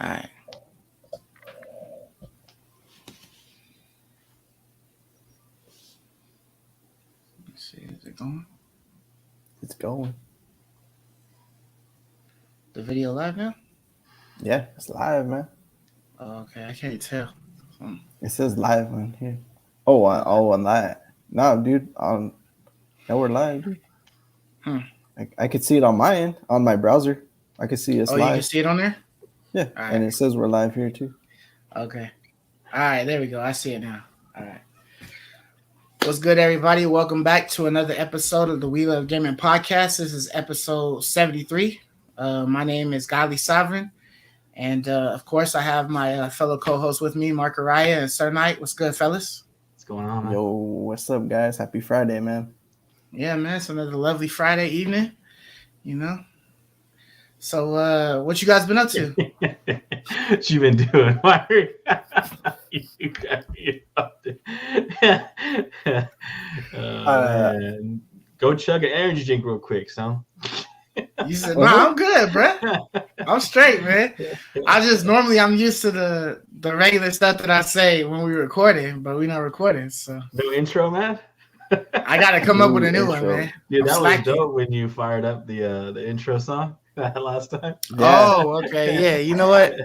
All right. Let's see, is it going? It's going. The video live now? Yeah, it's live, man. Oh, okay, I can't tell. It says live on here. Oh, on that. No, dude. Now we're live, dude. I could see it on my end, on my browser. I could see us live. You can see it on there? Yeah, and it says we're live here too. Okay. All right, there we go. I see it now. All right. What's good, everybody? Welcome back to another episode of the We Love Gaming podcast. This is episode 73. My name is Godly Sovereign. And, of course, I have my fellow co-host with me, Mark Araya and Sir Knight. What's good, fellas? What's going on, man? Yo, what's up, guys? Happy Friday, man. Yeah, man. It's another lovely Friday evening, you know. So, what you guys been up to? What you been doing? You got me up there. Man. Go chug an energy drink real quick, son. You said, no, I'm good, bro. I'm straight, man. I'm used to the regular stuff that I say when we're recording, but we're not recording, so. No intro, man? I got to come up with a new one, man. Dude, that was dope when you fired up the intro song last time. Yeah. Oh, okay. Yeah, you know what?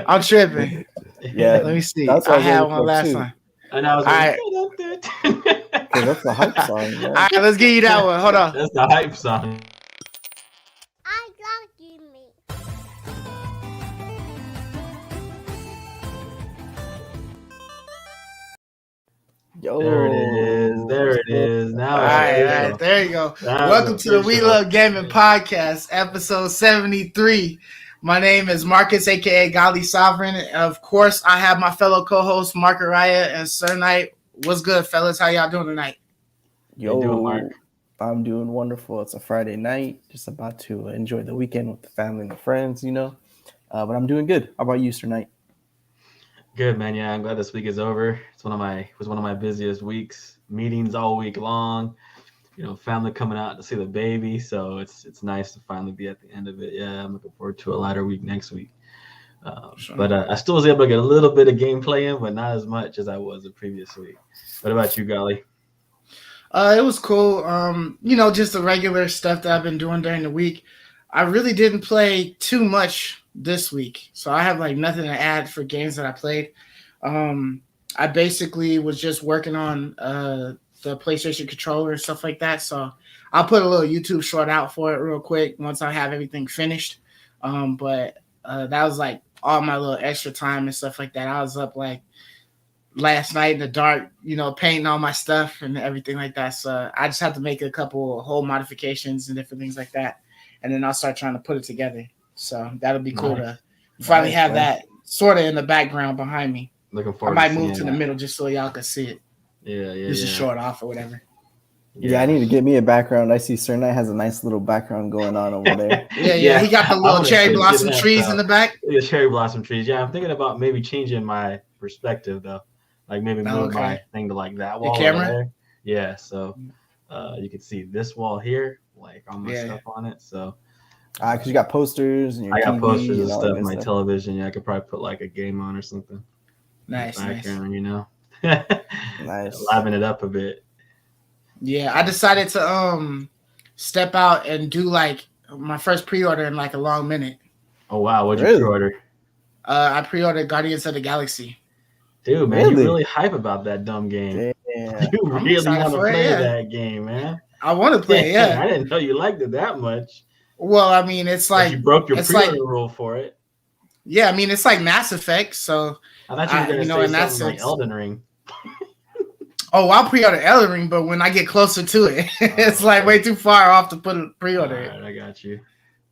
I'm tripping. Yeah. Let me see. I had one last time. And I was that's the hype song. Yeah. All right, let's give you that one. Hold on. That's the hype song. I gotta give me. Yo. There it is. Now all right, there you go. Welcome to the We Love Gaming podcast, episode 73. My name is Marcus, aka Godly Sovereign. Of course, I have my fellow co-hosts Mark Araya and Sir Knight. What's good, fellas? How y'all doing tonight? Yo, doing, Mark? I'm doing wonderful. It's a Friday night, just about to enjoy the weekend with the family and the friends, you know. But I'm doing good. How about you, Sir Knight? Good, man. Yeah, I'm glad this week is over. It was one of my busiest weeks. Meetings all week long. You know, family coming out to see the baby. So it's nice to finally be at the end of it. Yeah, I'm looking forward to a lighter week next week. Sure. But I still was able to get a little bit of gameplay in, but not as much as I was the previous week. What about you, Golly? It was cool. You know, just the regular stuff that I've been doing during the week. I really didn't play too much this week, so I have like nothing to add for games that I played. I basically was just working on the PlayStation controller and stuff like that, so I'll put a little YouTube short out for it real quick once I have everything finished. But that was like all my little extra time and stuff like that. I was up like last night in the dark, you know, painting all my stuff and everything like that. So I just have to make a couple whole modifications and different things like that, and then I'll start trying to put it together. So that'll be cool to finally have that sort of in the background behind me. Looking forward. I might move to the middle just so y'all can see it. Yeah. Just short off or whatever. Yeah, I need to get me a background. I see Sir Knight has a nice little background going on over there. Yeah. He got the little cherry blossom trees in the back. The cherry blossom trees. Yeah, I'm thinking about maybe changing my perspective though. Like maybe move my thing to like that wall. The camera? There. Yeah, so you can see this wall here, like all my stuff on it. So because you got posters and your I got TV posters and stuff, my stuff. Television. Yeah, I could probably put like a game on or something. Nice. You know. Nice. Liven it up a bit. Yeah, I decided to step out and do like my first pre-order in like a long minute. Oh wow, what'd you pre-order? I pre-ordered Guardians of the Galaxy. Dude, man, you're really hype about that dumb game. Yeah. You really want to play that game, man. I want to play it, yeah. I didn't know you liked it that much. Well, I mean, it's like you broke your pre-order rule for it. Yeah, I mean, it's like Mass Effect, so I thought you were going to say something like Elden Ring. Oh, I'll pre-order Elden Ring, but when I get closer to it, it's like way too far off to put a pre-order. All right, I got you.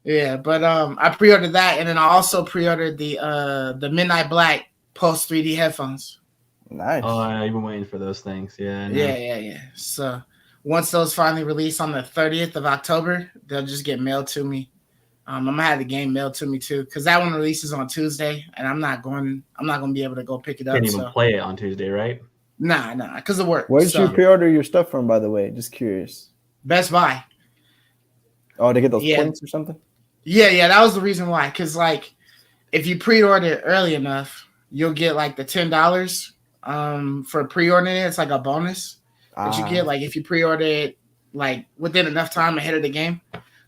Yeah, but I pre-ordered that, and then I also pre-ordered the Midnight Black Pulse 3D headphones. Nice. Oh, yeah, you've been waiting for those things. Yeah. Yeah. So once those finally release on the 30th of October, they'll just get mailed to me. I'm gonna have the game mailed to me too, because that one releases on Tuesday, and I'm not gonna be able to go pick it up. Can't even play it on Tuesday, right? Nah, because of work. Where did you pre-order your stuff from, by the way? Just curious. Best Buy. Oh, to get those points or something? Yeah, that was the reason why. Because like if you pre-order it early enough, you'll get like the $10 for pre-ordering it. It's like a bonus that you get. Like if you pre-order it like within enough time ahead of the game,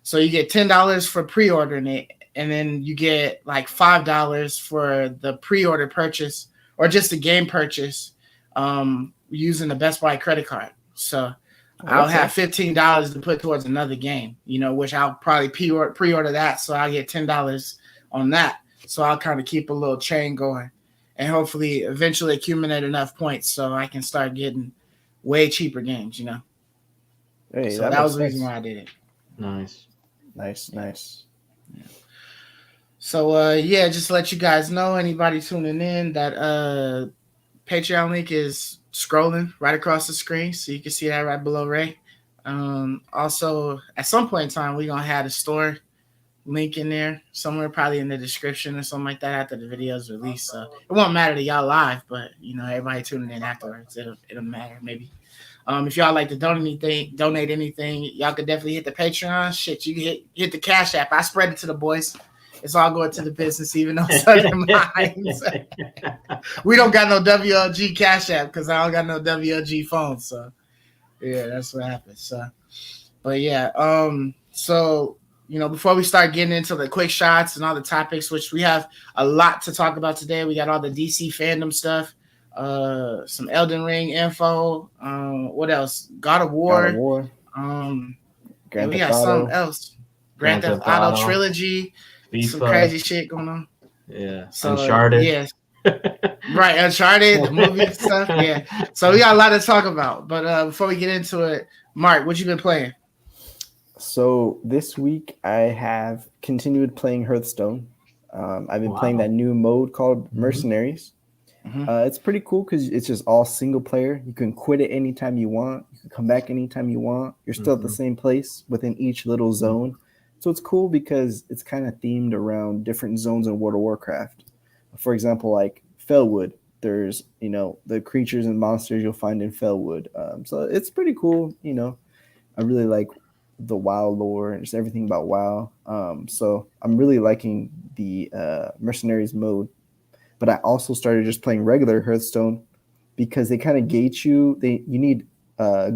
so you get $10 for pre-ordering it, and then you get like $5 for the pre-order purchase or just the game purchase using the Best Buy credit card. So I'll have $15 to put towards another game, which I'll probably pre-order that, so I'll get $10 on that. So I'll kind of keep a little chain going and hopefully eventually accumulate enough points so I can start getting way cheaper games, Hey, so that was the reason why I did it. Nice. Yeah. So just to let you guys know, anybody tuning in, that Patreon link is scrolling right across the screen, so you can see that right below Ray. Also, at some point in time, we're gonna have a store link in there somewhere, probably in the description or something like that after the video is released. So it won't matter to y'all live, but everybody tuning in afterwards, it'll matter maybe. If y'all like to donate anything, y'all could definitely hit the Patreon. Shit, you can hit the Cash App. I spread it to the boys. It's all going to the business, even though it's under mine. We don't got no WLG Cash App because I don't got no WLG phone. So yeah, that's what happens. So, but yeah, so before we start getting into the quick shots and all the topics, which we have a lot to talk about today, we got all the DC fandom stuff, some Elden Ring info, what else? God of War. And we got something else. Grand Theft Auto Trilogy. FIFA. Some crazy shit going on. Yeah. So, Uncharted. Yeah. Right, Uncharted, the movie stuff. Yeah. So we got a lot to talk about. But before we get into it, Mark, what you been playing? So this week I have continued playing Hearthstone. I've been playing that new mode called Mercenaries. Mm-hmm. It's pretty cool because it's just all single player. You can quit it anytime you want. You can come back anytime you want. You're still at the same place within each little zone. So it's cool because it's kind of themed around different zones in World of Warcraft. For example, like Felwood, there's, the creatures and monsters you'll find in Felwood. So it's pretty cool. I really like the WoW lore and just everything about WoW. So I'm really liking the Mercenaries mode. But I also started just playing regular Hearthstone because they kind of gate you. You need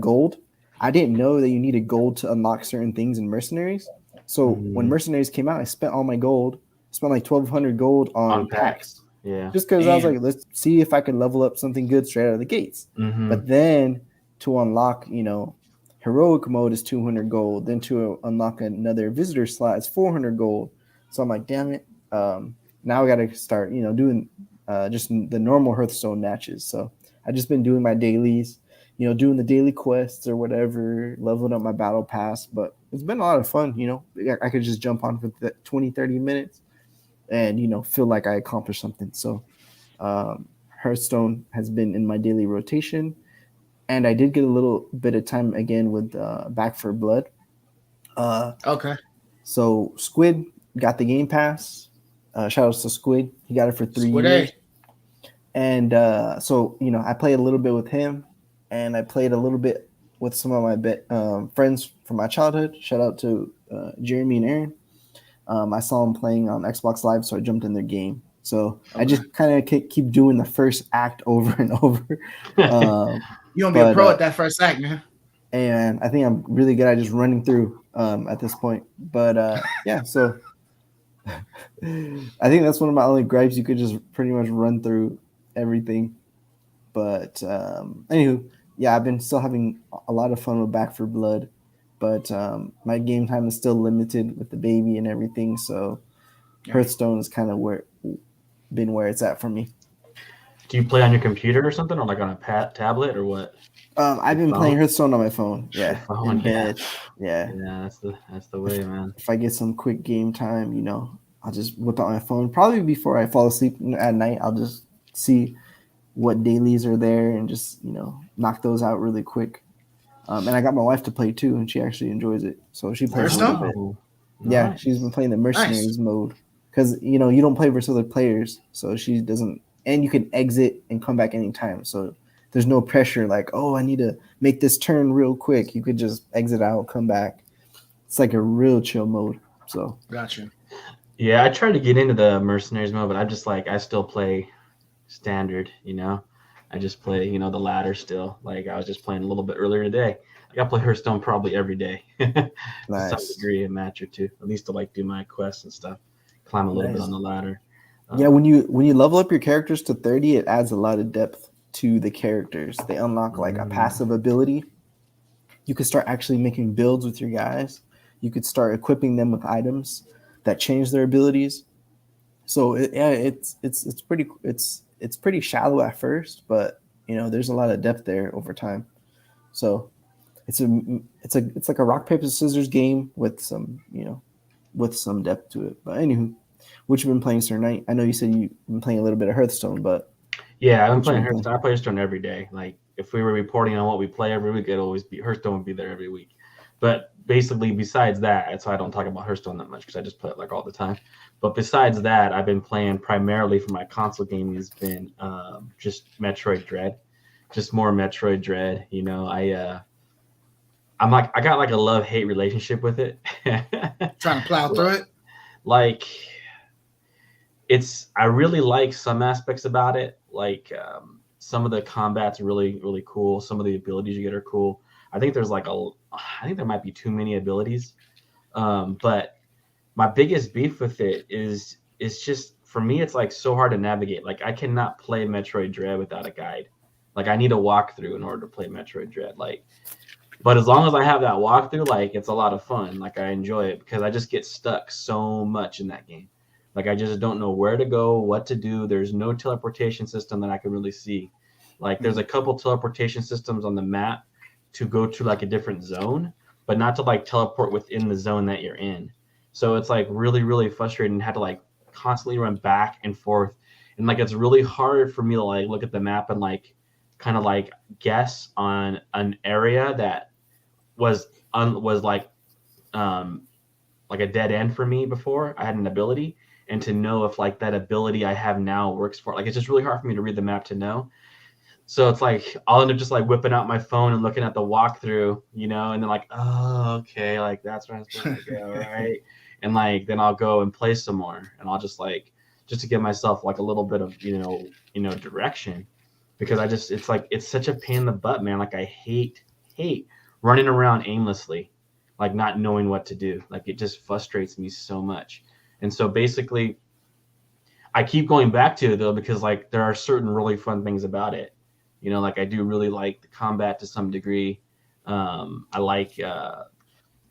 gold. I didn't know that you needed gold to unlock certain things in Mercenaries. So when Mercenaries came out, I spent all my gold. Spent like 1,200 gold on packs. Yeah. Just because I was like, let's see if I could level up something good straight out of the gates. Mm-hmm. But then to unlock, heroic mode is 200 gold. Then to unlock another visitor slot is 400 gold. So I'm like, damn it. Now I got to start, doing just the normal Hearthstone matches. So I've just been doing my dailies, doing the daily quests or whatever, leveling up my battle pass. But it's been a lot of fun, I could just jump on for 20, 30 minutes and, feel like I accomplished something. So Hearthstone has been in my daily rotation. And I did get a little bit of time again with Back for Blood. Okay. So Squid got the Game Pass. Shout out to Squid. He got it for 3 years. And so, I played a little bit with him. And I played a little bit with some of my friends from my childhood. Shout out to Jeremy and Aaron. I saw them playing on Xbox Live, so I jumped in their game. So I just kind of keep doing the first act over and over. You're going to be a pro at that first act, man. And I think I'm really good at just running through at this point. But yeah, so I think that's one of my only gripes. You could just pretty much run through everything. But anywho, yeah, I've been still having a lot of fun with Back for Blood. But my game time is still limited with the baby and everything. So Hearthstone is kind of where it's at for me. Do you play on your computer or something, or like on a tablet, or what? I've been playing Hearthstone on my phone. Yeah, in bed. Yeah, that's the way, man. If I get some quick game time, I'll just whip out my phone. Probably before I fall asleep at night, I'll just see what dailies are there and just knock those out really quick. And I got my wife to play too, and she actually enjoys it. So she plays a little bit. Nice. Yeah, she's been playing the Mercenaries mode because you don't play versus other players, so she doesn't. And you can exit and come back anytime. So there's no pressure like, oh, I need to make this turn real quick. You could just exit out, come back. It's like a real chill mode. So gotcha. Yeah, I tried to get into the mercenaries mode, but I'm just like, I still play standard, you know. I just play, you know, the ladder still. Like I was just playing a little bit earlier today. Like, I play Hearthstone probably every day to some Nice. degree, a match or two, at least to like do my quests and stuff, climb a little bit Nice. on the ladder. Yeah, when you level up your characters to 30, it adds a lot of depth to the characters. They unlock like a passive ability. You could start actually making builds with your guys. You could start equipping them with items that change their abilities. So it's pretty shallow at first, but there's a lot of depth there over time. So it's like a rock paper scissors game with some depth to it. But anywho, what you been playing, Sir Knight? I know you said you've been playing a little bit of Hearthstone, but Yeah, I've been what you playing been playing? Hearthstone. I play Hearthstone every day. Like if we were reporting on what we play every week, it'd always be Hearthstone would be there every week. But basically, besides that, that's why I don't talk about Hearthstone that much because I just play it like all the time. But besides that, I've been playing primarily for my console gaming has been just Metroid Dread, just more Metroid Dread. You know, I got like a love hate relationship with it. Trying to plow through it. Like I really like some aspects about it. Like some of the combat's really cool. Some of the abilities you get are cool. I think I think there might be too many abilities. But my biggest beef with it is just for me it's like so hard to navigate. Like I cannot play Metroid Dread without a guide. Like I need a walkthrough in order to play Metroid Dread. Like, but as long as I have that walkthrough, like it's a lot of fun. Like I enjoy it because I just get stuck so much in that game. Like I just don't know where to go, what to do. There's no teleportation system that I can really see. Like there's a couple teleportation systems on the map to go to like a different zone, but not to like teleport within the zone that you're in. So it's like really frustrating and had to like constantly run back and forth. And like it's really hard for me to like look at the map and like kind of like guess on an area that was like a dead end for me before I had an ability, and to know if like that ability I have now works for it. Like it's just really hard for me to read the map to know. So it's like I'll end up just like whipping out my phone and looking at the walkthrough, you know, and then like, oh, okay, like that's where I'm supposed to go, right? And like then I'll go and play some more, and I'll just to give myself like a little bit of direction, because it's like it's such a pain in the butt, man. Like I hate running around aimlessly, like not knowing what to do. Like it just frustrates me so much. And so basically, I keep going back to it though because like there are certain really fun things about it. You know, like I do really like the combat to some degree. I like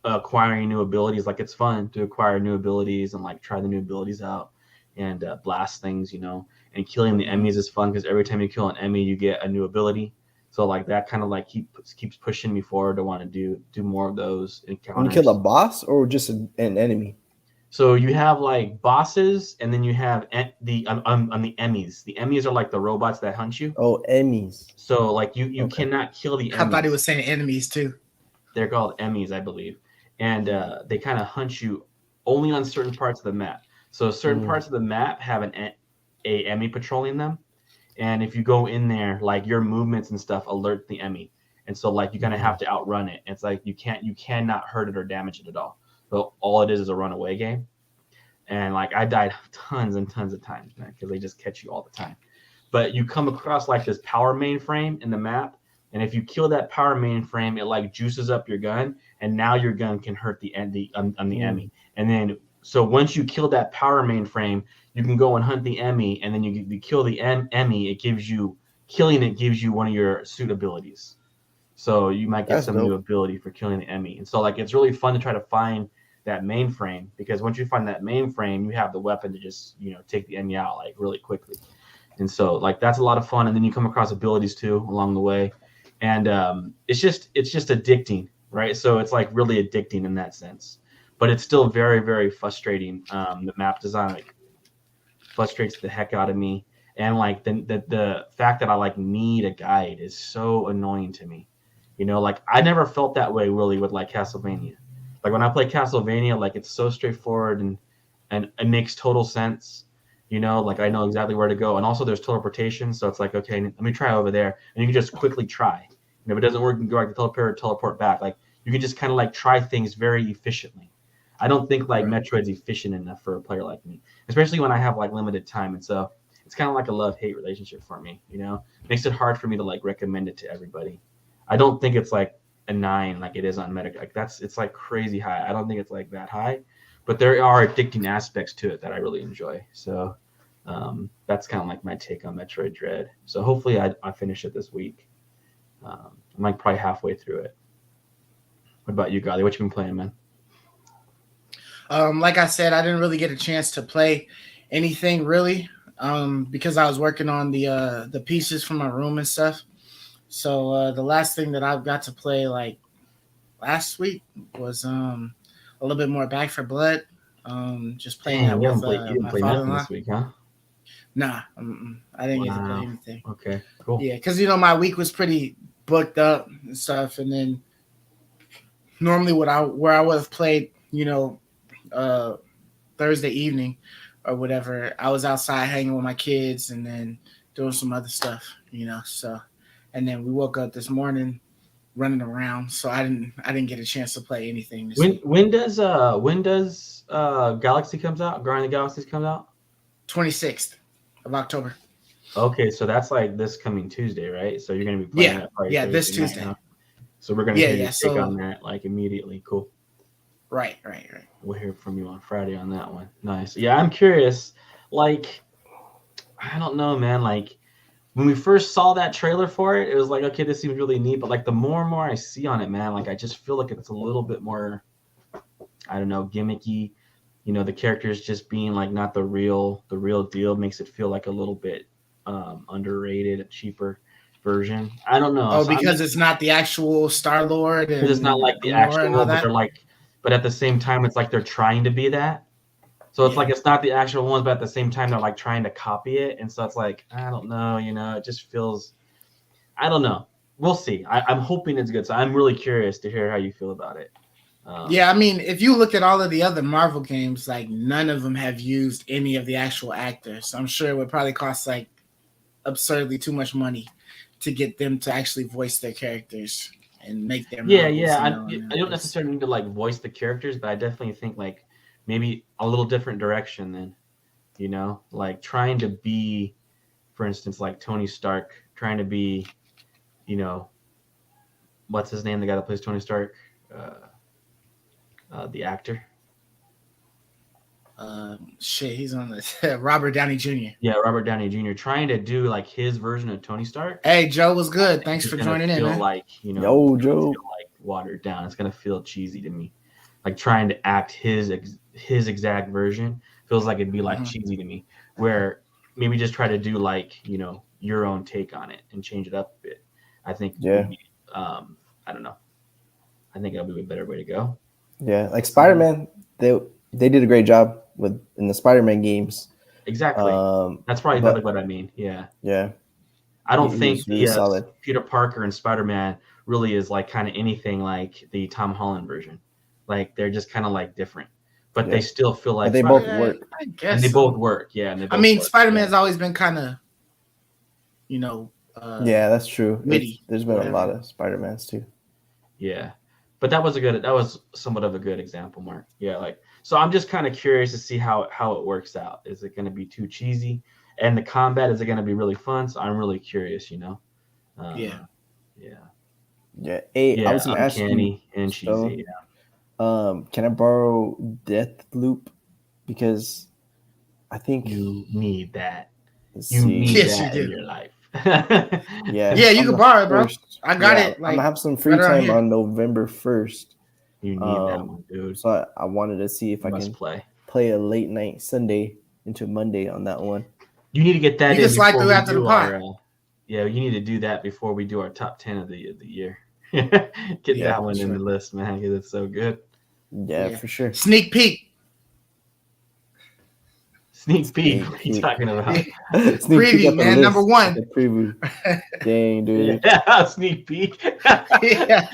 acquiring new abilities. Like it's fun to acquire new abilities and like try the new abilities out and blast things, you know. And killing the enemies is fun because every time you kill an enemy, you get a new ability. So like that kind of like keeps pushing me forward to want to do more of those When you kill a encounters. boss or just an enemy? So you have like bosses, and then you have on the Emmys. The Emmys are like the robots that hunt you. Oh, enemies. So like you Okay. cannot kill the I thought he Emmys. was saying enemies too. They're called Emmys, I believe, and they kind of hunt you only on certain parts of the map. So certain parts of the map have a Emmy patrolling them, and if you go in there, like your movements and stuff alert the Emmy, and so like you're gonna have to outrun it. It's like you cannot hurt it or damage it at all. So all it is a runaway game. And like I died tons and tons of times, man, because they just catch you all the time. But you come across like this power mainframe in the map, and if you kill that power mainframe, it like juices up your gun, and now your gun can hurt the Emmy. And then so once you kill that power mainframe, you can go and hunt the Emmy, and then you kill the Emmy. Killing it gives you one of your suit abilities. So you might get That's some new dope. ability for killing the Emmy. And so like it's really fun to try to find that mainframe, because once you find that mainframe, you have the weapon to just take the Emmy out like really quickly. And so like that's a lot of fun. And then you come across abilities too along the way, and it's just addicting, right? So it's like really addicting in that sense, but it's still very frustrating. The map design like frustrates the heck out of me, and like the fact that I like need a guide is so annoying to me. Like I never felt that way really with like Castlevania. Like when I play Castlevania, like it's so straightforward and it makes total sense. Like I know exactly where to go, and also there's teleportation, so it's like, okay, let me try over there, and you can just quickly try. If it doesn't work, you can go back to teleport back. Like you can just kind of like try things very efficiently. I don't think like Metroid's efficient enough for a player like me, especially when I have like limited time. And so it's kind of like a love-hate relationship for me, you know. Makes it hard for me to like recommend it to everybody. I don't think it's like a 9 like it is on Metacritic. Like it's like crazy high. I don't think it's like that high, but there are addicting aspects to it that I really enjoy. So that's kind of like my take on Metroid Dread. So hopefully I finish it this week. I'm like probably halfway through it. What about you, Golly? What you been playing, man? Like I said, I didn't really get a chance to play anything really, because I was working on the pieces for my room and stuff. So the last thing that I've got to play like last week was a little bit more Back for Blood. Just playing that with you didn't my play nothing father-in-law. this week, huh? Nah, I didn't get to play anything. Okay, cool. Yeah, because my week was pretty booked up and stuff, and then normally where I would have played, Thursday evening or whatever, I was outside hanging with my kids and then doing some other stuff, So, and then we woke up this morning running around, so I didn't get a chance to play anything this week. When does Galaxy comes out? Guardian of the Galaxies comes out? 26th of October. Okay, so that's like this coming Tuesday, right? So you're gonna be playing that probably Thursday this Tuesday. night, huh? So we're gonna hear your take on that like immediately. Cool. Right. We'll hear from you on Friday on that one. Nice. Yeah, I'm curious. Like, I don't know, man. Like, when we first saw that trailer for it, it was like, okay, this seems really neat. But like, the more and more I see on it, man, like I just feel like it's a little bit more, I don't know, gimmicky. The characters just being like not the real deal makes it feel like a little bit underrated, a cheaper version. I don't know. Oh, so because it's not the actual Star-Lord, and it's not like the actual, but they're like, but at the same time, it's like they're trying to be that. So it's like it's not the actual ones, but at the same time, they're like trying to copy it, and so it's like I don't know, it just feels. I don't know. We'll see. I'm hoping it's good. So I'm really curious to hear how you feel about it. I mean, if you look at all of the other Marvel games, like none of them have used any of the actual actors. So I'm sure it would probably cost like absurdly too much money to get them to actually voice their characters and make their I don't necessarily need to like voice the characters, but I definitely think like maybe a little different direction than, like trying to be, for instance, like Tony Stark, trying to be, what's his name? The guy that plays Tony Stark, the actor. He's on the Robert Downey Jr. Yeah, Robert Downey Jr. trying to do like his version of Tony Stark. Hey, Joe was good. Thanks for joining in, man. Like, Yo, Joe. Like watered down. It's gonna feel cheesy to me. Like trying to act his exact version feels like it'd be like cheesy to me. Where maybe just try to do like your own take on it and change it up a bit. I think. Yeah. I don't know. I think it'll be a better way to go. Yeah, like Spider-Man, they did a great job in the Spider-Man games. Exactly. That's probably exactly what I mean. Yeah. Yeah. I don't think really solid. Peter Parker and Spider-Man really is like kind of anything like the Tom Holland version. Like they're just kind of like different, but they still feel like they both work. I guess. And they both work. Yeah. And Spider-Man's always been kind of, yeah, that's true. There's been a lot of Spider-Mans too. Yeah. But that was somewhat of a good example, Mark. Yeah, like so I'm just kind of curious to see how it works out. Is it going to be too cheesy? And the combat, is it going to be really fun? So I'm really curious, Yeah. Hey, I was going to ask you, and cheesy. Can I borrow Deathloop? Because I think you need that. You need that in your life. Yeah, you can borrow it, bro. I got it. Like, I'm gonna have some free time on November 1st. You need that one, dude. So I wanted to see if I can play a late night Sunday into Monday on that one. You need to get that. You can slide through after the pod. Yeah, you need to do that before we do our top 10 of the year. Get that one in the list, man, because it's so good. Yeah, for sure. Sneak peek. Sneak peek. What are you talking about? Preview, man. Number one. The preview. Dang, dude. Yeah, sneak peek. Yeah.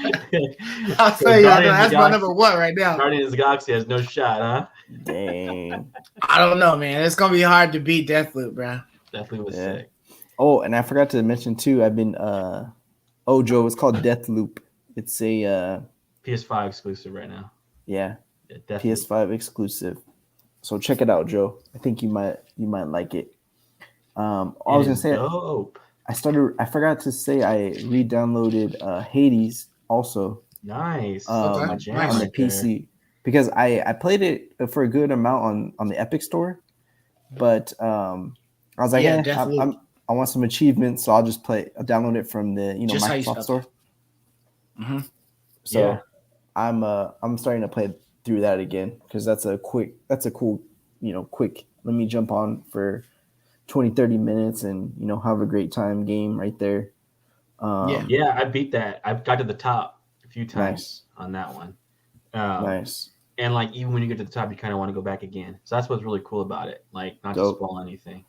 I'll tell you, that's my number one right now. Guardians of the Galaxy has no shot, huh? Dang. I don't know, man. It's gonna be hard to beat Deathloop, bro. Definitely was sick. Oh, and I forgot to mention too. I've been Joe. It's called Deathloop. It's a PS5 exclusive right now. Yeah. Yeah, definitely. PS5 exclusive. So check it out, Joe. I think you might like it. I was gonna say dope. I forgot to say I re-downloaded Hades also. Nice. Okay. My jam Nice. On the right there. PC because I played it for a good amount on the Epic Store, but I was like, Yeah, definitely. I want some achievements, so I'll download it from the Just how you Microsoft spell Store. Mm-hmm. So I'm starting to play through that again because that's a cool quick. Let me jump on for 20-30 minutes and have a great time game right there. Yeah, I beat that. I got to the top a few times Nice. on that one. Nice. And like even when you get to the top, you kind of want to go back again. So that's what's really cool about it. Like not to spoil anything,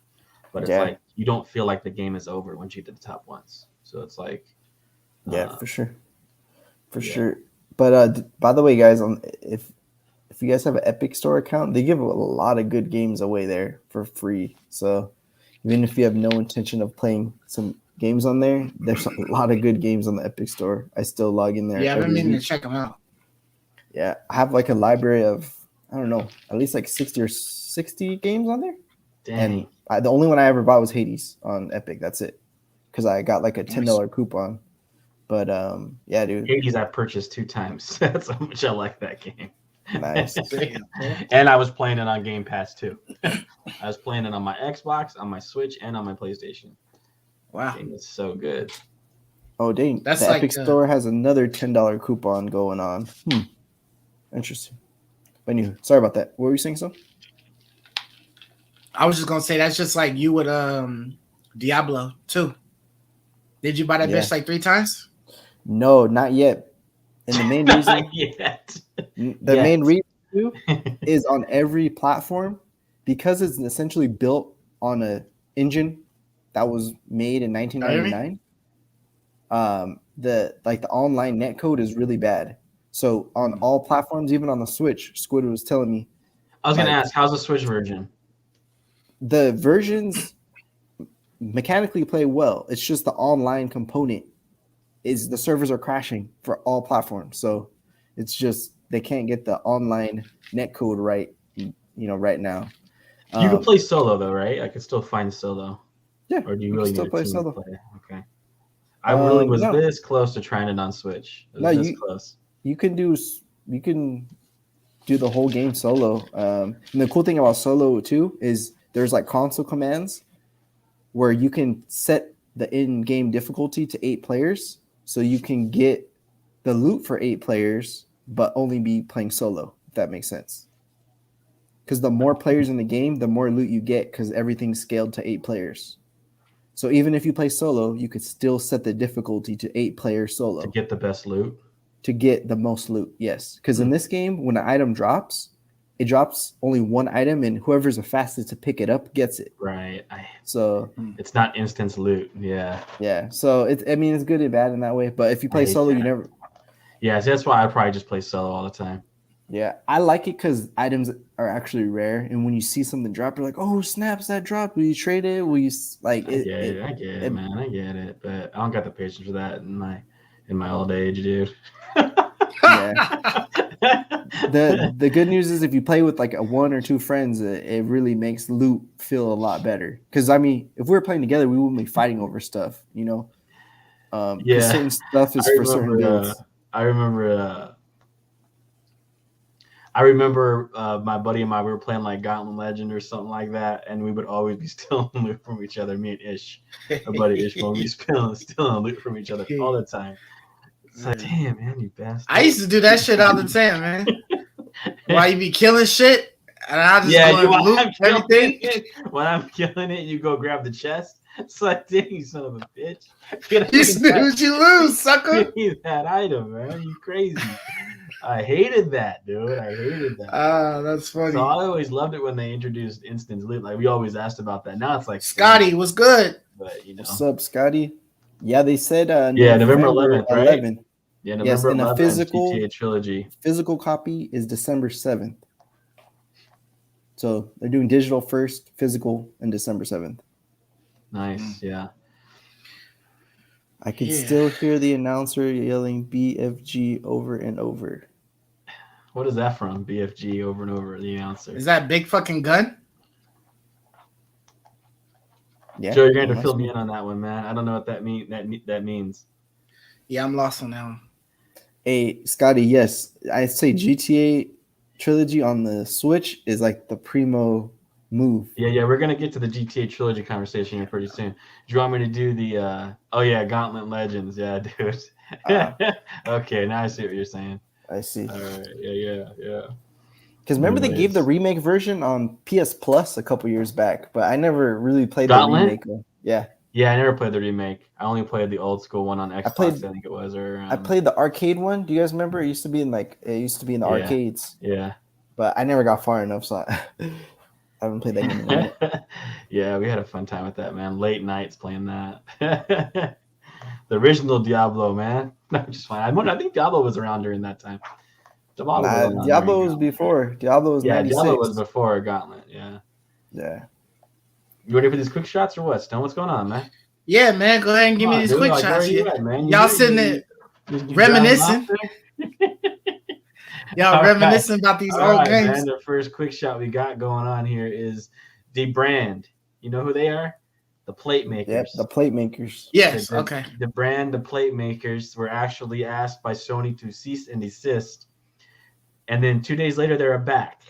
but it's like you don't feel like the game is over once you get to the top once. So it's like for sure. But by the way, guys, if you guys have an Epic Store account, they give a lot of good games away there for free. So even if you have no intention of playing some games on there, there's a lot of good games on the Epic Store. I still log in there. Yeah, I've been every meaning week. to check them out. Yeah, I have like a library of I don't know, at least like 60 or 60 games on there. dang. And the only one I ever bought was Hades on Epic. That's it, because I got like a $10 coupon. But yeah, dude. Hades I purchased 2 times. That's how much I like that game. Nice. And I was playing it on Game Pass too. I was playing it on my Xbox, on my Switch, and on my PlayStation. Wow, Game is so good. Oh dang! That's the like, Epic Store has another $10 coupon going on. Interesting. But anyway, sorry about that. What were you saying, so? I was just gonna say that's just like you with Diablo 2. Did you buy that bitch like 3 times? No, not yet. And the main reason, main reason too, is on every platform because it's essentially built on a engine that was made in 1999. The online netcode is really bad. So on all platforms, even on the Switch, Squid was telling me. I was gonna ask, how's the Switch version? The versions mechanically play well. It's just the online component is the servers are crashing for all platforms. So it's just they can't get the online netcode right, right now. You can play solo though, right? I can still find solo. Yeah. Or do you really need still a play team solo? to play? Okay. I really was no. this close to trying it on Switch. It was this close. You can do the whole game solo. And the cool thing about solo too is there's like console commands where you can set the in-game difficulty to 8 players, so you can get the loot for 8 players, but only be playing solo. If that makes sense. Because the more players in the game, the more loot you get, because everything's scaled to 8 players. So even if you play solo, you could still set the difficulty to 8 player solo to get the best loot. To get the most loot, yes. Because in this game, when an item drops, it drops only one item, and whoever's the fastest to pick it up gets it. Right. So it's not instant loot. Yeah. Yeah. So it's good and bad in that way. But if you play solo, you never. Yeah, so that's why I probably just play solo all the time. Yeah, I like it because items are actually rare, and when you see something drop, you're like, "Oh, snaps! That dropped. Will you trade it? Will you like it?" I get it, man. I get it, but I don't got the patience for that in my old age, dude. Yeah. The good news is if you play with like a 1 or 2 friends, it really makes loot feel a lot better. Because I mean, if we were playing together, we wouldn't be fighting over stuff, Yeah. Certain stuff is for certain builds. I remember my buddy and I, we were playing like Gauntlet Legend or something like that, and we would always be stealing loot from each other. Me and Ish, my buddy Ish, would be stealing loot from each other all the time. It's like, damn, man, you bastard. I used to do that shit all the time, man. Why you be killing shit, and I just go and loot everything. When I'm killing it, you go grab the chest. It's like, dang, you son of a bitch. You snooze, you lose, sucker. Give me that item, man. You crazy. I hated that, dude. I hated that. That's funny. So I always loved it when they introduced instant loot. Like, we always asked about that. Now it's like, Scotty was good. But, What's up, Scotty? Yeah, they said November 11th, right? 11th. Yeah, November 11th, a physical GTA Trilogy. Physical copy is December 7th. So they're doing digital first, physical, and December 7th. Nice, yeah. I can still hear the announcer yelling BFG over and over. What is that from? BFG over and over, the announcer. Is that big fucking gun? Yeah, Joe, you're going to fill me in on that one, man. I don't know what that means. Yeah, I'm lost on that one. Hey, Scotty, yes, I'd say GTA Trilogy on the Switch is like the primo move. Yeah, we're gonna get to the GTA Trilogy conversation here pretty soon. Do you want me to do the Gauntlet Legends? Yeah, dude. Okay, now I see what you're saying. I see. All right, yeah. Because remember they gave the remake version on PS Plus a couple years back, but I never really played Gauntlet? the remake one. Yeah. Yeah, I never played the remake. I only played the old school one on Xbox. I think it was. Or I played the arcade one. Do you guys remember? It used to be in the arcades. Yeah. But I never got far enough, so I haven't played that game in a minute. Yeah, we had a fun time with that, man. Late nights playing that. The original Diablo, man. No, just fine. I think Diablo was around during that time. Diablo was before. Diablo was 96. Diablo was before Gauntlet. Yeah. You ready for these quick shots or what? Stone, what's going on, man? Yeah, man. Go ahead and give me these quick shots here. Y'all sitting there reminiscing. Y'all reminiscing about these old games. Man, the first quick shot we got going on here is the brand. You know who they are? The plate makers. Yep, the plate makers. Yes, okay. The plate makers were actually asked by Sony to cease and desist. And then 2 days later, they're back.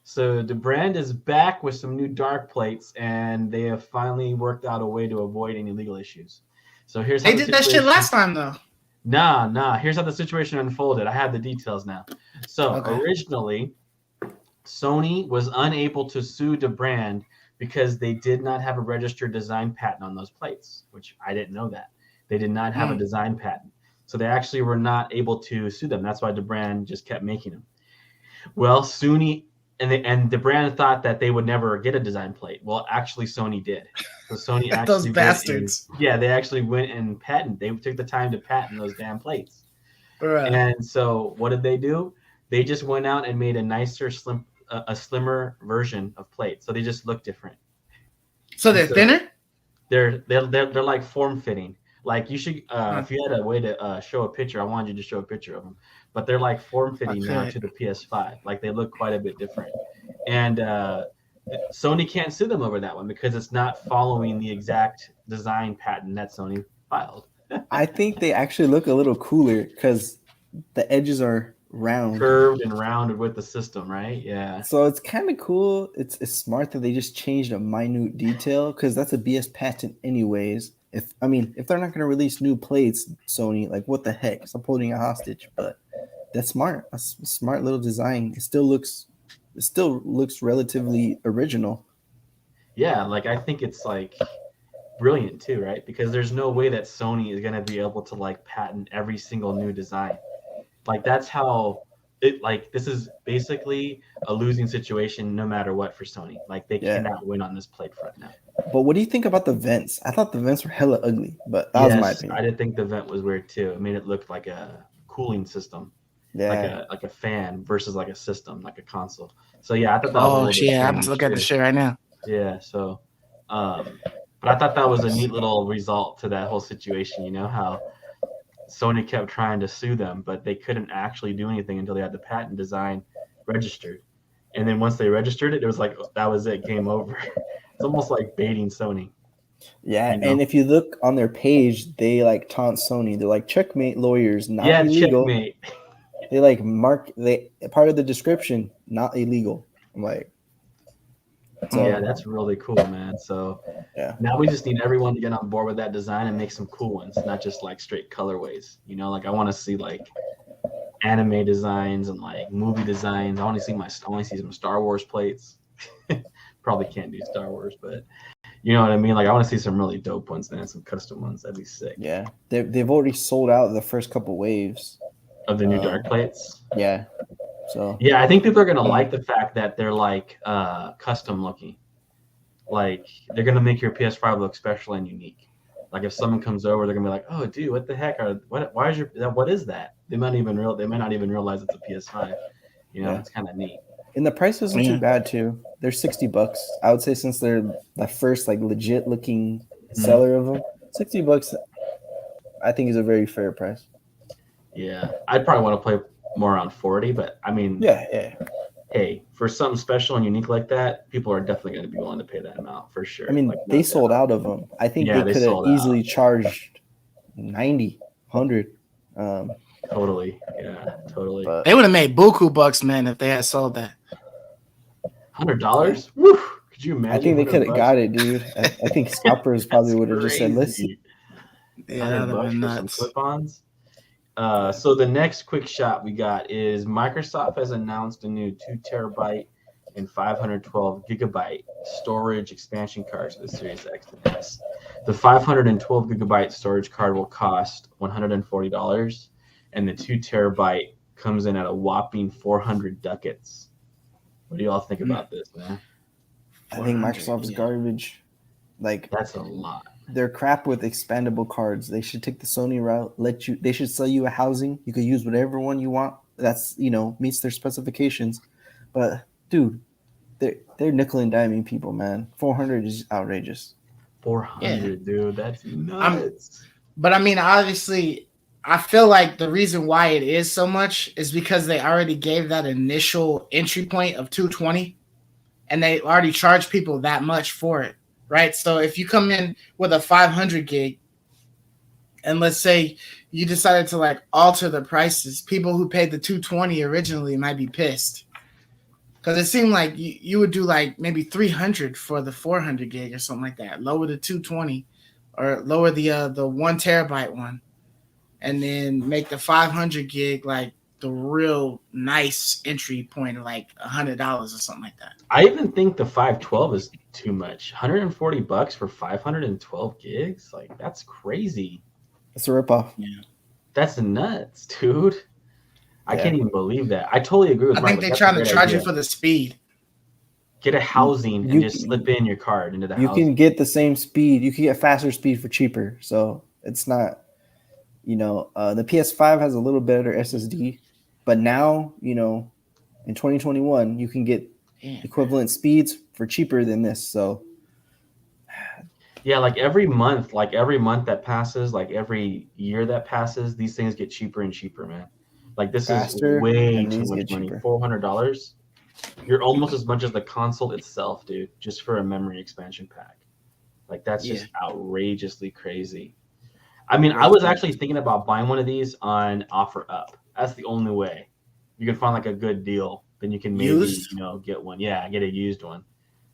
So the brand is back with some new dark plates, and they have finally worked out a way to avoid any legal issues. So here's how they did that shit last time, though. Nah. Here's how the situation unfolded. I have the details now. So originally, Sony was unable to sue the brand because they did not have a registered design patent on those plates, which I didn't know that. They did not have a design patent. So they actually were not able to sue them. That's why the brand just kept making them. Well, Sony and the brand thought that they would never get a design plate. Well, actually, Sony did. So Sony actually those bastards. They actually went and patent. They took the time to patent those damn plates. Right. And so what did they do? They just went out and made a nicer, slimmer version of plate. So they just look different. So they're thinner? They're like form fitting. Like you should, if you had a way to show a picture, I wanted you to show a picture of them. But they're like form fitting now to the PS5. Like they look quite a bit different. And Sony can't sue them over that one because it's not following the exact design patent that Sony filed. I think they actually look a little cooler because the edges are round, curved and rounded with the system, right? Yeah. So it's kind of cool. It's smart that they just changed a minute detail because that's a BS patent anyways. If they're not going to release new plates, Sony, like what the heck? Stop holding a hostage. But that's smart. A smart little design. It still looks relatively original. Yeah, like I think it's like brilliant too, right? Because there's no way that Sony is going to be able to like patent every single new design. Like that's how it like this is basically a losing situation no matter what for Sony. Like they cannot win on this plate front now. But what do you think about the vents? I thought the vents were hella ugly, but that was my opinion. I did think the vent was weird too. It made it look like a cooling system. Yeah. Like a fan versus like a system, like a console. So yeah, I thought that was I'm to look at the shit right now. Yeah, so but I thought that was a neat little result to that whole situation, you know, how Sony kept trying to sue them, but they couldn't actually do anything until they had the patent design registered. And then once they registered it, it was like, that was it, game over. It's almost like baiting Sony. Yeah, you know? And if you look on their page, they like taunt Sony. They're like, checkmate lawyers, not illegal. Checkmate. They like part of the description, not illegal. I'm like, yeah, that's really cool, man. So now we just need everyone to get on board with that design and make some cool ones, not just like straight colorways. You know, like I want to see like anime designs and like movie designs. I want to see some Star Wars plates. Probably can't do Star Wars, but you know what I mean? Like I want to see some really dope ones and some custom ones. That'd be sick. Yeah. They've already sold out the first couple waves of the new dark plates. Yeah. So yeah, I think people are gonna like the fact that they're like custom looking. Like they're gonna make your PS5 look special and unique. Like if someone comes over, they're gonna be like, "Oh, dude, what the heck? What is that?" They might not even realize it's a PS5. You know, it's kind of neat. And the price isn't too bad too. They're $60. I would say since they're the first like legit looking seller of them, $60 I think is a very fair price. Yeah, I'd probably want to more around 40. But I mean, Yeah. hey, for something special and unique like that, people are definitely going to be willing to pay that amount for sure. I mean, like, they no sold doubt. out of them. I think Yeah, they they could have sold easily out. charged 90, 100. Totally. Yeah, totally. But They would have made buku bucks, man, if they had sold that. $100? Woo! Could you I imagine? think they could have $100? got it, dude. I think scalpers probably That's would have just said, "Listen." crazy. Yeah, that would have $100 been for some nuts. clip-ons. So the next quick shot we got is Microsoft has announced a new 2 terabyte and 512 gigabyte storage expansion cards for the Series X and S. The 512 gigabyte storage card will cost $140, and the 2 terabyte comes in at a whopping 400 ducats. What do y'all think about this, man? I think 400, Microsoft's yeah. garbage. Like, That's a lot. they're crap with expandable cards. They should take the Sony route. They should sell you a housing. You could use whatever one you want. That's meets their specifications. But dude, they're nickel and diming people, man. 400 is outrageous. 400, dude. That's nuts. But I mean, obviously, I feel like the reason why it is so much is because they already gave that initial entry point of 220, and they already charge people that much for it, right? So if you come in with a 500 gig, and let's say you decided to like alter the prices, people who paid the 220 originally might be pissed. Because it seemed like you would do like maybe 300 for the 400 gig or something like that. Lower the 220 or lower the 1 terabyte one, and then make the 500 gig like the real nice entry point of like $100 or something like that. I even think the 512 is too much. $140 for 512 gigs? Like, that's crazy. It's a ripoff. Yeah. That's nuts, dude. I Yeah. can't even believe that. I totally agree with I Mike. think Like, they're that's a trying to great charge you idea. for the speed. Get a housing You and just can- slip in your card into the You housing. can get the same speed. You can get faster speed for cheaper. So it's not, the PS5 has a little better SSD, but now, in 2021, you can get Yeah. equivalent speeds for cheaper than this. So Yeah, like every month that passes, like every year that passes, these things get cheaper and cheaper, man. Like this faster is way and too these much get money. cheaper. $400. You're almost as much as the console itself, dude, just for a memory expansion pack. Like that's just outrageously crazy. I mean, I was actually thinking about buying one of these on OfferUp. That's the only way. You can find like a good deal, then you can maybe, Used? get one. Yeah, get a used one.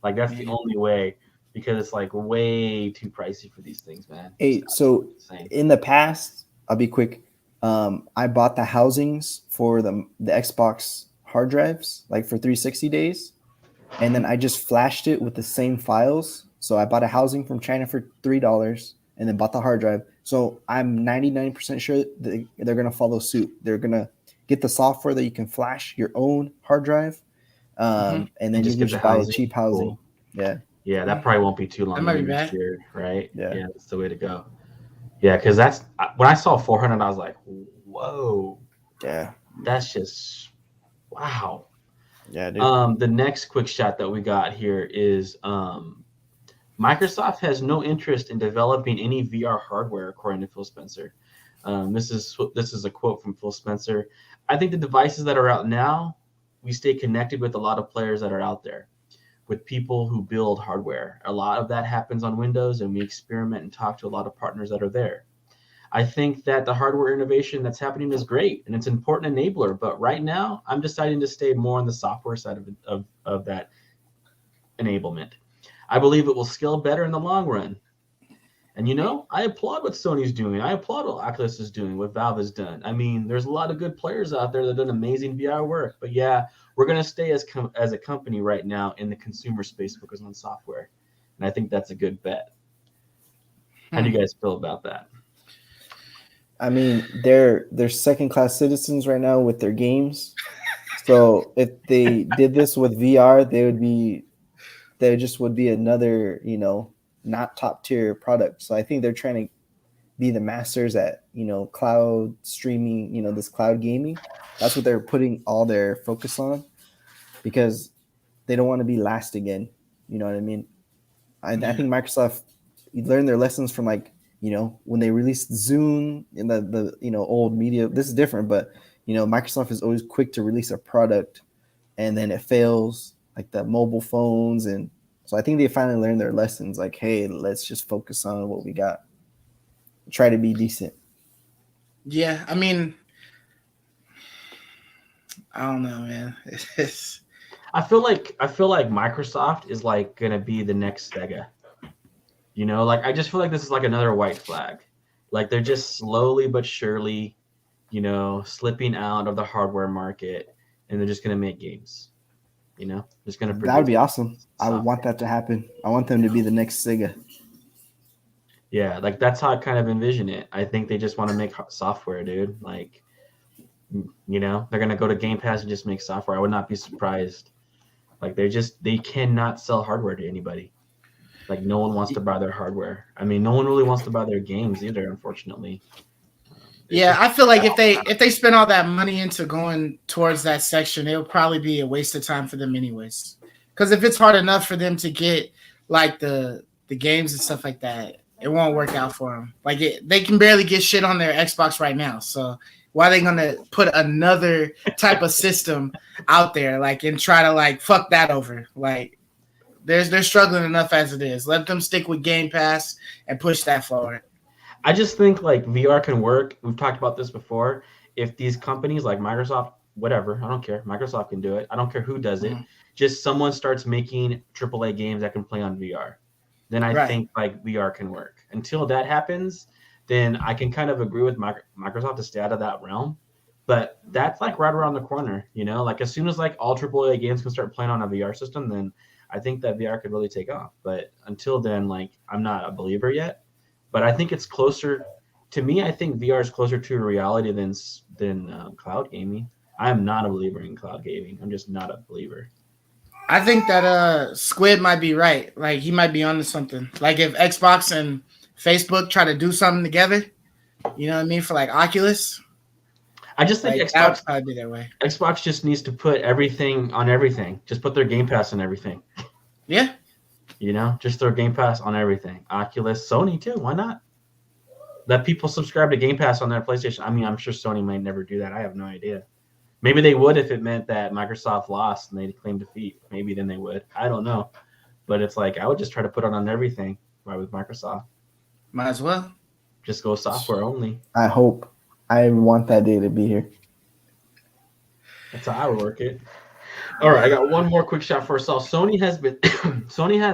Like that's the Yeah. only way because it's like way too pricey for these things, man. Hey, It's so insane. in the past, I'll be quick. I bought the housings for the Xbox hard drives, like for 360 days, and then I just flashed it with the same files. So I bought a housing from China for $3, and then bought the hard drive. So I'm 99% sure they're gonna follow suit. They're gonna get the software that you can flash your own hard drive, and then just you can get the just buy a housing? cheap housing. Cool. Yeah. Yeah, that probably won't be too long. That might be into next bad. year, right? Yeah. That's the way to go. Yeah, because when I saw 400, I was like, whoa, Yeah. that's just wow. Yeah, dude. The next quick shot that we got here is Microsoft has no interest in developing any VR hardware, according to Phil Spencer. This is a quote from Phil Spencer. I think the devices that are out now, we stay connected with a lot of players that are out there, with people who build hardware. A lot of that happens on Windows, and we experiment and talk to a lot of partners that are there. I think that the hardware innovation that's happening is great, and it's an important enabler. But right now, I'm deciding to stay more on the software side of that enablement. I believe it will scale better in the long run. And I applaud what Sony's doing. I applaud what Oculus is doing, what Valve has done. I mean, there's a lot of good players out there that have done amazing VR work. But yeah, we're going to stay as a company right now in the consumer space focused on software. And I think that's a good bet. How do you guys feel about that? I mean, they're second-class citizens right now with their games. So if they did this with VR, there just would be another, not top-tier product. So I think they're trying to be the masters at, cloud streaming, this cloud gaming. That's what they're putting all their focus on because they don't want to be last again. You know what I mean? I think Microsoft learned their lessons from when they released Zune in the old media. This is different, but Microsoft is always quick to release a product and then it fails, like the mobile phones. And so I think they finally learned their lessons. Like, hey, let's just focus on what we got. Try to be decent. Yeah, I mean, I don't know, man. I feel like Microsoft is like gonna be the next Sega. Like I just feel like this is like another white flag. Like they're just slowly but surely, slipping out of the hardware market, and they're just gonna make games. Just gonna. That would be awesome. I would want that to happen. I want them to be the next Sega. Yeah, like that's how I kind of envision it. I think they just want to make software, dude. Like, they're gonna go to Game Pass and just make software. I would not be surprised. Like they cannot sell hardware to anybody. Like no one wants to buy their hardware. I mean, no one really wants to buy their games either, unfortunately. Yeah, I feel like if they spend all that money into going towards that section, it would probably be a waste of time for them anyways. Because if it's hard enough for them to get like the games and stuff like that, it won't work out for them. Like they can barely get shit on their Xbox right now. So why are they gonna put another type of system out there, like, and try to like fuck that over? Like they're struggling enough as it is. Let them stick with Game Pass and push that forward. I just think like VR can work. We've talked about this before. If these companies like Microsoft, whatever, I don't care. Microsoft can do it. I don't care who does it. Just someone starts making AAA games that can play on VR. Then I think like VR can work. Until that happens, then I can kind of agree with Microsoft to stay out of that realm. But that's like right around the corner, Like as soon as like all AAA games can start playing on a VR system, then I think that VR could really take off. But until then, like I'm not a believer yet. But I think it's closer to me. I think VR is closer to reality than cloud gaming. I am not a believer in cloud gaming. I'm just not a believer. I think that Squid might be right. Like he might be onto something. Like if Xbox and Facebook try to do something together, you know what I mean, for like Oculus. I just think like, Xbox that would probably be their way. Xbox just needs to put everything on everything. Just put their Game Pass on everything. Yeah. Just throw Game Pass on everything. Oculus, Sony too. Why not? Let people subscribe to Game Pass on their PlayStation. I mean, I'm sure Sony might never do that. I have no idea. Maybe they would if it meant that Microsoft lost and they claimed defeat. Maybe then they would. I don't know. But it's like I would just try to put it on everything. Right with Microsoft. Might as well. Just go software only. I hope. I want that day to be here. That's how I would work it. All right, I got one more quick shot for us all. Sony has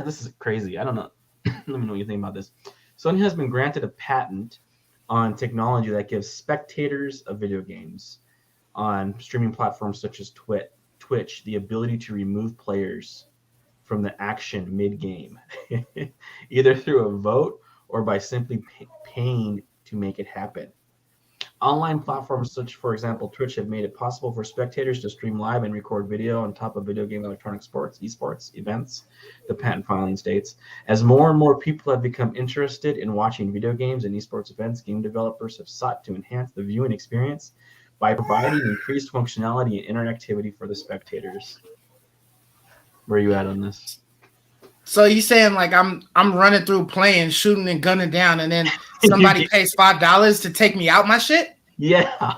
this is crazy. I don't know. Let me know what you think about this. Sony has been granted a patent on technology that gives spectators of video games on streaming platforms such as Twitch the ability to remove players from the action mid-game, either through a vote or by simply paying to make it happen. Online platforms such, for example, Twitch have made it possible for spectators to stream live and record video on top of video game electronic sports, esports events, the patent filing states. As more and more people have become interested in watching video games and esports events, game developers have sought to enhance the viewing experience by providing increased functionality and interactivity for the spectators. Where are you at on this? So you saying like I'm running through playing, shooting and gunning down, and then somebody pays $5 to take me out my shit? Yeah.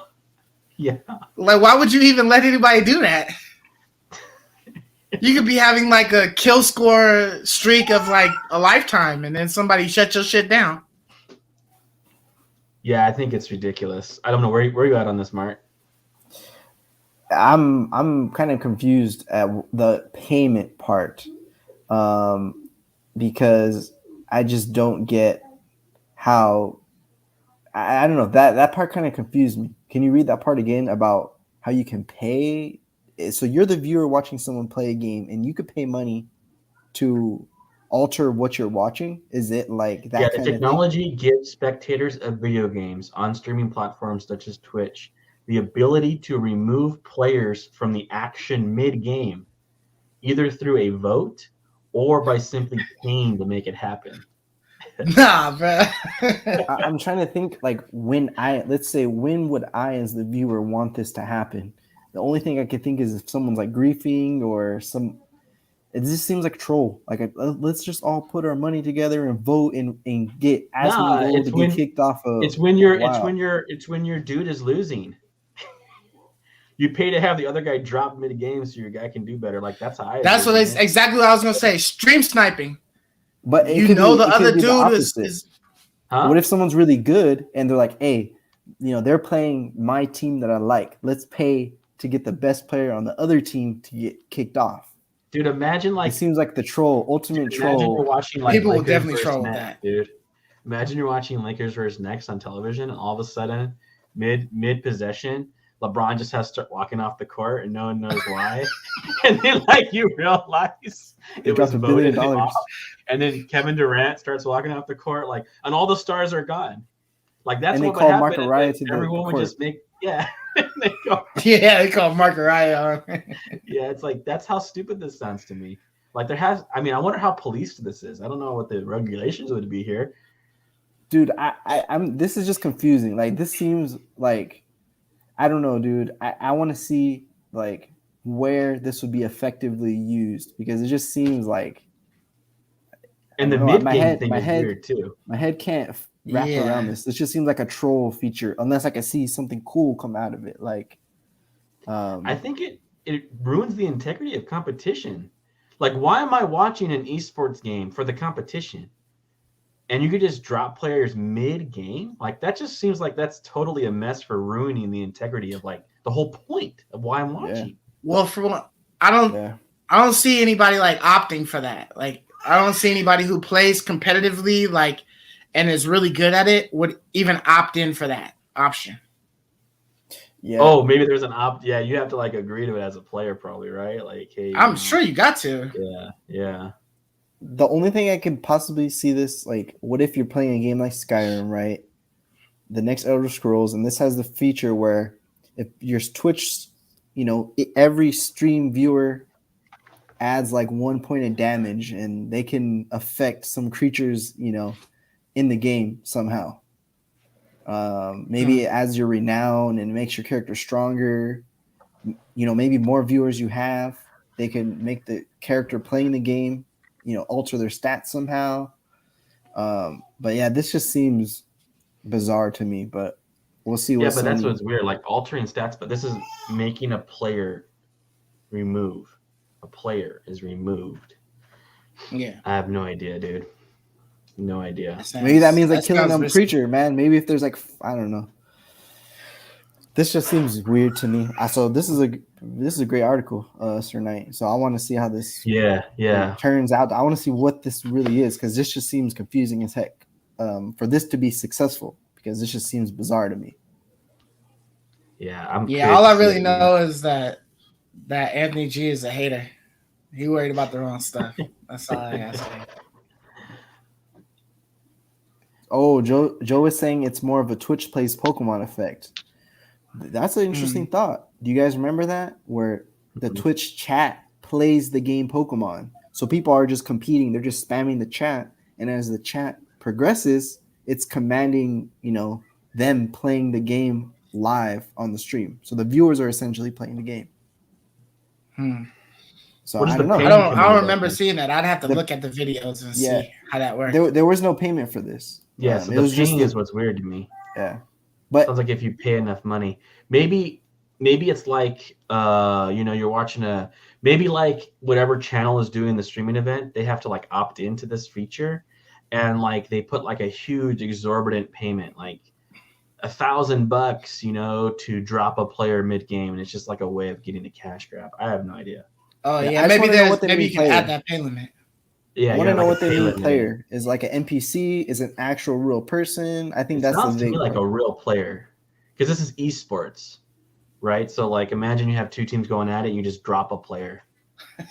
Like, why would you even let anybody do that? You could be having like a kill score streak of like a lifetime, and then somebody shut your shit down. Yeah, I think it's ridiculous. I don't know where are you at on this, Mark? I'm kind of confused at the payment part. Because I just don't get how I don't know that part kind of confused me. Can you read that part again about how you can pay? So you're the viewer watching someone play a game and you could pay money to alter what you're watching. Is it like that? Yeah, the technology gives spectators of video games on streaming platforms such as Twitch the ability to remove players from the action mid-game, either through a vote or by simply paying to make it happen. Nah, bro. I'm trying to think like when would I as the viewer want this to happen? The only thing I could think is if someone's like griefing or it just seems like a troll. Like let's just all put our money together and vote and get get kicked off of. It's when your dude is losing. You pay to have the other guy drop mid game so your guy can do better. Like that's how That's what exactly what I was gonna say. Stream sniping. But You know the other dude is Huh? What if someone's really good and they're like, hey, they're playing my team that I like. Let's pay to get the best player on the other team to get kicked off. Dude, imagine It seems like the ultimate troll. Imagine you're watching like people will Lakers definitely versus troll with Nets, that. dude. Imagine you're watching Lakers versus Nets on television, and all of a sudden, mid possession, LeBron just has to start walking off the court, and no one knows why. And then you realize it was $1 voted billion. off. And then Kevin Durant starts walking off the court, and all the stars are gone. That's and what they call would happen. Mark to everyone would just make they go. Yeah, they call Mark Araya. Yeah, it's that's how stupid this sounds to me. I wonder how policed this is. I don't know what the regulations would be here. Dude, I'm this is just confusing. This seems like, I don't know, dude. I want to see where this would be effectively used, because it just seems like, and the mid game thing is weird too. My head can't wrap around this. It just seems like a troll feature, unless I can see something cool come out of it. I think it ruins the integrity of competition. Why am I watching an esports game for the competition? And you could just drop players mid-game? That just seems like that's totally a mess for ruining the integrity of the whole point of why I'm watching. Yeah. Well, for one, I don't see anybody opting for that. I don't see anybody who plays competitively and is really good at it would even opt in for that option. Yeah. Oh, maybe there's an opt. Yeah, you have to agree to it as a player, probably, right? Hey, I'm sure you got to. Yeah. The only thing I could possibly see this, what if you're playing a game like Skyrim, right? The next Elder Scrolls, and this has the feature where if your Twitch, every stream viewer adds 1 point of damage, and they can affect some creatures, in the game somehow. Maybe it adds your renown and makes your character stronger. Maybe more viewers you have, they can make the character playing the game, alter their stats somehow. But yeah, this just seems bizarre to me, but we'll see what. Yeah, but that's what's weird, altering stats, but this is making a player remove. A player is removed. Yeah. I have no idea, dude. No idea. Maybe that means killing them creature, man. Maybe if there's I don't know. This just seems weird to me. So this is a great article, Sir Knight. So I want to see how this turns out. I want to see what this really is, because this just seems confusing as heck. For this to be successful, because this just seems bizarre to me. Yeah, all I really know is that Anthony G is a hater. He worried about the wrong stuff. That's all I gotta say. Oh, Joe is saying it's more of a Twitch plays Pokemon effect. That's an interesting thought. Do you guys remember that? Where the Twitch chat plays the game Pokemon. So people are just competing. They're just spamming the chat. And as the chat progresses, it's commanding, them playing the game live on the stream. So the viewers are essentially playing the game. So I don't know. I don't remember seeing that. I'd have to look at the videos and see how that works. There was no payment for this. Yeah, so the paying is what's weird to me. Yeah. But sounds like if you pay enough money, maybe it's you're watching maybe whatever channel is doing the streaming event, they have to opt into this feature, and they put a huge exorbitant payment, $1,000, to drop a player mid game, and it's just a way of getting a cash grab. I have no idea. Oh yeah, maybe you can add that pay limit. Yeah, I want to know what they mean player is. An NPC, is an actual real person. I think that's sounds to me like a real player, because this is esports, right? So imagine you have two teams going at it, and you just drop a player.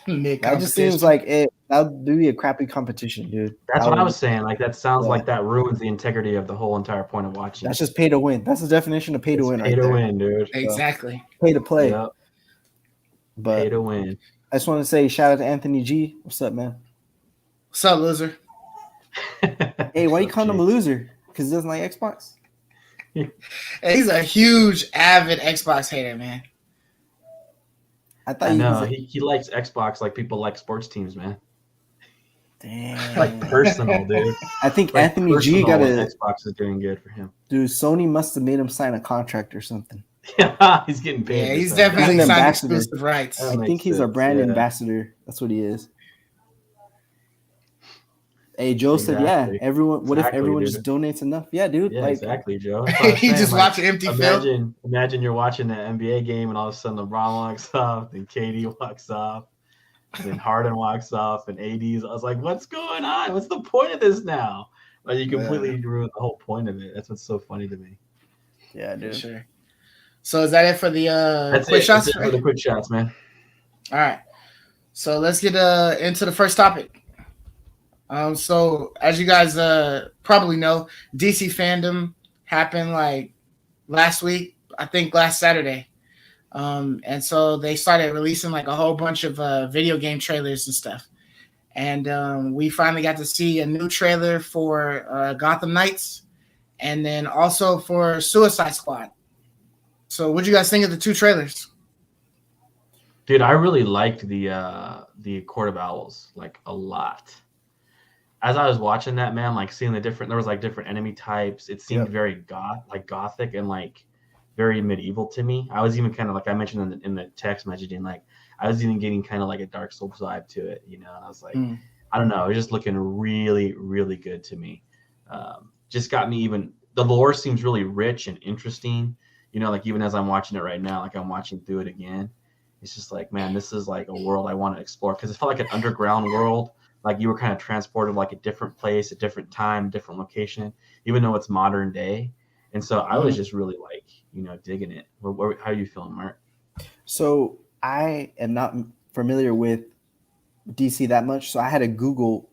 That just seems like it. That would be a crappy competition, dude. That's what I was saying. That sounds like that ruins the integrity of the whole entire point of watching. That's just pay to win. That's the definition of pay to win. Pay to win, dude. Exactly. Pay to play. Yep. But pay to win. I just want to say shout out to Anthony G. What's up, man? What's up, loser? Hey, why you calling him a loser? Because he doesn't like Xbox? Hey, he's a huge, avid Xbox hater, man. I thought he likes Xbox like people like sports teams, man. Damn. Personal, dude. I think Anthony G got Xbox is doing good for him. Dude, Sony must have made him sign a contract or something. Yeah, he's getting paid. Yeah, or he's something. definitely He's an signed ambassador. exclusive rights. That I makes think he's a sense, brand yeah. ambassador. That's what he is. Hey, Joe said, "Yeah, Exactly. everyone. What if Exactly, everyone dude. just donates enough? Yeah, dude. Yeah, Like, exactly, Joe. That's what I was He saying. just Like, watched an empty field. imagine you're watching an NBA game and all of a sudden LeBron walks off, then KD walks off, then Harden walks off, and AD's. I was like, what's going on? What's the point of this now? Like, you completely ruined the whole point of it. That's what's so funny to me. yeah, For dude. sure. So is that it for the That's quick it. shots? That's it for the quick shots, man. All right. So let's get into the first topic. So as you guys probably know, DC fandom happened like last week, I think last Saturday. And so they started releasing like a whole bunch of video game trailers and stuff. And we finally got to see a new trailer for Gotham Knights, and then also for Suicide Squad. So what do you guys think of the two trailers? Dude, I really liked the Court of Owls like a lot. As I was watching that, man, like seeing there was like different enemy types. It seemed very gothic and like very medieval to me. I was even kind of like I mentioned in the text messaging, like I was even getting kind of like a Dark Souls vibe to it, And I was like, I don't know, it was just looking really, really good to me. Just got me even. The lore seems really rich and interesting. Like even as I'm watching it right now, like I'm watching through it again. It's just like, man, this is like a world I want to explore because it felt like an underground world. Like you were kind of transported like a different place, a different time, different location, even though it's modern day. And so I was just really like, digging it. How are you feeling, Mark? So I am not familiar with DC that much. So I had to Google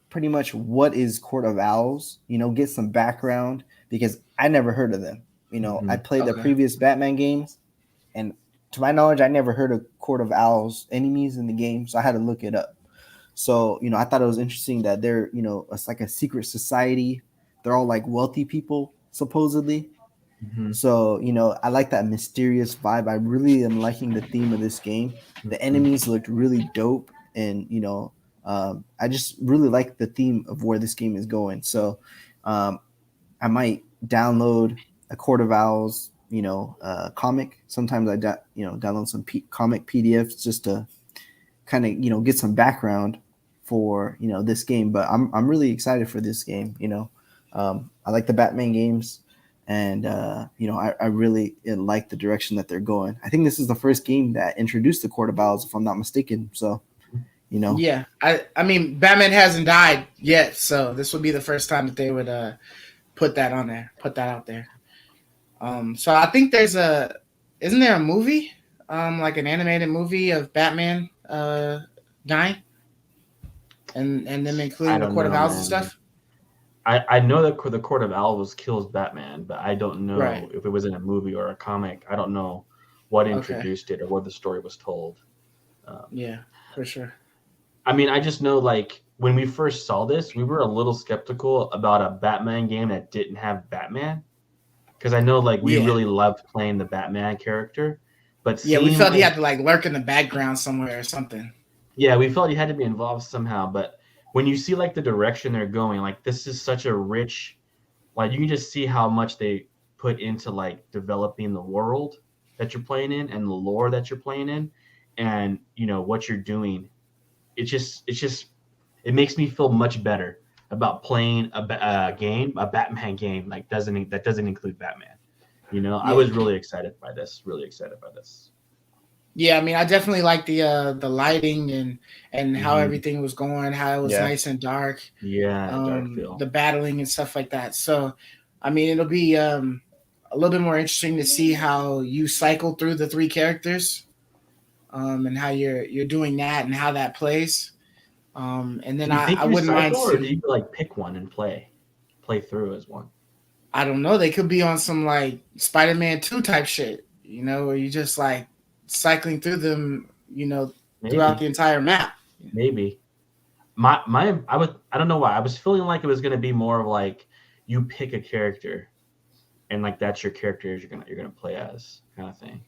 pretty much what is Court of Owls, get some background because I never heard of them. I played the previous Batman games, and to my knowledge, I never heard of Court of Owls enemies in the game. So I had to look it up. So, I thought it was interesting that they're, it's like a secret society. They're all like wealthy people, supposedly. So, I like that mysterious vibe. I really am liking the theme of this game. The enemies looked really dope. And, I just really like the theme of where this game is going. So I might download a Court of Owls, comic. Sometimes I, download some comic PDFs just to kind of, get some background for, this game. But I'm really excited for this game. I like the Batman games. And, I really like the direction that they're going. I think this is the first game that introduced the Court of Owls, if I'm not mistaken. So, Yeah. I mean, Batman hasn't died yet. So this would be the first time that they would put that out there. So I think isn't there a movie, like an animated movie of Batman dying? And them including the Court of Owls and stuff? I know that the Court of Owls kills Batman, but I don't know if it was in a movie or a comic. I don't know what introduced it or what the story was told. Yeah, for sure. I mean, I just know like when we first saw this, we were a little skeptical about a Batman game that didn't have Batman. Because I know like we really loved playing the Batman character. But we felt he had to like lurk in the background somewhere or something. Yeah, we felt he had to be involved somehow. But when you see like the direction they're going, like this is such a rich, like you can just see how much they put into like developing the world that you're playing in and the lore that you're playing in, and what you're doing. It makes me feel much better about playing a Batman game that doesn't include Batman. I was really excited by this. Yeah, I mean, I definitely like the lighting and how everything was going, how it was nice and dark. Yeah, dark feel. The battling and stuff like that. So, I mean, it'll be a little bit more interesting to see how you cycle through the three characters, and how you're doing that and how that plays. And then I wouldn't mind seeing. Or do you like pick one and play through as one? I don't know. They could be on some like Spider-Man 2 type shit, where you just like cycling through them, throughout the entire map. Maybe. I don't know why. I was feeling like it was gonna be more of like you pick a character and like that's your character you're gonna play as kind of thing.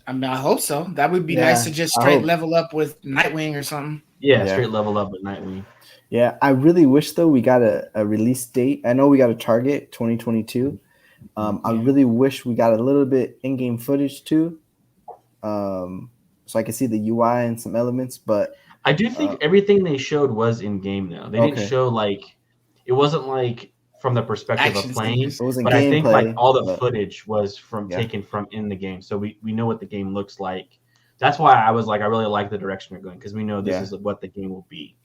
I mean, I hope so. That would be nice to just straight level up with Nightwing or something. Yeah, straight level up with Nightwing. Yeah, I really wish though we got a release date. I know we got a target 2022, I really wish we got a little bit in-game footage too, so I could see the UI and some elements. But I do think everything they showed was in game though. They didn't show like it wasn't like from the perspective of Action playing, scenes. it wasn't but I think like gameplay, all the but footage was from Yeah. taken from in the game, so we know what the game looks like. That's why I was like, I really like the direction they're going because we know this Yeah. is what the game will be.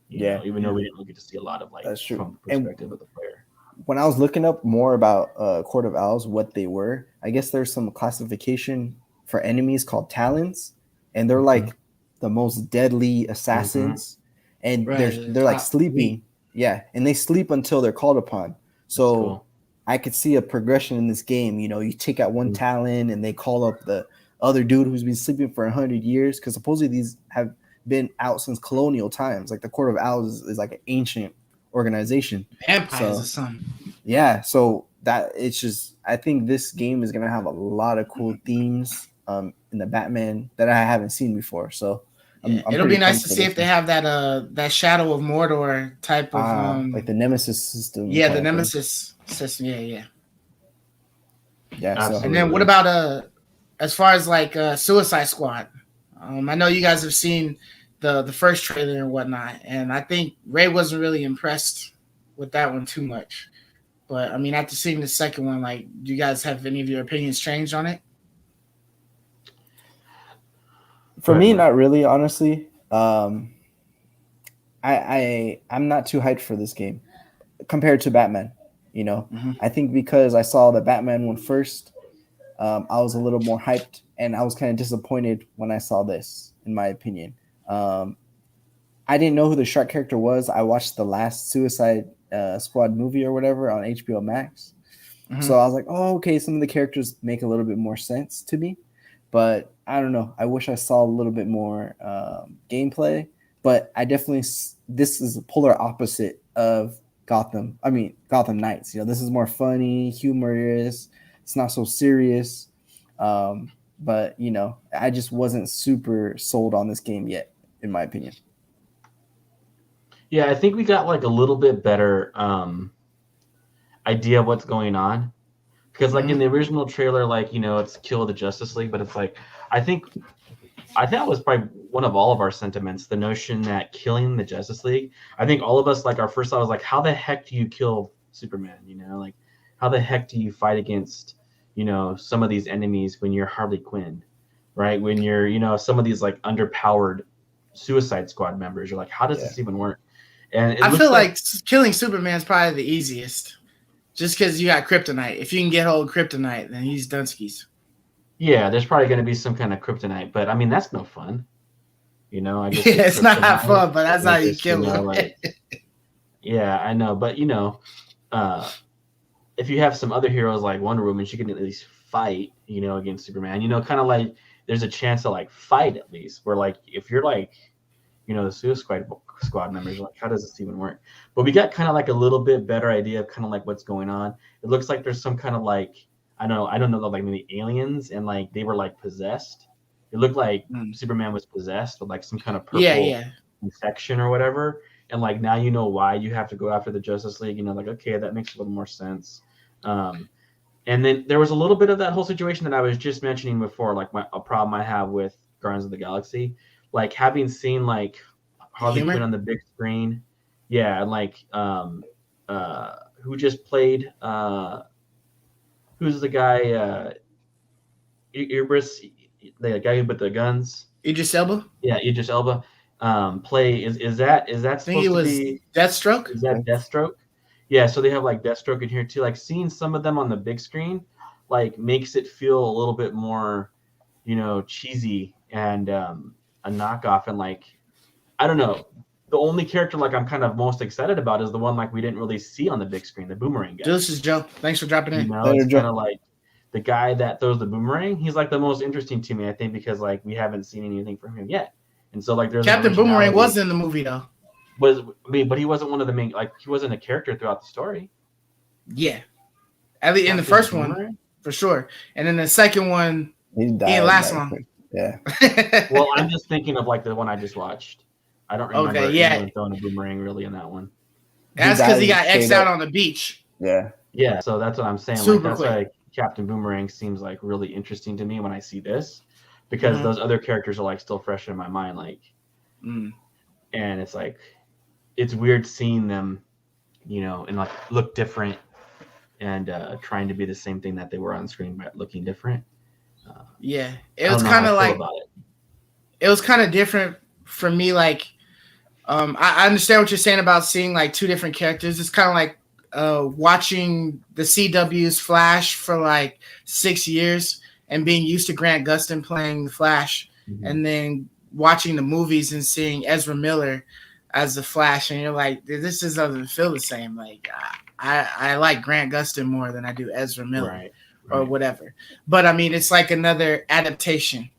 You Yeah. know, even though we didn't get to see a lot of like That's true. from the perspective of the player. when I was looking up more about Court of Owls, what they were, I guess there's some classification for enemies called Talons, and they're like the most deadly assassins, and they're like sleeping. Yeah, and they sleep until they're called upon. So cool. I could see a progression in this game. You know, you take out one Talon and they call up the other dude who's been sleeping for 100 years, because supposedly these have been out since colonial times. Like the Court of Owls is like an ancient organization. Vampires or something. Yeah, so that it's just, I think this game is gonna have a lot of cool themes in the Batman that I haven't seen before. So it'll be nice to see if they have that Shadow of Mordor type of like the Nemesis system. Yeah, the Nemesis system. Yeah. So. And then what about as far as like Suicide Squad? I know you guys have seen the first trailer and whatnot, and I think Ray wasn't really impressed with that one too much. But I mean, after seeing the second one, like, do you guys have any of your opinions changed on it? For me, not really, honestly. I'm not too hyped for this game compared to Batman. You know, I think because I saw the Batman one first, I was a little more hyped, and I was kind of disappointed when I saw this, in my opinion. I didn't know who the shark character was. I watched the last Suicide Squad movie or whatever on HBO Max. So I was like, oh, okay, some of the characters make a little bit more sense to me. But I don't know. I wish I saw a little bit more gameplay. But I definitely, this is a polar opposite of Gotham Knights. You know, this is more funny, humorous. It's not so serious. But, you know, I just wasn't super sold on this game yet, in my opinion. Yeah, I think we got like a little bit better idea of what's going on. Because like in the original trailer, like, you know, it's kill the Justice League, but it's like, I think that was probably one of all of our sentiments, the notion that killing the Justice League, I think all of us, like, our first thought was like, how the heck do you kill Superman? You know, like, how the heck do you fight against, you know, some of these enemies when you're Harley Quinn, right? When you're, you know, some of these like underpowered Suicide Squad members, you're like, how does this even work? And I feel like killing Superman is probably the easiest, just because you got kryptonite. If you can get hold of kryptonite, then he's Dunskies. Yeah, there's probably going to be some kind of kryptonite, but I mean, that's no fun. You know, I guess it's not fun, but that's how you kill him. Like, yeah, I know, but you know, if you have some other heroes like Wonder Woman, she can at least fight, you know, against Superman. You know, kind of like there's a chance to like fight at least. Where like if you're like, you know, the Suicide Squad members, like, how does this even work? But we got kind of like a little bit better idea of kind of like what's going on. It looks like there's some kind of like, I don't know, like maybe aliens, and like they were like possessed. It looked like Superman was possessed with like some kind of purple infection or whatever. And like now you know why you have to go after the Justice League. You know, like, okay, that makes a little more sense. And then there was a little bit of that whole situation that I was just mentioning before, like a problem I have with Guardians of the Galaxy. Like having seen like Harley Quinn on the big screen, and like who just played who's the guy Ibris, the guy with the guns, Idris Elba. Yeah, Idris Elba. Play is that supposed to be Deathstroke? Is that Deathstroke? Yeah, so they have like Deathstroke in here too. Like seeing some of them on the big screen, like makes it feel a little bit more, you know, cheesy and a knockoff, and like I don't know. The only character like I'm kind of most excited about is the one like we didn't really see on the big screen, the boomerang guy. This is Joe. Thanks for dropping in. You know, it's kind of like the guy that throws the boomerang. He's like the most interesting to me, I think, because like we haven't seen anything from him yet. And so like there's Captain Boomerang was in the movie though. But he wasn't one of the main, like he wasn't a character throughout the story. Yeah. At least in the first one, for sure. And then the second one, he didn't last long. Yeah. Well, I'm just thinking of like the one I just watched. I don't remember anyone throwing a boomerang really in that one. That's because he got X'd out on the beach. Yeah. Yeah, so that's what I'm saying. Like Super that's quick. why Captain Boomerang seems like really interesting to me when I see this, because those other characters are like still fresh in my mind. Like, and it's like it's weird seeing them, and like look different and trying to be the same thing that they were on screen but looking different. Yeah, I it was don't know how kind I of feel like about it. it was kind of different for me. Like, I understand what you're saying about seeing like two different characters. It's kind of like watching the CW's Flash for like 6 years and being used to Grant Gustin playing the Flash, and then watching the movies and seeing Ezra Miller as the Flash, and you're like, this just doesn't feel the same. Like, I like Grant Gustin more than I do Ezra Miller, Right. or whatever. But I mean, it's like another adaptation,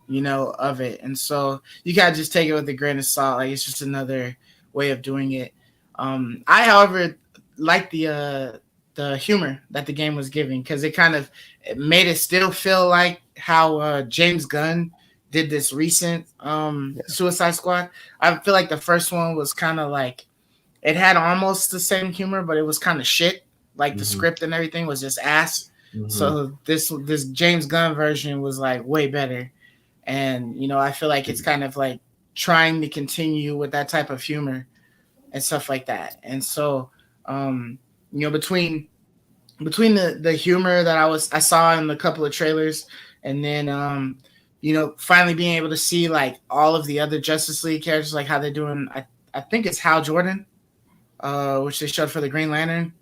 of it. And so you gotta just take it with a grain of salt. Like, it's just another way of doing it. I, however, like the humor that the game was giving, because it made it still feel like how James Gunn did this recent Suicide Squad. I feel like the first one was kind of like, it had almost the same humor, but it was kind of shit. Like, the script and everything was just ass. So this James Gunn version was like way better. And I feel like it's kind of like trying to continue with that type of humor and stuff like that. And so between the humor that I saw in a couple of trailers, and then finally being able to see like all of the other Justice League characters, like how they're doing. I think it's Hal Jordan, which they showed for the Green Lantern.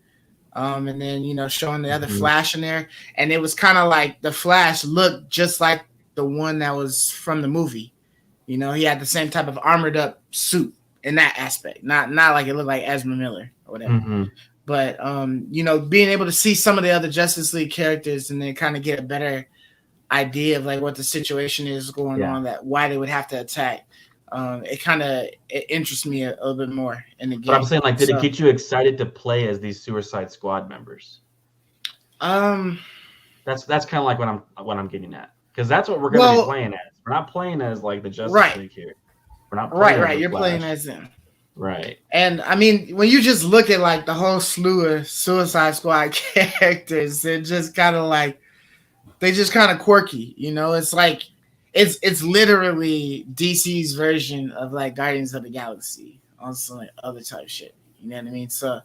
And then showing the other Flash in there, and it was kind of like the Flash looked just like the one that was from the movie. He had the same type of armored up suit in that aspect, not like it looked like Ezra Miller or whatever. But being able to see some of the other Justice League characters and then kind of get a better idea of like what the situation is going on, that why they would have to attack. It interests me a little bit more in the game. But I'm saying, like, did it get you excited to play as these Suicide Squad members? That's kind of like what I'm getting at, because that's what we're going to be playing as. We're not playing as like the Justice League here. We're not playing as You're Flash. playing as them. Right. And I mean, when you just look at like the whole slew of Suicide Squad characters, they're just kind of like, they just kind of quirky. It's like it's literally DC's version of like Guardians of the Galaxy on some like other type shit. You know what I mean? So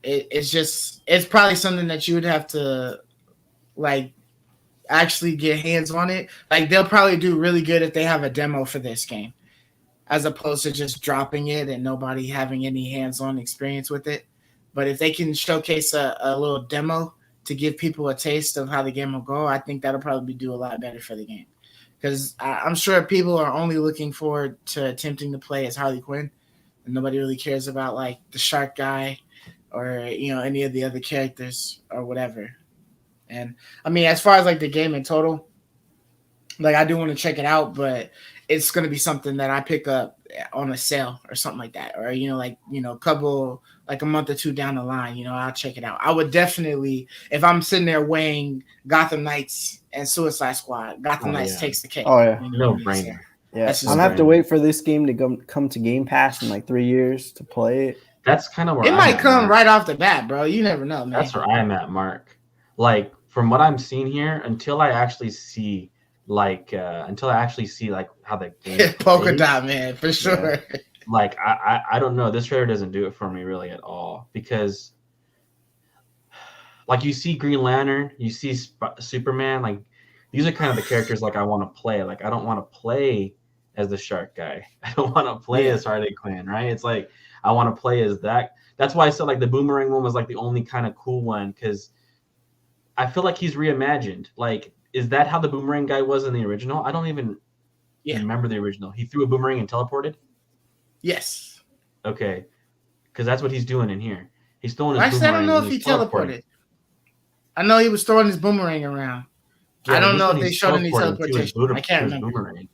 it's probably something that you would have to like actually get hands on it. Like, they'll probably do really good if they have a demo for this game, as opposed to just dropping it and nobody having any hands-on experience with it. But if they can showcase a little demo to give people a taste of how the game will go, I think that'll probably do a lot better for the game. Because I'm sure people are only looking forward to attempting to play as Harley Quinn, and nobody really cares about like the shark guy or any of the other characters or whatever. And I mean, as far as like the game in total, like, I do want to check it out, but it's going to be something that I pick up on a sale or something like that, or couple, like a month or two down the line, I'll check it out. I would definitely, if I'm sitting there weighing Gotham Knights and Suicide Squad, Gotham Knights takes the cake. Oh yeah, no brainer. Yeah, I'm gonna have to wait for this game to come to Game Pass in like 3 years to play it. That's kind of where it might come right off the bat, bro. You never know, man. That's where I'm at, Mark. Like, from what I'm seeing here, until I actually see like how the game polka dot man for sure. Yeah. Like, I don't know. This trailer doesn't do it for me really at all, because like, you see Green Lantern, you see Superman, like, these are kind of the characters like I want to play. Like, I don't want to play as the shark guy. I don't want to play as Harley Quinn, right? It's like I want to play as that. That's why I said like the Boomerang one was like the only kind of cool one, because I feel like he's reimagined. Like, is that how the Boomerang guy was in the original? I don't even remember the original. He threw a boomerang and teleported? Yes. Okay. Because that's what he's doing in here. He's throwing his boomerang. I don't know if he teleported. I know he was throwing his boomerang around. Yeah, I don't know if they showed any teleportation. I can't remember. Boomerang.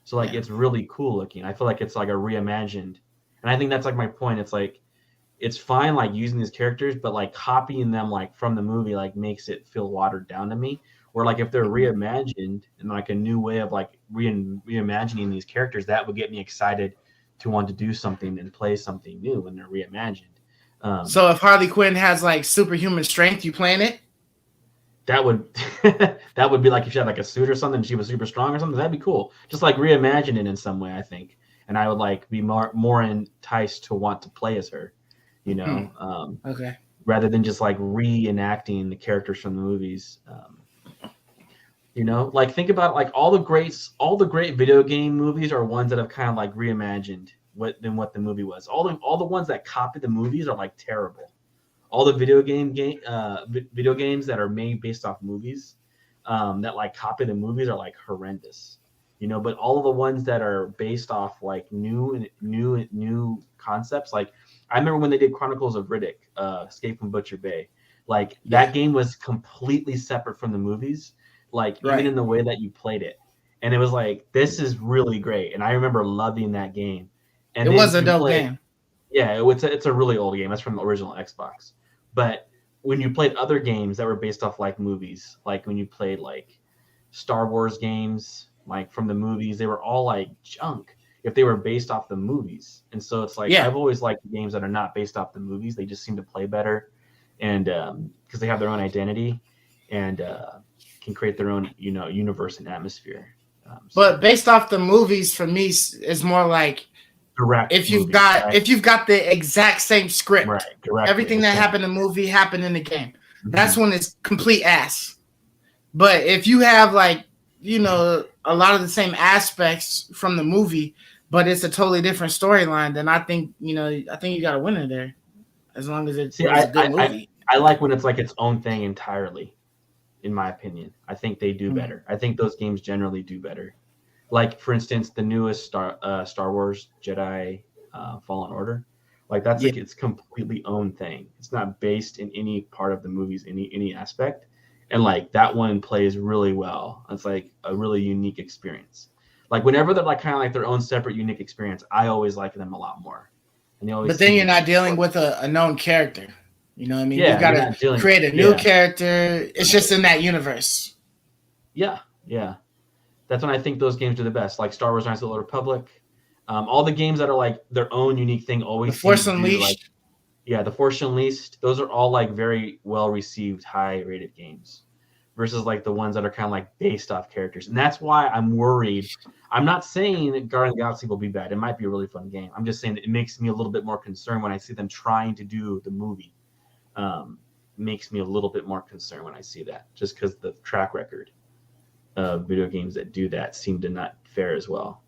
So, like, it's really cool looking. I feel like it's like a reimagined. And I think that's like my point. It's like, it's fine like using these characters, but like copying them like from the movie like makes it feel watered down to me. Or like if they're reimagined in like a new way of like reimagining these characters, that would get me excited to want to do something and play something new when they're reimagined. So if Harley Quinn has like superhuman strength, you playing it? That would that would be like if she had like a suit or something, and she was super strong or something. That'd be cool. Just like reimagine it in some way, I think, and I would like be more enticed to want to play as her, you know, Okay. rather than just like reenacting the characters from the movies. You know, like think about like all the great video game movies are ones that have kind of like reimagined what the movie was. All the ones that copy the movies are like terrible. All the video games that are made based off movies that like copy the movies are like horrendous. You know, but all of the ones that are based off like new concepts, like I remember when they did Chronicles of Riddick, Escape from Butcher Bay, like that game was completely separate from the movies, like even in the way that you played it, and it was like this is really great, and I remember loving that game. And it then was a you dope play, game. yeah, it's a really old game. That's from the original Xbox. But when you played other games that were based off like movies, like when you played like Star Wars games, like from the movies, they were all like junk if they were based off the movies. And so it's like I've always liked games that are not based off the movies. They just seem to play better, and because they have their own identity and can create their own universe and atmosphere. But based off the movies, for me, is more like direct. If you've got the exact same script, everything that happened in the movie happened in the game. That's when it's complete ass. But if you have like a lot of the same aspects from the movie, but it's a totally different storyline, then I think you got a winner there, as long as it's a good movie. I like when it's like its own thing entirely. In my opinion, I think they do better. I think those games generally do better. Like for instance, the newest Star Wars Jedi Fallen Order, like that's like its completely own thing. It's not based in any part of the movies, any aspect, and like that one plays really well. It's like a really unique experience. Like whenever they're like kind of like their own separate unique experience, I always like them a lot more. And they always. But then you're not dealing with a known character. You know what I mean? Yeah, you've got to create a new character. It's just in that universe. Yeah. That's when I think those games are the best, like Star Wars: Knights of the Old Republic. All the games that are like their own unique thing always. The Force Unleashed. The Force Unleashed. Those are all like very well received, high rated games, versus like the ones that are kind of like based off characters, and that's why I'm worried. I'm not saying that Guardians of the Galaxy will be bad. It might be a really fun game. I'm just saying that it makes me a little bit more concerned when I see them trying to do the movie. Makes me a little bit more concerned when I see that, just because the track record video games that do that seem to not fare as well.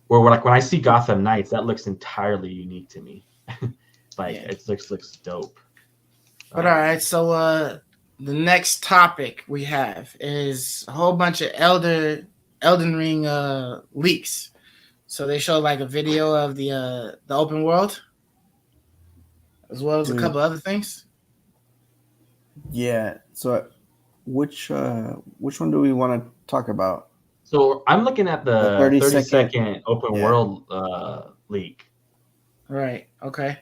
Where like when I see Gotham Knights, that looks entirely unique to me. It looks dope. But all right, so the next topic we have is a whole bunch of Elden Ring leaks. So they showed like a video of the open world, as well as a couple other things. Yeah. So, which one do we want to talk about? So I'm looking at the 30-second open world leak. Right. Okay.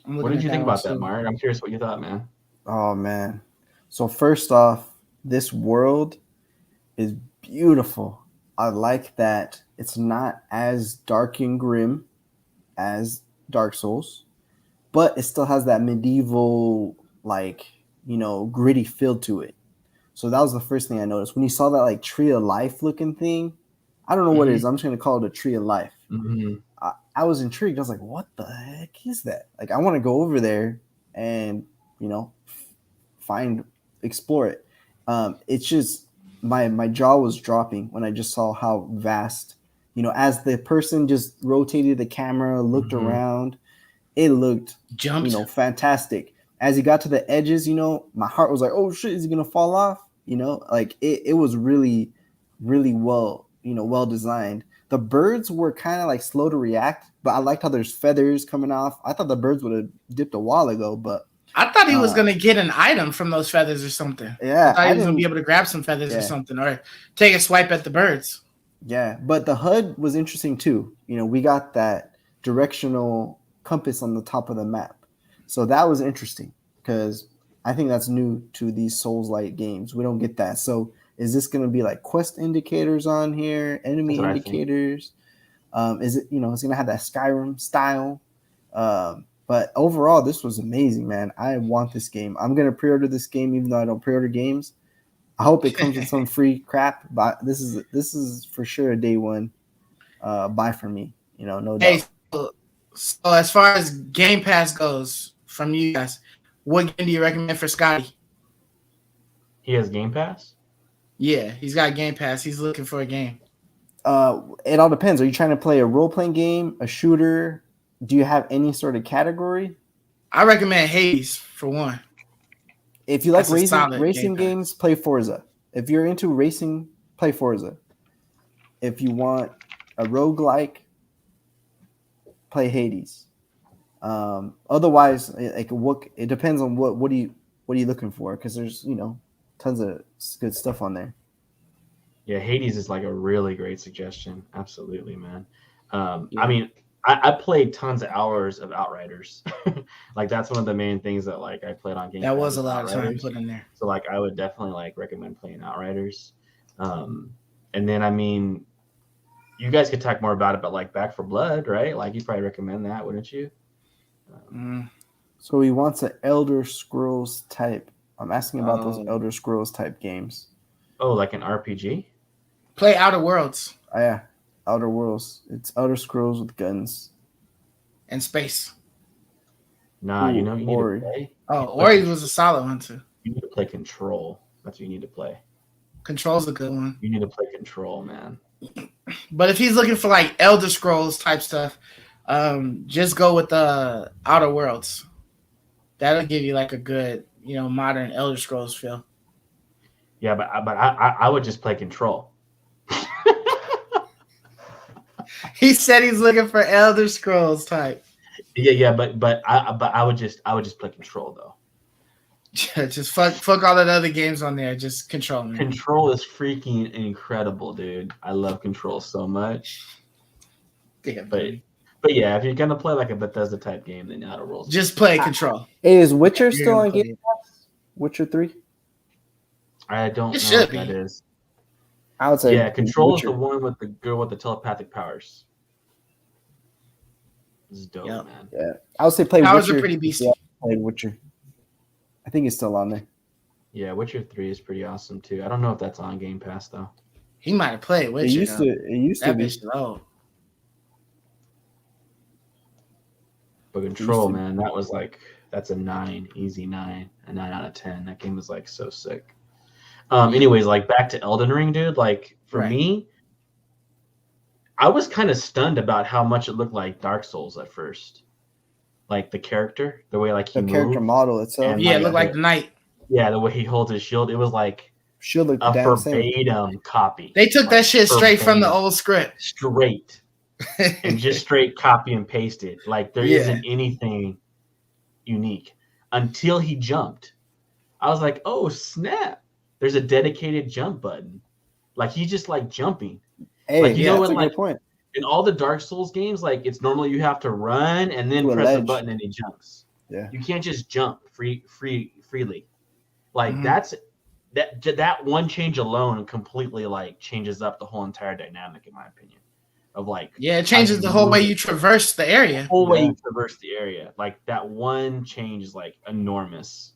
What did you think about that, Mark? I'm curious what you thought, man. Oh man. So first off, this world is beautiful. I like that it's not as dark and grim as Dark Souls, but it still has that medieval, gritty feel to it. So that was the first thing I noticed. When you saw that like Tree of Life looking thing, I don't know what it is. I'm just going to call it a Tree of Life. I was intrigued. I was like, what the heck is that? Like, I want to go over there and, explore it. It's just, my jaw was dropping when I just saw how vast, as the person just rotated the camera, looked around, it looked, fantastic. As he got to the edges, my heart was like, oh shit, is he going to fall off? It was really, really well designed. The birds were kind of like slow to react, but I liked how there's feathers coming off. I thought the birds would have dipped a while ago, but I thought he was going to get an item from those feathers or something. Yeah. I thought he was going to be able to grab some feathers or something, or take a swipe at the birds. Yeah, but the HUD was interesting too. We got that directional compass on the top of the map. So that was interesting because I think that's new to these Souls-like games. We don't get that. So is this going to be like quest indicators on here, enemy indicators? Is it, it's gonna have that Skyrim style. But overall, this was amazing, man. I want this game. I'm gonna pre-order this game, even though I don't pre-order games. I hope it comes with some free crap, but this is for sure a day one buy for me. No Hey, doubt. so as far as Game Pass goes, from you guys, what game do you recommend for Scotty? He has Game Pass? Yeah, he's got Game Pass. He's looking for a game. It all depends. Are you trying to play a role-playing game, a shooter? Do you have any sort of category? I recommend Hades for one. If you like That's a solid racing Game games, play Forza. If you're into racing, play Forza. If you want a roguelike, play Hades. Otherwise, it depends on what are you looking for, because there's tons of good stuff on there. Yeah, Hades is like a really great suggestion. Absolutely, man. I mean, I played tons of hours of Outriders. Like that's one of the main things that like I played on Game Pass. That was a lot of time put in there. So like I would definitely like recommend playing Outriders. And then I mean, you guys could talk more about it, but like Back 4 Blood, right? Like you probably recommend that, wouldn't you? So he wants an Elder Scrolls type. I'm asking about those Elder Scrolls type games. Oh, like an RPG? Play Outer Worlds. Oh, yeah, Outer Worlds. It's Elder Scrolls with guns and space. Nah, you need to play. Oh, Ori was a solid one too. You need to play Control. That's what you need to play. Control's a good one. You need to play Control, man. But if he's looking for like Elder Scrolls type stuff, just go with the Outer Worlds. That'll give you like a good, modern Elder Scrolls feel. Yeah, but I would just play Control. He said he's looking for Elder Scrolls type. Yeah, but I would just play Control though. Just fuck all the other games on there. Just Control, man. Control is freaking incredible, dude. I love Control so much. Damn, but yeah, if you're gonna play like a Bethesda type game, then Outer Worlds. Just play Control. Is Witcher still on Game Pass? Witcher 3? I don't know what that is. I would say Control is the one with the girl with the telepathic powers. This is dope, man. Yeah, I would say play powers Witcher. Are pretty beastie. Yeah, play Witcher. I think it's still on there. Yeah, Witcher 3 is pretty awesome too. I don't know if that's on Game Pass though. He might have played Witcher. It used to be. Low. But Control, man, that's a 9, easy 9, a 9 out of 10. That game is like so sick. Anyways, like back to Elden Ring, dude. Like for me, I was kind of stunned about how much it looked like Dark Souls at first. Like the character, the way like he moved, character model itself. Yeah, it looked like the knight. Yeah, the way he holds his shield, it was like a verbatim copy. They took that shit straight from the old script. Straight. And just straight copy and paste it. Like there isn't anything unique until he jumped. I was like, oh snap! There's a dedicated jump button. Like he's just like jumping. Hey, like that's a good point. In all the Dark Souls games, like it's normally you have to run and then press a button and he jumps. Yeah, you can't just jump freely. Like that one change alone completely like changes up the whole entire dynamic, in my opinion. Of like, it changes the whole way you traverse the area. The whole way you traverse the area, like that one change is like enormous.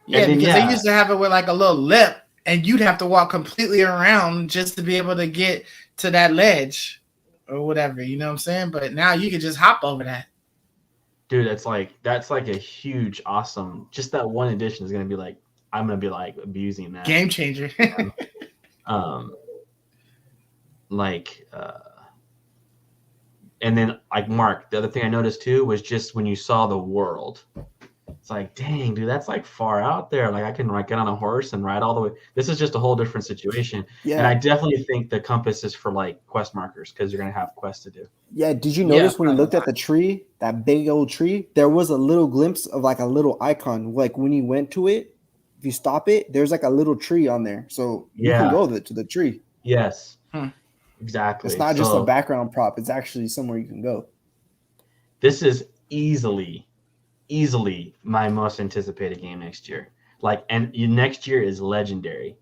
Yeah, because they used to have it with like a little lip, and you'd have to walk completely around just to be able to get to that ledge or whatever. You know what I'm saying? But now you can just hop over that. Dude, that's like a huge, awesome. Just that one addition is gonna be like, I'm gonna be like abusing that. Game changer. And then, like Mark, the other thing I noticed too was just when you saw the world, it's like, dang, dude, that's like far out there. Like I can like get on a horse and ride all the way. This is just a whole different situation. Yeah. And I definitely think the compass is for like quest markers because you're gonna have quests to do. Yeah. Did you notice when you looked at the tree, that big old tree, there was a little glimpse of like a little icon. Like when you went to it, if you stop it, there's like a little tree on there, so you can go to the tree. Yes. Exactly. It's not just a background prop. It's actually somewhere you can go. This is easily my most anticipated game next year. Like, and next year is legendary.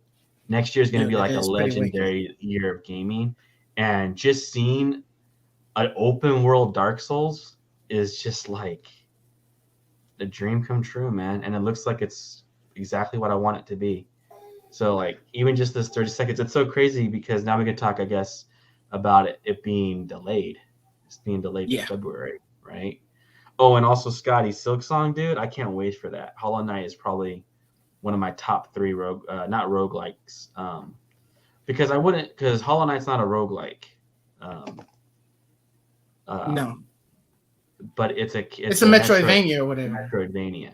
Next year is going to be like a legendary year of gaming. And just seeing an open world Dark Souls is just like a dream come true, man. And it looks like it's exactly what I want it to be. So like even just this 30 seconds, it's so crazy because now we can talk, I guess, about it being delayed. It's being delayed to February, right? Oh, and also Scotty, Silk Song, dude, I can't wait for that. Hollow Knight is probably one of my top 3 not roguelikes. Because Hollow Knight's not a roguelike. No. But it's a Metroidvania or whatever. Metroidvania.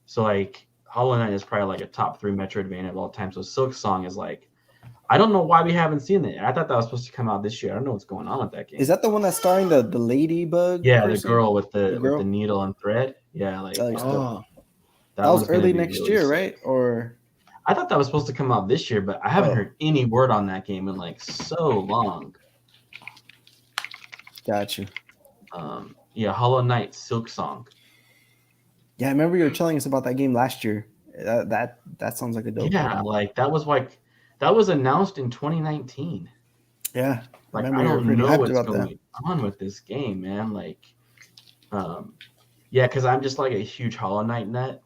So like Hollow Knight is probably like a top 3 Metroidvania of all time. So Silk Song is like, I don't know why we haven't seen it. I thought that was supposed to come out this year. I don't know what's going on with that game. Is that the one that's starring the ladybug? Yeah, person? The girl with the needle and thread. Yeah, like that that was early next year, sick. Right? Or I thought that was supposed to come out this year, but I haven't heard any word on that game in like so long. Got you. Yeah, Hollow Knight, Silk Song. Yeah, I remember you were telling us about that game last year. That sounds like a dope game. Like that was announced in 2019. Yeah, like I don't know what's going on with this game, man. Like, because I'm just like a huge Hollow Knight nut.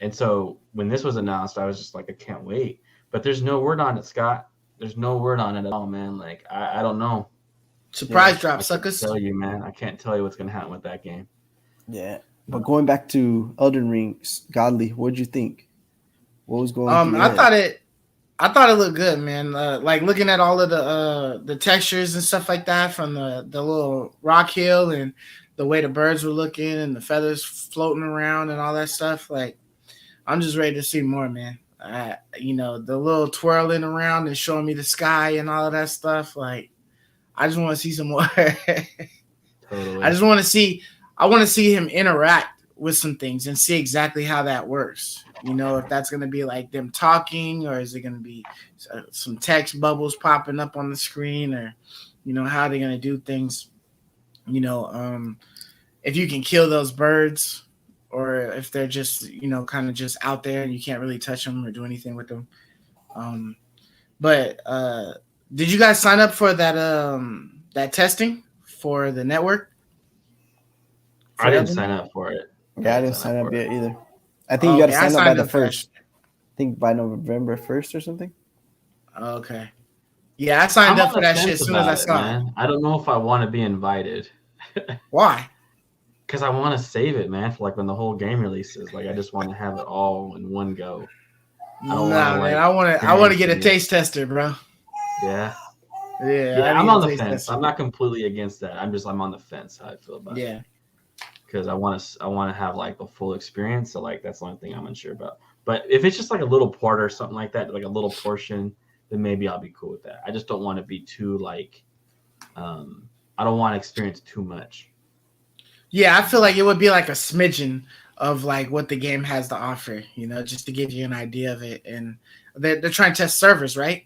And so when this was announced, I was just like, I can't wait. But there's no word on it, Scott. There's no word on it at all, man. Like I don't know. Surprise drop, suckers. I can't tell you, man. I can't tell you what's gonna happen with that game. Yeah. But going back to Elden Ring, Godly, what'd you think? What was going on? I thought it looked good, man. Like looking at all of the textures and stuff like that from the little rock hill and the way the birds were looking and the feathers floating around and all that stuff. Like, I'm just ready to see more, man. The little twirling around and showing me the sky and all of that stuff. Like, I just want to see some more. Totally. I want to see him interact with some things and see exactly how that works. If that's going to be like them talking, or is it going to be some text bubbles popping up on the screen, or, how they're going to do things, if you can kill those birds, or if they're just, kind of just out there and you can't really touch them or do anything with them. But did you guys sign up for that testing for the network? I didn't sign up for it. Yeah, I didn't sign up yet either. I think you got to sign up by the 1st. I think by November 1st or something. Okay. Yeah, I signed up for that shit as soon as I saw it. I don't know if I want to be invited. Why? Because I want to save it, man, for like when the whole game releases. Like I just want to have it all in one go. I want to get a taste tester, bro. Yeah. Yeah, I'm on the fence. I'm not completely against that. I'm on the fence how I feel about it. Yeah. Because I want to have like the full experience. So like that's the only thing I'm unsure about. But if it's just like a little part or something like that, like a little portion, then maybe I'll be cool with that. I just don't want to be too like, I don't want to experience too much. Yeah, I feel like it would be like a smidgen of like what the game has to offer, just to give you an idea of it. And they're trying to test servers, right?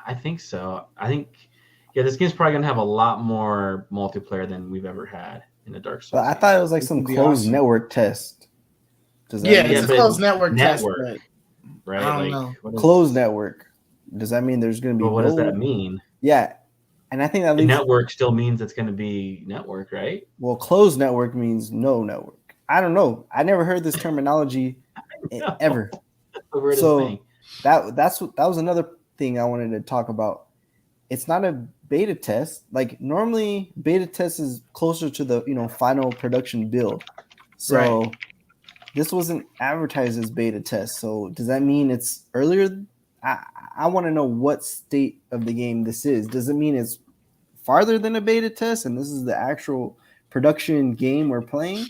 I think so. I think, this game's probably gonna have a lot more multiplayer than we've ever had in the Dark Souls. But I thought it was like some closed network test. It's a closed network test. But right? I don't know. Closed network. Does that mean there's going to be? What does that mean? Yeah, and I think that network still means it's going to be network, right? Well, closed network means no network. I don't know. I never heard this terminology ever. So that was another thing I wanted to talk about. It's not a beta test. Like normally, beta test is closer to the final production build. So this wasn't advertised as beta test. So does that mean it's earlier? I want to know what state of the game this is. Does it mean it's farther than a beta test and this is the actual production game we're playing?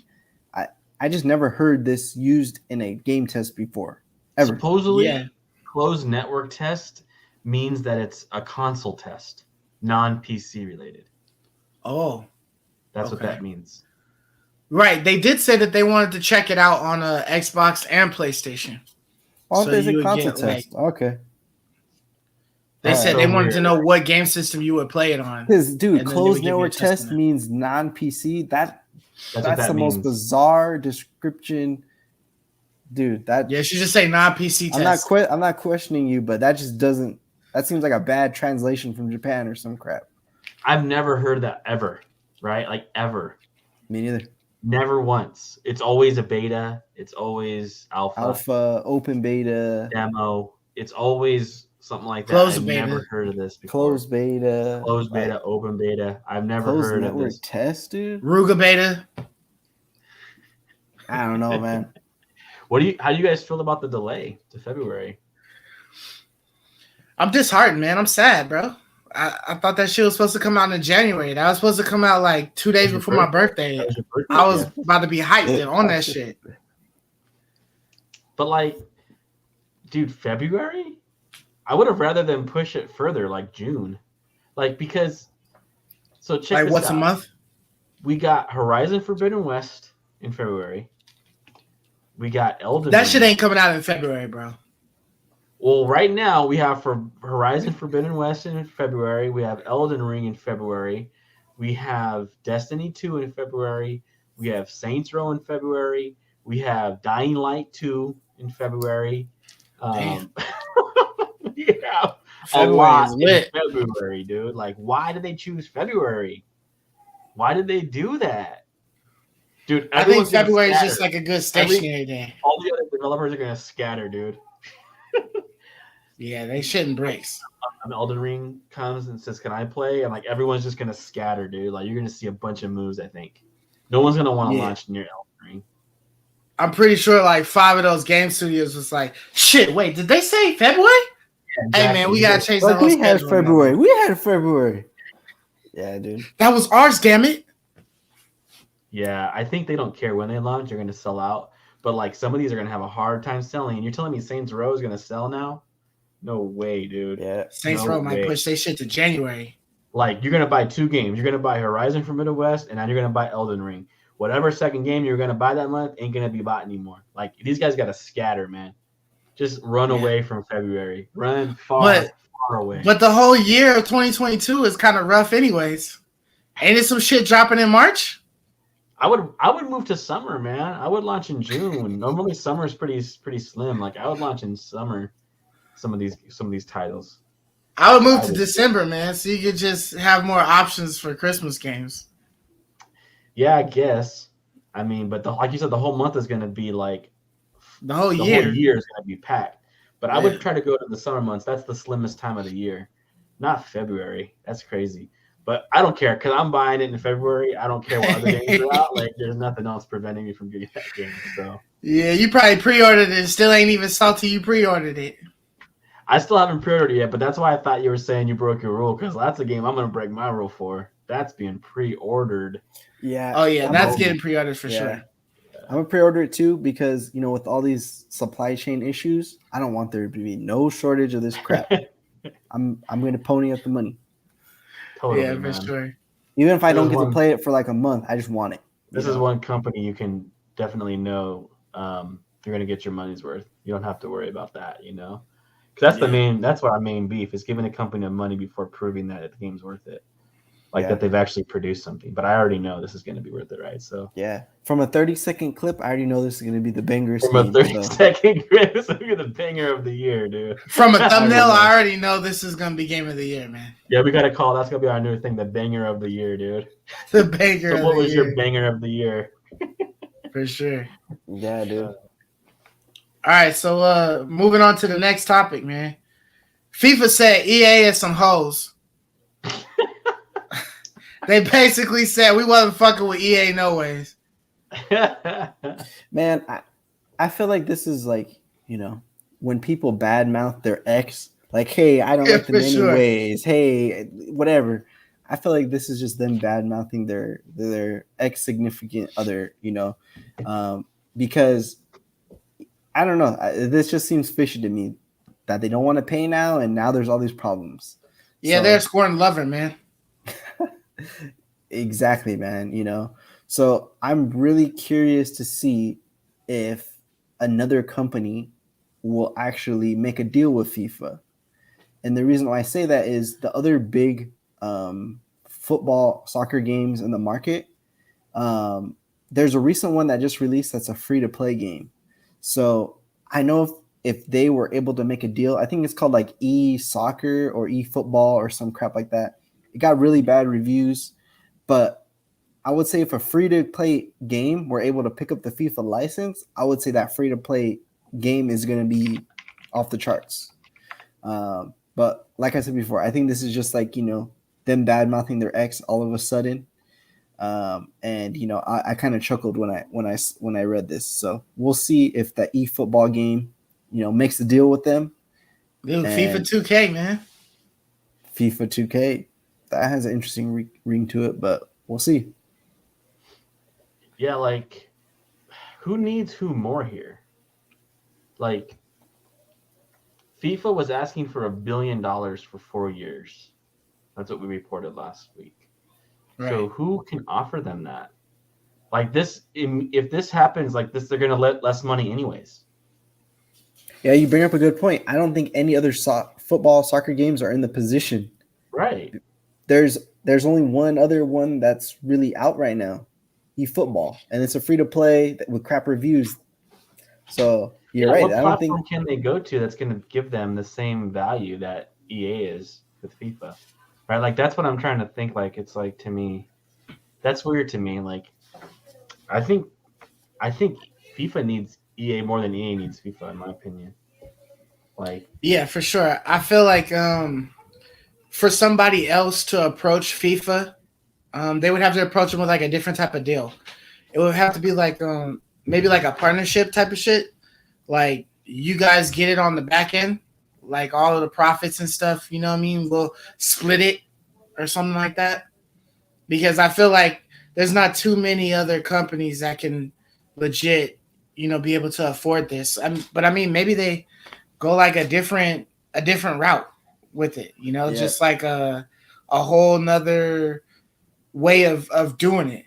I just never heard this used in a game test before. Ever. Supposedly, closed network test means that it's a console test, non-PC related. Oh. That's what that means. Right. They did say that they wanted to check it out on Xbox and PlayStation. Oh, there's a console test. Okay. They said they wanted to know what game system you would play it on. Because, dude, closed network test means non-PC. That's the most bizarre description. Dude, you should just say non-PC test. I'm not questioning you, but that just doesn't. That seems like a bad translation from Japan or some crap. I've never heard that ever, right? Like ever. Me neither. Never once. It's always a beta. It's always Alpha, open beta, demo. It's always something like that. Closed I've beta. never heard of this before. closed beta, Closed beta, open beta. I've never closed heard of network this. test, dude. Ruga beta. I don't know, man. How do you guys feel about the delay to February? I'm disheartened, man. I'm sad, bro. I thought that shit was supposed to come out in January. That was supposed to come out like 2 days before my birthday. That was your birthday? I was about to be hyped on that shit. But like, dude, February? I would have rather them push it further, like June. Like, because so check Like this what's out. a month? We got Horizon Forbidden West in February. We got Elden. That shit ain't coming out in February, bro. Well, right now we have for Horizon Forbidden West in February. We have Elden Ring in February. We have Destiny 2 in February. We have Saints Row in February. We have Dying Light 2 in February. We have a lot in February, dude. Like, why did they choose February? Why did they do that? Dude, I think February is just like a good stationary day. All the other developers are going to scatter, dude. Yeah, they shitting bricks. Elden Ring comes and says, "Can I play?" And like everyone's just gonna scatter, dude. Like you're gonna see a bunch of moves. I think no one's gonna want to launch near Elden Ring. I'm pretty sure like 5 of those game studios was like, "Shit, wait, did they say February?" Yeah, exactly. Hey man, we gotta change that. We had February. We had February. Yeah, dude. That was ours. Damn it. Yeah, I think they don't care when they launch. They're gonna sell out. But like some of these are gonna have a hard time selling. And you're telling me Saints Row is gonna sell now? No way, dude. Yeah, Saints Row might push their shit to January. Like you're gonna buy 2 games. You're gonna buy Horizon Forbidden West, and now you're gonna buy Elden Ring. Whatever second game you're gonna buy that month ain't gonna be bought anymore. Like these guys gotta scatter, man. Just run away from February. Run far away. But the whole year of 2022 is kind of rough, anyways. Ain't it some shit dropping in March? I would move to summer, man. I would launch in June. Normally summer is pretty slim. Like I would launch in summer. Some of these titles. I would move to December, man, so you could just have more options for Christmas games. Yeah, I guess. I mean, but like you said, the whole month is going to be like the whole year. The whole year is going to be packed. But I would try to go to the summer months. That's the slimmest time of the year, not February. That's crazy. But I don't care because I'm buying it in February. I don't care what other games are out. Like, there's nothing else preventing me from getting that game. So yeah, you probably pre-ordered it. Still ain't even salty. You pre-ordered it. I still haven't pre-ordered it yet, but that's why I thought you were saying you broke your rule because that's a game I'm going to break my rule for. That's being pre-ordered. Yeah. Oh, yeah. That's getting pre-ordered for sure. I'm going to pre-order it too because, with all these supply chain issues, I don't want there to be no shortage of this crap. I'm going to pony up the money. Totally, yeah, man. For sure. Even if I don't get to play it for like a month, I just want it. This is one company you can definitely know you're going to get your money's worth. You don't have to worry about that, Because that's what our main beef is giving a company money before proving that the game's worth it. Like that they've actually produced something. But I already know this is going to be worth it, right? So yeah. From a 30-second clip, I already know this is going to be the banger. From a 30-second clip, this is going to be the banger of the year, dude. From a thumbnail, I already know this is going to be game of the year, man. Yeah, we got to call. That's going to be our new thing, the banger of the year, dude. The banger of the year. What was your banger of the year? For sure. Yeah, dude. All right, so moving on to the next topic, man. FIFA said EA is some hoes. They basically said we wasn't fucking with EA no ways. Man, I feel like this is like, when people badmouth their ex, like, hey, I don't like them anyways. Sure. Hey, whatever. I feel like this is just them badmouthing their ex significant other, because I don't know. This just seems fishy to me that they don't want to pay now, and now there's all these problems. Yeah, they're scoring lover, man. Exactly, man. So I'm really curious to see if another company will actually make a deal with FIFA. And the reason why I say that is the other big football, soccer games in the market. There's a recent one that just released that's a free-to-play game. So I know if they were able to make a deal, I think it's called like e-soccer or e-football or some crap like that. It got really bad reviews, but I would say if a free-to-play game were able to pick up the FIFA license, I would say that free-to-play game is going to be off the charts. But like I said before, I think this is just like, them bad-mouthing their ex all of a sudden. And I kind of chuckled when I read this. So we'll see if that eFootball game, makes a deal with them. Dude, FIFA 2K, man. FIFA 2K, that has an interesting ring to it, but we'll see. Yeah, like, who needs who more here? Like, FIFA was asking for $1 billion for 4 years. That's what we reported last week. Right. So who can offer them that? Like this, if this happens, like this, they're going to let less money anyways. Yeah, you bring up a good point. I don't think any other football, soccer games are in the position. Right. There's only one other one that's really out right now, eFootball, and it's a free-to-play with crap reviews. So you're right. What I don't think can they go to that's going to give them the same value that EA is with FIFA, right? Like that's what I'm trying to think. Like it's like to me, that's weird to me. Like I think FIFA needs EA more than EA needs FIFA, in my opinion. Like yeah, for sure. I feel like for somebody else to approach FIFA, they would have to approach them with like a different type of deal. It would have to be like maybe like a partnership type of shit. Like you guys get it on the back end, like all of the profits and stuff, you know what I mean? We'll split it or something like that. Because I feel like there's not too many other companies that can legit, be able to afford this. But I mean, maybe they go like a different route with it, just like a whole nother way of doing it.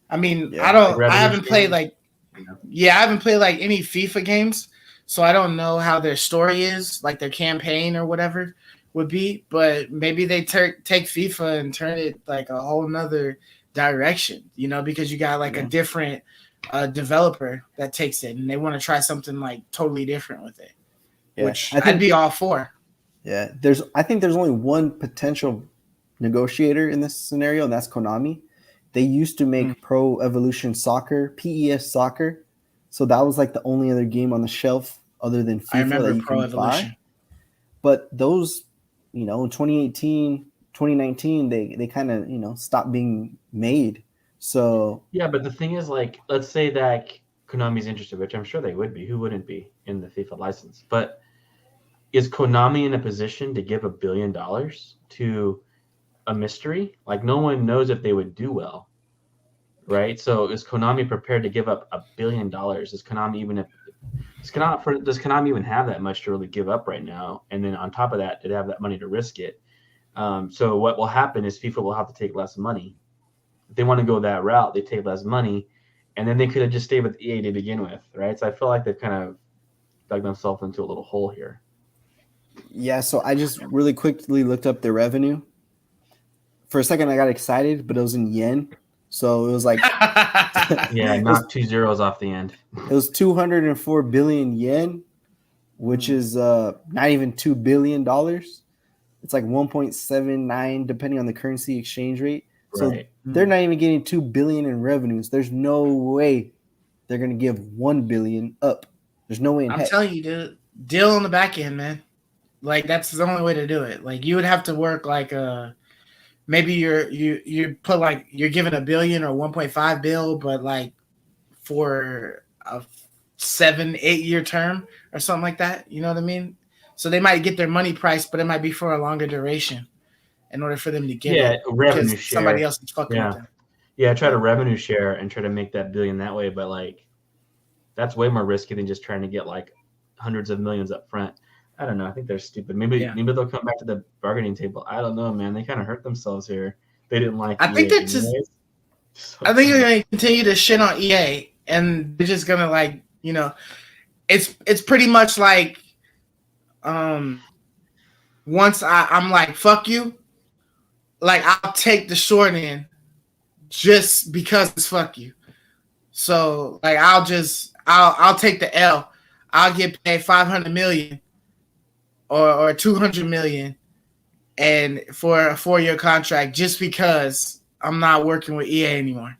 I mean, I haven't played like any FIFA games, so I don't know how their story is, like their campaign or whatever would be, but maybe they take FIFA and turn it like a whole nother direction, because you got like a different developer that takes it and they want to try something like totally different with it, which I'd be all for. Yeah, I think there's only one potential negotiator in this scenario, and that's Konami. They used to make Pro Evolution Soccer, PES Soccer. So that was like the only other game on the shelf other than FIFA. I remember Pro Evolution. Buy. But those, in 2018, 2019, they kind of, stopped being made. So yeah, but the thing is, like, let's say that Konami's interested, which I'm sure they would be. Who wouldn't be in the FIFA license? But is Konami in a position to give $1 billion to a mystery? Like no one knows if they would do well, right? So is Konami prepared to give up $1 billion? Does Konami even have that much to really give up right now? And then on top of that, to have that money to risk it. So what will happen is FIFA will have to take less money. If they want to go that route, they take less money, and then they could have just stayed with EA to begin with, right? So I feel like they've kind of dug themselves into a little hole here. Yeah, so I just really quickly looked up their revenue. For a second, I got excited, but it was in yen. So it was like... yeah, knock 2 zeros off the end. It was 204 billion yen, which is not even $2 billion. It's like 1.79, depending on the currency exchange rate. So they're not even getting $2 billion in revenues. There's no way they're going to give $1 billion up. There's no way in heck. I'm telling you, dude, deal on the back end, man. Like that's the only way to do it. Like you would have to work like maybe you put like you're giving $1 billion or 1.5 bill, but like for a 7-8 year term or something like that. You know what I mean? So they might get their money priced, but it might be for a longer duration in order for them to get it. Revenue share. Somebody else is fucking with them. Yeah, try to revenue share and try to make that $1 billion that way, but like that's way more risky than just trying to get like hundreds of millions up front. I don't know. I think they're stupid. Maybe they'll come back to the bargaining table. I don't know, man. They kind of hurt themselves here. They didn't like. I think they're just. I think they're going to continue to shit on EA, and they're just going to like, it's pretty much like, once I'm like fuck you, like I'll take the short end, just because it's fuck you. So like I'll take the L. I'll get paid $500 million. Or 200 million, and for a 4-year contract just because I'm not working with EA anymore.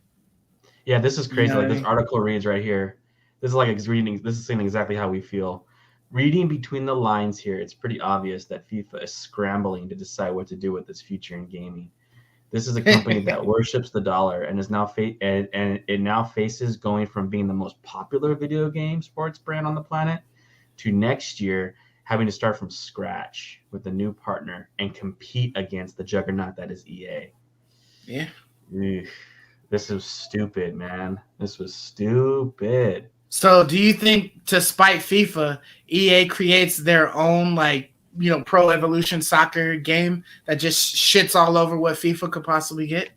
Yeah, this is crazy. You know Like what I this mean? article reads right here. This is like reading. This is saying exactly how we feel. Reading between the lines here, it's pretty obvious that FIFA is scrambling to decide what to do with its future in gaming. This is a company that worships the dollar and is now and it now faces going from being the most popular video game sports brand on the planet to next year having to start from scratch with a new partner and compete against the juggernaut that is EA. Yeah. Eugh. This is stupid, man. This was stupid. So, do you think to spite FIFA, EA creates their own Pro Evolution Soccer game that just shits all over what FIFA could possibly get?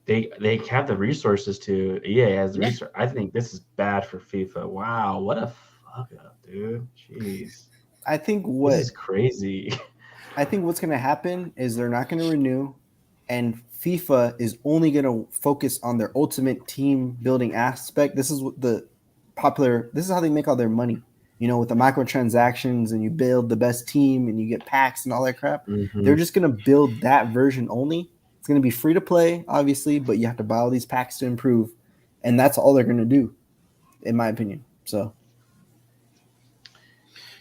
They have the resources to. EA has the Yeah. resource. I think this is bad for FIFA. Wow, what a fuck up, dude. Jeez, I think this is crazy. what's going to happen is they're not going to renew, and FIFA is only going to focus on their ultimate team building aspect. This is what this is how they make all their money, with the microtransactions, and you build the best team and you get packs and all that crap. Mm-hmm. They're just going to build that version only. It's going to be free to play, obviously, but you have to buy all these packs to improve, and that's all they're going to do, in my opinion. So.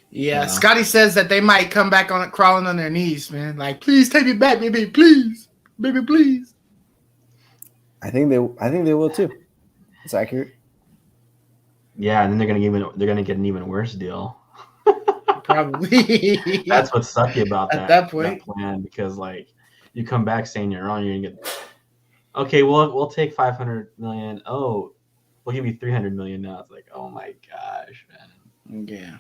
Yeah, Scotty says that they might come back on it crawling on their knees, man. Like, please take me back, baby, please, baby, please. I think they will too. It's accurate. Yeah, and then they're gonna get an even worse deal. Probably. That's what's sucky about At that point. that plan, because you come back saying you're wrong, you're gonna get. Okay, we'll take 500 million. Oh, we'll give you 300 million now. It's like, oh my gosh, man. Yeah.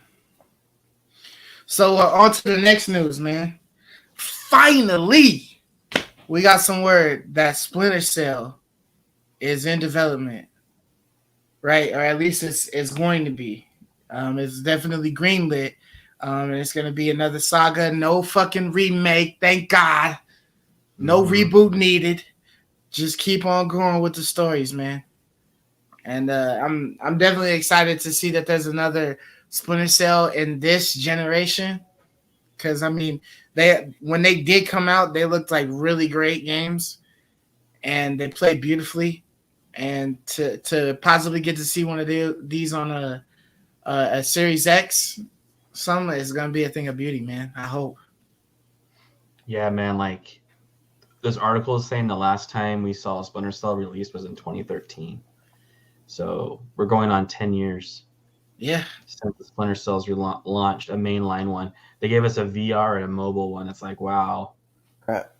So on to the next news, man. Finally, we got some word that Splinter Cell is in development, right? Or at least it's going to be. It's definitely greenlit. And it's going to be another saga. No fucking remake. Thank God. No reboot needed. Just keep on going with the stories, man. And I'm definitely excited to see that there's another Splinter Cell in this generation. Because, I mean, when they did come out, they looked like really great games. And they played beautifully. And to possibly get to see one of these on a Series X, something is going to be a thing of beauty, man. I hope. Yeah, man, this article is saying the last time we saw Splinter Cell released was in 2013. So we're going on 10 years. Yeah. Since the Splinter Cells launched a mainline one. They gave us a VR and a mobile one. It's like, wow. Crap.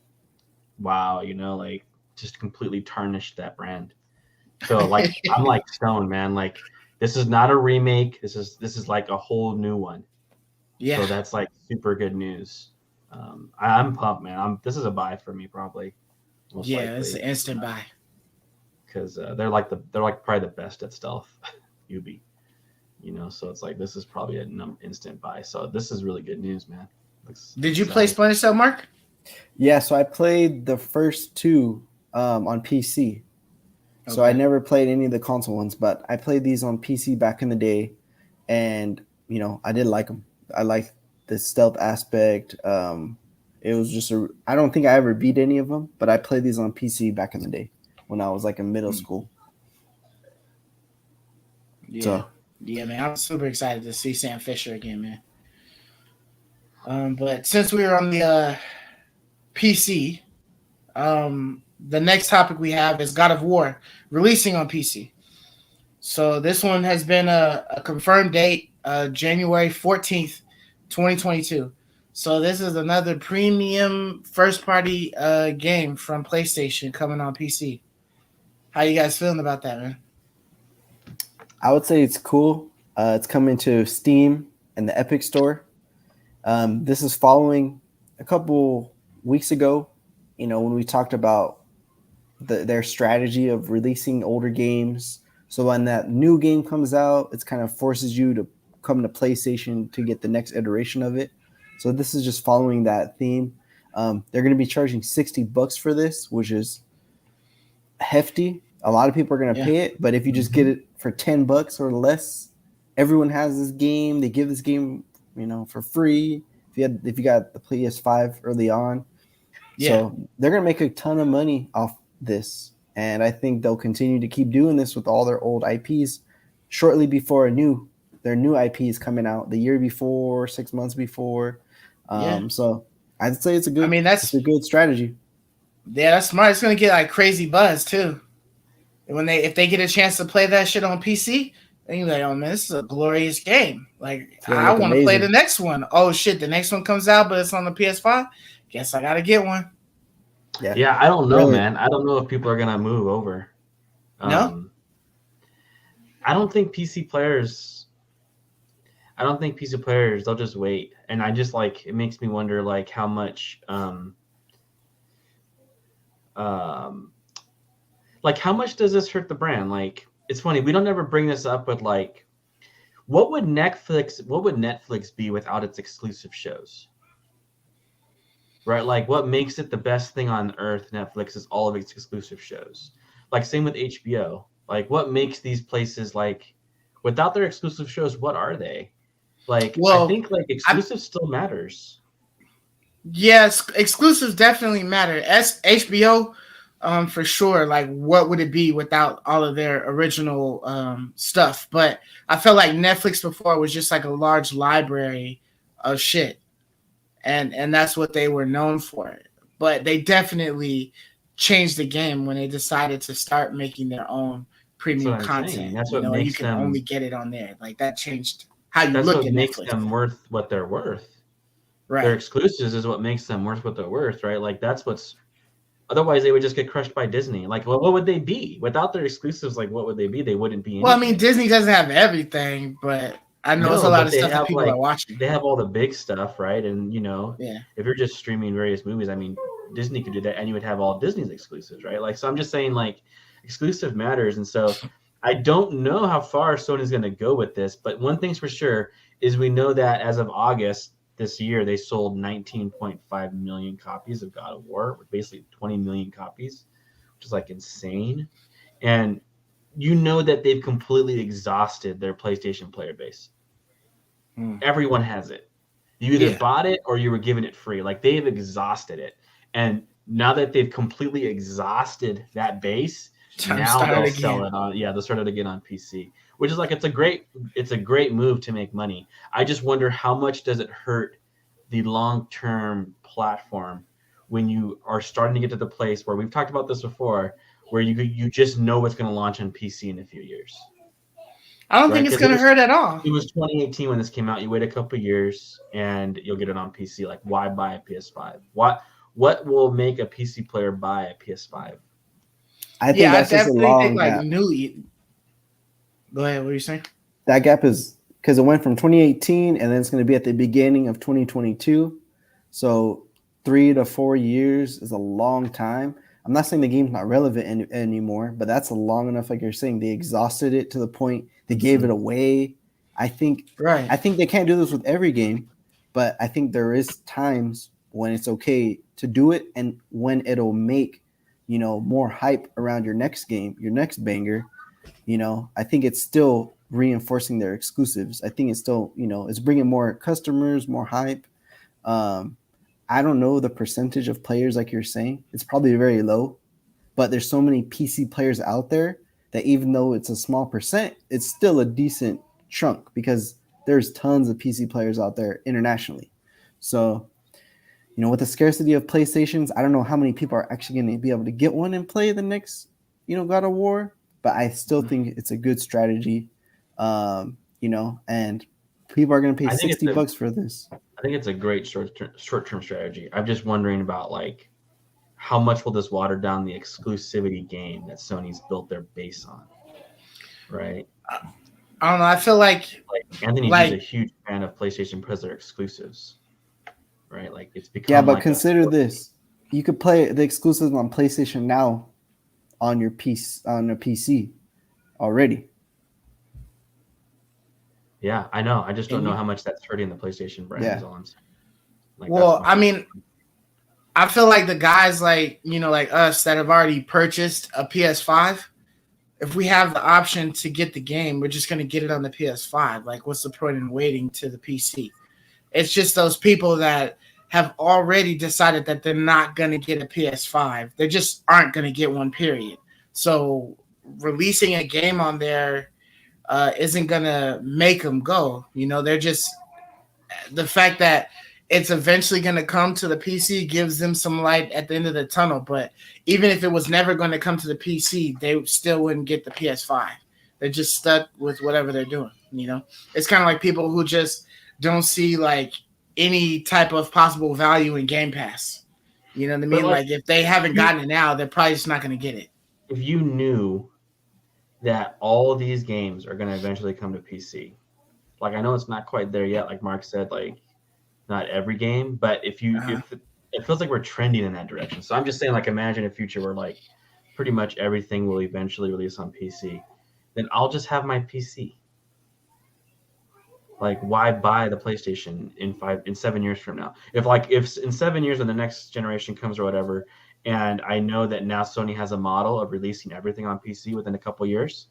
Wow, just completely tarnished that brand. So I'm stoned, man. This is not a remake. This is like a whole new one. Yeah. So that's super good news. I'm pumped, man. This is a buy for me, probably. Most likely. It's an instant buy. Because they're probably the best at stealth, UB. So it's this is probably an instant buy. So this is really good news, man. Did you play Splinter Cell, Mark? Yeah, so I played the first two on PC. Okay. So I never played any of the console ones, but I played these on PC back in the day, and I did like them. I liked the stealth aspect. It was just I don't think I ever beat any of them, but I played these on PC back in the day when I was in middle school. Yeah. So. Yeah, man, I'm super excited to see Sam Fisher again, man. But since we were on the PC, the next topic we have is God of War releasing on PC. So this one has been a confirmed date, January 14th, 2022. So this is another premium first-party game from PlayStation coming on PC. How you guys feeling about that, man? I would say it's cool. It's coming to Steam and the Epic Store. This is following a couple weeks ago, when we talked about their strategy of releasing older games. So when that new game comes out, it kind of forces you to come to PlayStation to get the next iteration of it. So this is just following that theme. They're going to be charging $60 for this, which is hefty. A lot of people are going to pay it, but if you just get it for $10 or less, everyone has this game. They give this game, for free. if you got the PS5 early on. Yeah. So they're gonna make a ton of money off this, and I think they'll continue to keep doing this with all their old IPs. Shortly before their new IP is coming out, the year before, 6 months before. So I'd say it's a good strategy. Yeah, that's smart. It's gonna get like crazy buzz too. And if they get a chance to play that shit on PC, then you're like, oh man, this is a glorious game. Like I want to play the next one. Oh shit, the next one comes out, but it's on the PS5. Guess I gotta get one. Yeah, I don't know, man. I don't know if people are gonna move over. No, I don't think PC players. They'll just wait, and I just like it makes me wonder like how much like how much does this hurt the brand? Like it's funny, we don't ever bring this up, but like what would Netflix be without its exclusive shows? Right? Like what makes it the best thing on earth, Netflix, is all of its exclusive shows. Like same with HBO. Like what makes these places like without their exclusive shows, what are they? Like I think like exclusive still matters. Yes, exclusives definitely matter. As HBO, for sure. Like, what would it be without all of their original stuff? But I felt like Netflix before was just like a large library of shit, and that's what they were known for. But they definitely changed the game when they decided to start making their own premium content. That's what makes you can them only get it on there. Like that changed how you that's look what at makes Netflix. them worth what they're worth. Right. Their exclusives is what makes them worth what they're worth, right? Like that's what's otherwise they would just get crushed by Disney. Like what would they be? Without their exclusives, like what would they be? They wouldn't be anything. Well, I mean, Disney doesn't have everything, but I know it's a lot of stuff that people are watching. They have all the big stuff, right? And if you're just streaming various movies, I mean, Disney could do that and you would have all Disney's exclusives, right? Like so I'm just saying like exclusive matters. And so I don't know how far Sony's gonna go with this, but one thing's for sure is we know that as of August this year, they sold 19.5 million copies of God of War, with basically 20 million copies, which is like insane. And you know that they've completely exhausted their PlayStation player base. Everyone has it. You either bought it or you were given it free. Like they've exhausted it. And now that they've completely exhausted that base, now they'll sell it on. Yeah, they'll start it again on PC. Which is like it's a great move to make money. I just wonder how much does it hurt the long-term platform when you are starting to get to the place where we've talked about this before, where you just know it's going to launch on PC in a few years. I don't think it's going to hurt at all. It was 2018 when this came out. You wait a couple of years and you'll get it on PC. Like, why buy a PS5? What will make a PC player buy a PS5? I think that's just a long gap. Go ahead. What are you saying? That gap is because it went from 2018 and then it's going to be at the beginning of 2022. So 3 to 4 years is a long time. I'm not saying the game's not relevant anymore, but that's a long enough. Like you're saying, they exhausted it to the point they gave it away. I think they can't do this with every game, but I think there is times when it's okay to do it and when it'll make, more hype around your next game, your next banger. I think it's still reinforcing their exclusives. I think it's still, it's bringing more customers, more hype. I don't know the percentage of players like you're saying. It's probably very low, but there's so many PC players out there that even though it's a small percent, it's still a decent chunk because there's tons of PC players out there internationally. So, with the scarcity of PlayStations, I don't know how many people are actually going to be able to get one and play the next, God of War. But I still think it's a good strategy, and people are going to pay $60 for this. I think it's a great short-term strategy. I'm just wondering about like how much will this water down the exclusivity game that Sony's built their base on, right? I don't know. I feel like Anthony is a huge fan of PlayStation because they're exclusives, right? Like it's become. But consider this: you could play the exclusives on PlayStation Now on your PC already. Yeah, I know. I just don't know how much that's hurting the PlayStation brand. Yeah. Is all I'm saying. I mean, I feel like the guys like us that have already purchased a PS5, if we have the option to get the game, we're just going to get it on the PS5. Like, what's the point in waiting to the PC? It's just those people that have already decided that they're not going to get a PS5. They just aren't going to get one, period. So releasing a game on there isn't going to make them go. They're just the fact that it's eventually going to come to the PC gives them some light at the end of the tunnel. But even if it was never going to come to the PC, they still wouldn't get the PS5. They're just stuck with whatever they're doing. It's kind of like people who just don't see like any type of possible value in Game Pass. You know what I mean? Like if they haven't gotten it now, they're probably just not going to get it. If you knew that all these games are going to eventually come to PC, like I know it's not quite there yet, like Mark said, like not every game, but if it feels like we're trending in that direction. So I'm just saying, like, imagine a future where like pretty much everything will eventually release on PC. Then I'll just have my PC. Like, why buy the PlayStation in 7 years from now? If in 7 years when the next generation comes or whatever, and I know that now Sony has a model of releasing everything on PC within a couple years,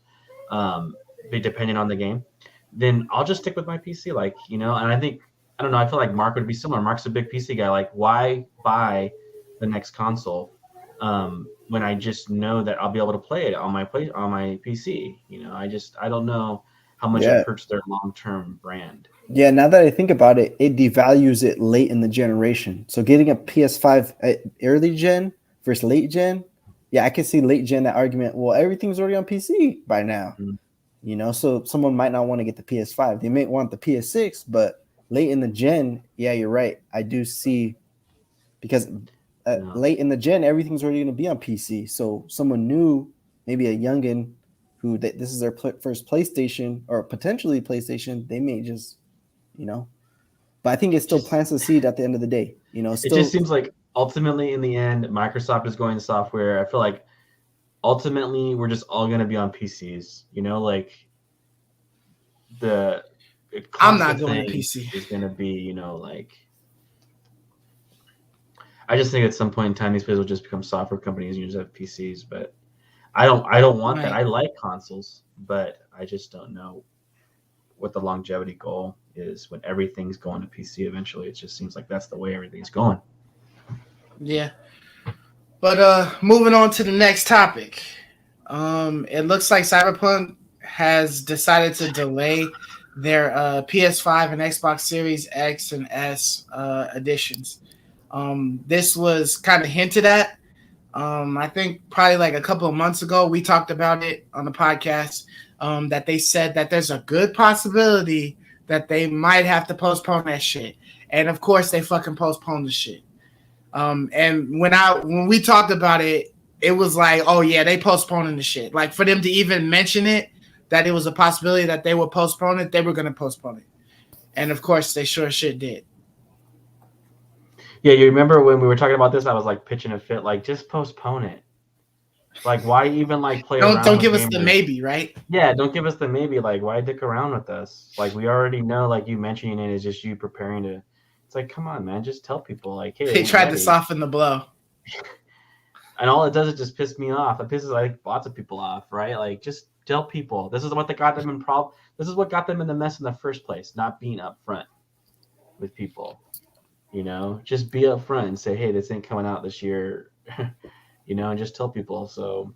depending on the game, then I'll just stick with my PC. Like, and I don't know, I feel like Mark would be similar. Mark's a big PC guy. Like, why buy the next console when I just know that I'll be able to play it on my PC? I don't know how much it hurts their long-term brand. Yeah, now that I think about it, it devalues it late in the generation. So getting a PS5 early gen versus late gen, I can see late gen that argument. Well, everything's already on PC by now, so someone might not want to get the PS5. They may want the PS6, but late in the gen, you're right. I do see because late in the gen, everything's already going to be on PC. So someone new, maybe a youngin, who this is their first PlayStation or potentially PlayStation, they may just, but I think it still plants the seed at the end of the day. It just seems like ultimately in the end, Microsoft is going to software. I feel like ultimately we're just all going to be on PCs, like I'm not going to PC is going to be, like, I just think at some point in time, these places will just become software companies and you just have PCs, but I don't want that. I like consoles, but I just don't know what the longevity goal is when everything's going to PC eventually. It just seems like that's the way everything's going. Yeah. But moving on to the next topic. It looks like Cyberpunk has decided to delay their PS5 and Xbox Series X and S editions. This was kind of hinted at. I think probably like a couple of months ago, we talked about it on the podcast, that they said that there's a good possibility that they might have to postpone that shit. And of course they fucking postponed the shit. And when we talked about it, it was like, oh yeah, they postponing the shit. Like for them to even mention it, that it was a possibility that they would postpone it, they were going to postpone it. And of course they sure shit did. Yeah, you remember when we were talking about this, I was like pitching a fit, like just postpone it. Like why even like play around? Don't give us the maybe, right? Yeah, don't give us the maybe. Like why dick around with us? Like we already know, like you mentioning it is just you preparing to. It's like, come on, man, just tell people like, hey. They tried to soften the blow. And all it does is just piss me off. It pisses like lots of people off, right? Like just tell people this is what got them in This is what got them in the mess in the first place, not being upfront with people. Just be upfront and say, hey, this ain't coming out this year, and just tell people. So,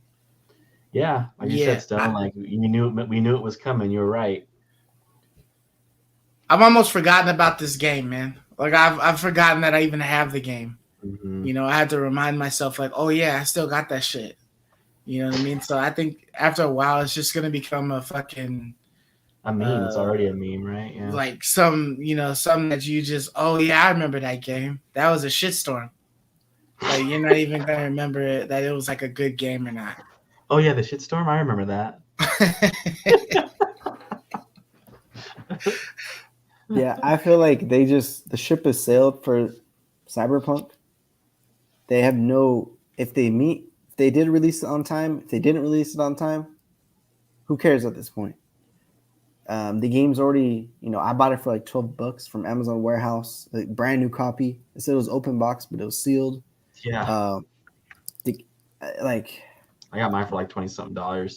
yeah, like you said, Stone, like we knew it was coming. You were right. I've almost forgotten about this game, man. Like I've forgotten that I even have the game. Mm-hmm. I had to remind myself, like, oh yeah, I still got that shit. You know what I mean? So I think after a while, it's just gonna become a fucking. A meme. It's already a meme, right? Yeah. Like something that you just, oh yeah, I remember that game. That was a shitstorm. Like you're not even gonna remember that it was like a good game or not. Oh yeah, the shitstorm. I remember that. Yeah, I feel like the ship has sailed for Cyberpunk. They have if they did release it on time, if they didn't release it on time, who cares at this point? The game's already, I bought it for like $12 from Amazon warehouse, like brand new copy. It said it was open box, but it was sealed. Yeah. I got mine for like $20-something.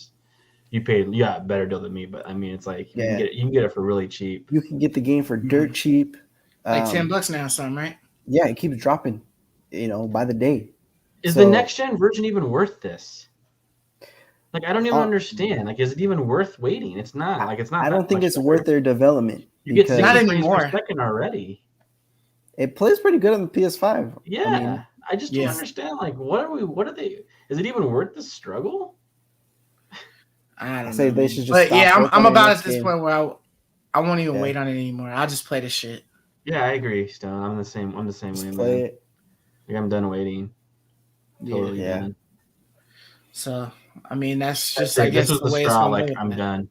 You paid, a better deal than me, but I mean, it's like you can get it for really cheap. You can get the game for dirt cheap. Like $10 now, or something, right? Yeah, it keeps dropping, by the day. Is the next gen version even worth this? Like, I don't even Uh, understand. Like, is it even worth waiting? It's not. Like, it's not. I don't that think much it's better. worth their development. You get 60 Not frames per anymore. second already. It plays pretty good on the PS5. Yeah, I just don't yeah. understand. Like, what are they? Is it even worth the struggle? I don't say know. they should just But stop, yeah, work I'm on their about next at this game. point where I won't even Yeah. wait on it anymore. I'll just play this shit. Yeah, I agree, Stone. I'm the same Just way, play man. it. Like, I'm done waiting. Totally Yeah. done. So I mean, that's That's just it. I guess This was the the way it's straw. gonna Like, go. I'm done.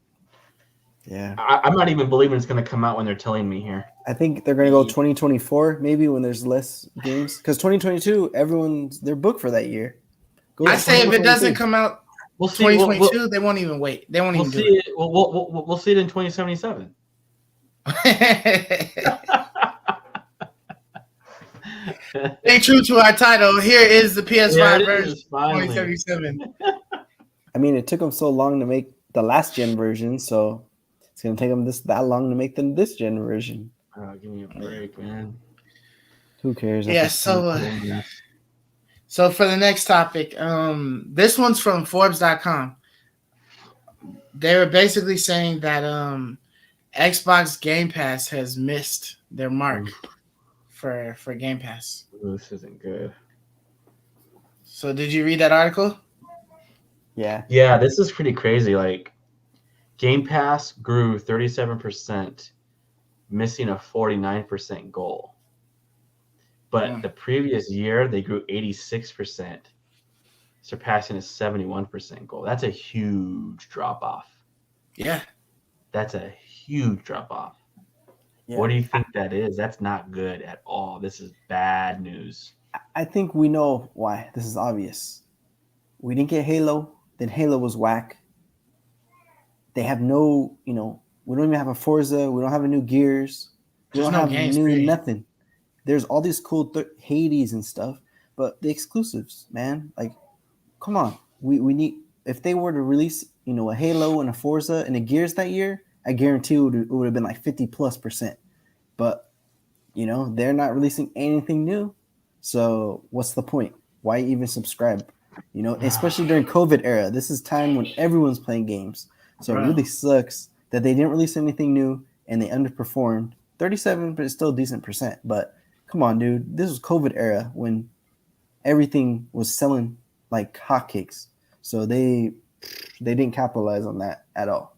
Yeah. I'm not even believing it's gonna come out when they're telling me here. I think they're gonna go 2024 maybe when there's less games, because 2022 they're booked for that year. Go I to say if it doesn't 2023. come out We'll see. 2022, they won't even wait. They won't We'll even see do it. We'll see it in 2077. it. Stay true to our title. Here is the PS5 version, 2077. I mean, it took them so long to make the last gen version, so it's gonna take them that long to make them this gen version. Oh, give me a break, man. Who cares? Yeah. So for the next topic, this one's from Forbes.com. They were basically saying that Xbox Game Pass has missed their mark for Game Pass. This isn't good. So did you read that article? Yeah. Yeah, this is pretty crazy. Like, Game Pass grew 37%, missing a 49% goal. But the previous year, they grew 86%, surpassing a 71% goal. That's a huge drop off. Yeah. That's a huge drop off. Yeah. What do you think that is? That's not good at all. This is bad news. I think we know why. This is obvious. We didn't get Halo. Then Halo was whack. They have no, we don't even have a Forza. We don't have a new Gears. We don't have new nothing. There's all these cool Hades and stuff, but the exclusives, man, like, come on. We need, if they were to release, a Halo and a Forza and a Gears that year, I guarantee it would have been like 50+%. But, they're not releasing anything new. So what's the point? Why even subscribe? Especially during COVID era, this is time when everyone's playing games. So it really sucks that they didn't release anything new and they underperformed. 37, but it's still a decent %. But come on, dude. This was COVID era when everything was selling like hotcakes. So they didn't capitalize on that at all.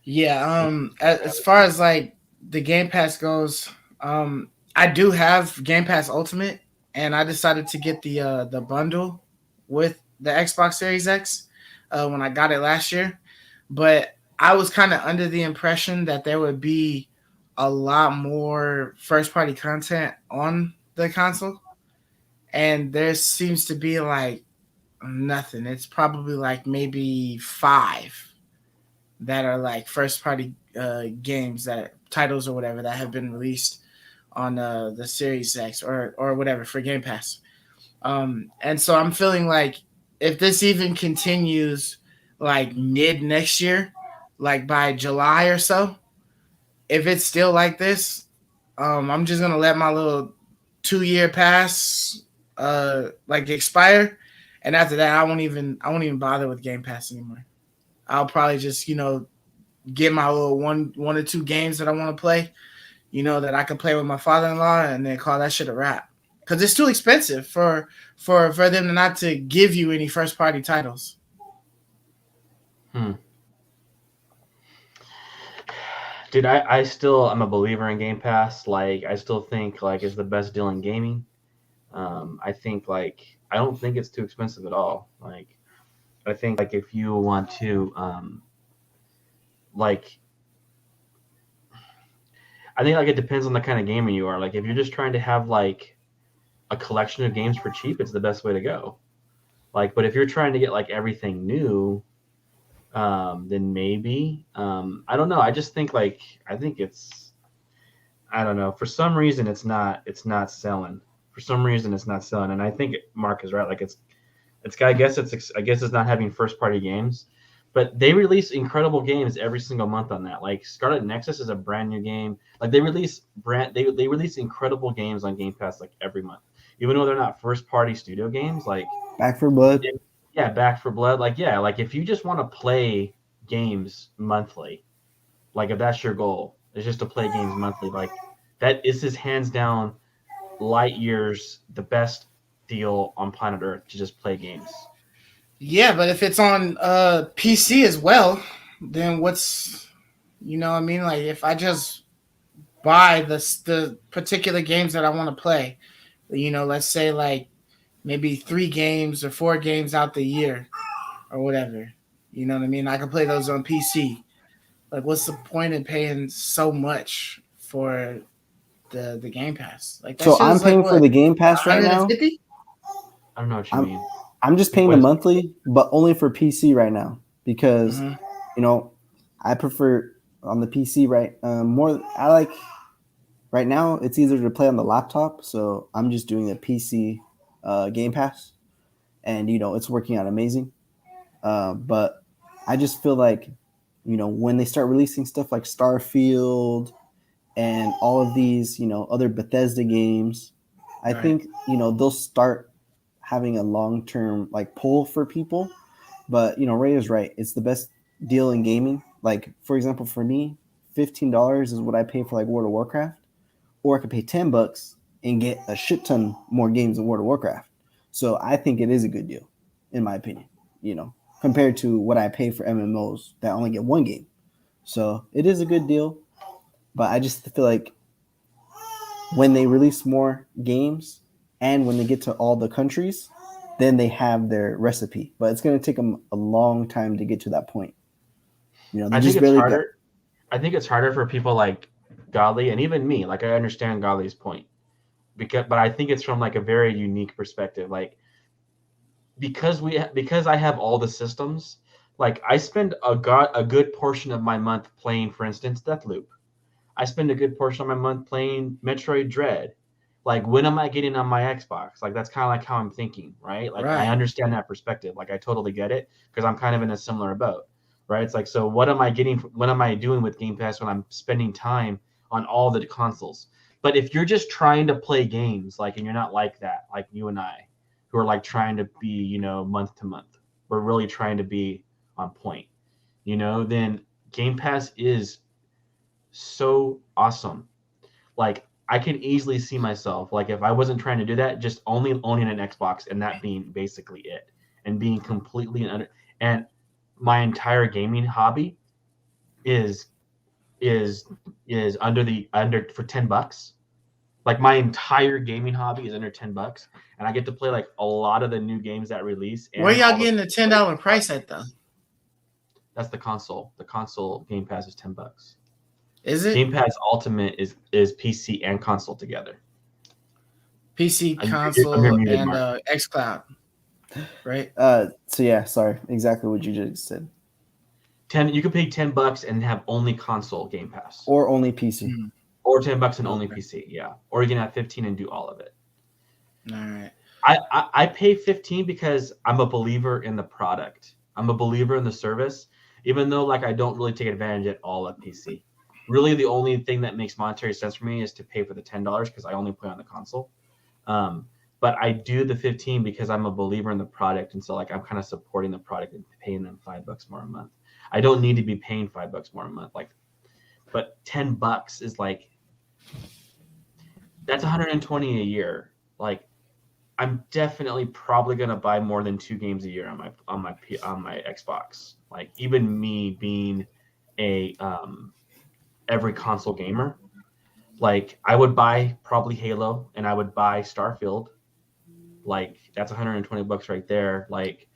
Yeah. As far as like the Game Pass goes, I do have Game Pass Ultimate, and I decided to get the bundle with the Xbox Series X when I got it last year. But I was kind of under the impression that there would be a lot more first-party content on the console, and there seems to be like nothing. It's probably like maybe 5 that are like first-party games, that titles or whatever that have been released on the Series X or whatever for Game Pass. And so I'm feeling like if this even continues like mid next year, like by July or so, if it's still like this, I'm just gonna let my little 2-year pass like expire, and after that I won't even bother with Game Pass anymore. I'll probably just get my little one or 2 games that I want to play, that I can play with my father-in-law, and then call that shit a wrap. Because it's too expensive for them not to give you any first-party titles. Dude, I'm a believer in Game Pass. Like, I still think like it's the best deal in gaming. I think I don't think it's too expensive at all. Like, I think like if you want to I think like it depends on the kind of gamer you are. Like, if you're just trying to have like a collection of games for cheap, it's the best way to go. Like, but if you're trying to get like everything new, then maybe I don't know. I just think I don't know. For some reason, it's not selling. For some reason, it's not selling, and I think Mark is right. Like, I guess it's not having first party games, But they release incredible games every single month on that. Like Scarlet Nexus is a brand new game. Like they release incredible games on Game Pass like every month, even though they're not first party studio games. Like Back for Blood. yeah, Back for Blood. Like yeah, like if you just want to play games monthly, like if that's your goal, is just to play games monthly, like that is his hands down light years the best deal on planet Earth to just play games. Yeah, but if it's on PC as well, then what's what I mean? Like if I just buy the particular games that I want to play, let's say like maybe 3 games or 4 games out the year or whatever. You know what I mean? I can play those on PC. Like, what's the point in paying so much for the Game Pass? Like, that So shit I'm is like paying for what, the Game Pass right now. 150? I don't know what you mean. I'm just paying the monthly, but only for PC right now because I prefer on the PC more. I like right now it's easier to play on the laptop, so I'm just doing a PC Game Pass, and it's working out amazing. But I just feel like when they start releasing stuff like Starfield and all of these other Bethesda games, I think they'll start having a long-term like pull for people. But Ray is right, it's the best deal in gaming. Like for example, for me, $15 is what I pay for like World of Warcraft, or I could pay $10 and get a shit ton more games in World of Warcraft. So I think it is a good deal, in my opinion, compared to what I pay for MMOs that only get 1 game. So it is a good deal, but I just feel like when they release more games and when they get to all the countries, then they have their recipe. But it's going to take them a long time to get to that point. I think it's harder. I think it's harder for people like Godly and even me. Like I understand Godly's point, but I think it's from like a very unique perspective. Like because I have all the systems. Like I spend a good portion of my month playing, for instance, Deathloop. I spend a good portion of my month playing Metroid Dread. Like, when am I getting on my Xbox? Like, that's kind of like how I'm thinking, right? Like, I understand that perspective. Like, I totally get it because I'm kind of in a similar boat, right? It's like, so what am I getting? What am I doing with Game Pass when I'm spending time on all the consoles? But if you're just trying to play games, like, and you're not like that, like you and I, who are like trying to be, month to month, we're really trying to be on point, then Game Pass is so awesome. Like I can easily see myself, like if I wasn't trying to do that, just only owning an Xbox and that being basically it, and being completely and my entire gaming hobby is under for $10. Like my entire gaming hobby is under $10, and I get to play like a lot of the new games that release. Where y'all getting the $10 price at though? That's the console. The console Game Pass is $10. Is it? Game Pass Ultimate is PC and console together. PC, console, and xCloud, right? So yeah, sorry, exactly what you just said. You could pay $10 and have only console Game Pass, or only PC, or $10 and only PC. Yeah, or you can have 15 and do all of it. All right. I pay 15 because I'm a believer in the product. I'm a believer in the service, even though like I don't really take advantage at all of PC. Really, the only thing that makes monetary sense for me is to pay for the $10 because I only play on the console. But I do the 15 because I'm a believer in the product, and so like I'm kind of supporting the product and paying them $5 more a month. I don't need to be paying $5 more a month, but $10 is like that's 120 a year. Like I'm definitely probably gonna buy more than 2 games a year on my Xbox. Like even me being a every console gamer, like I would buy probably Halo and I would buy Starfield. Like that's $120 right there. Like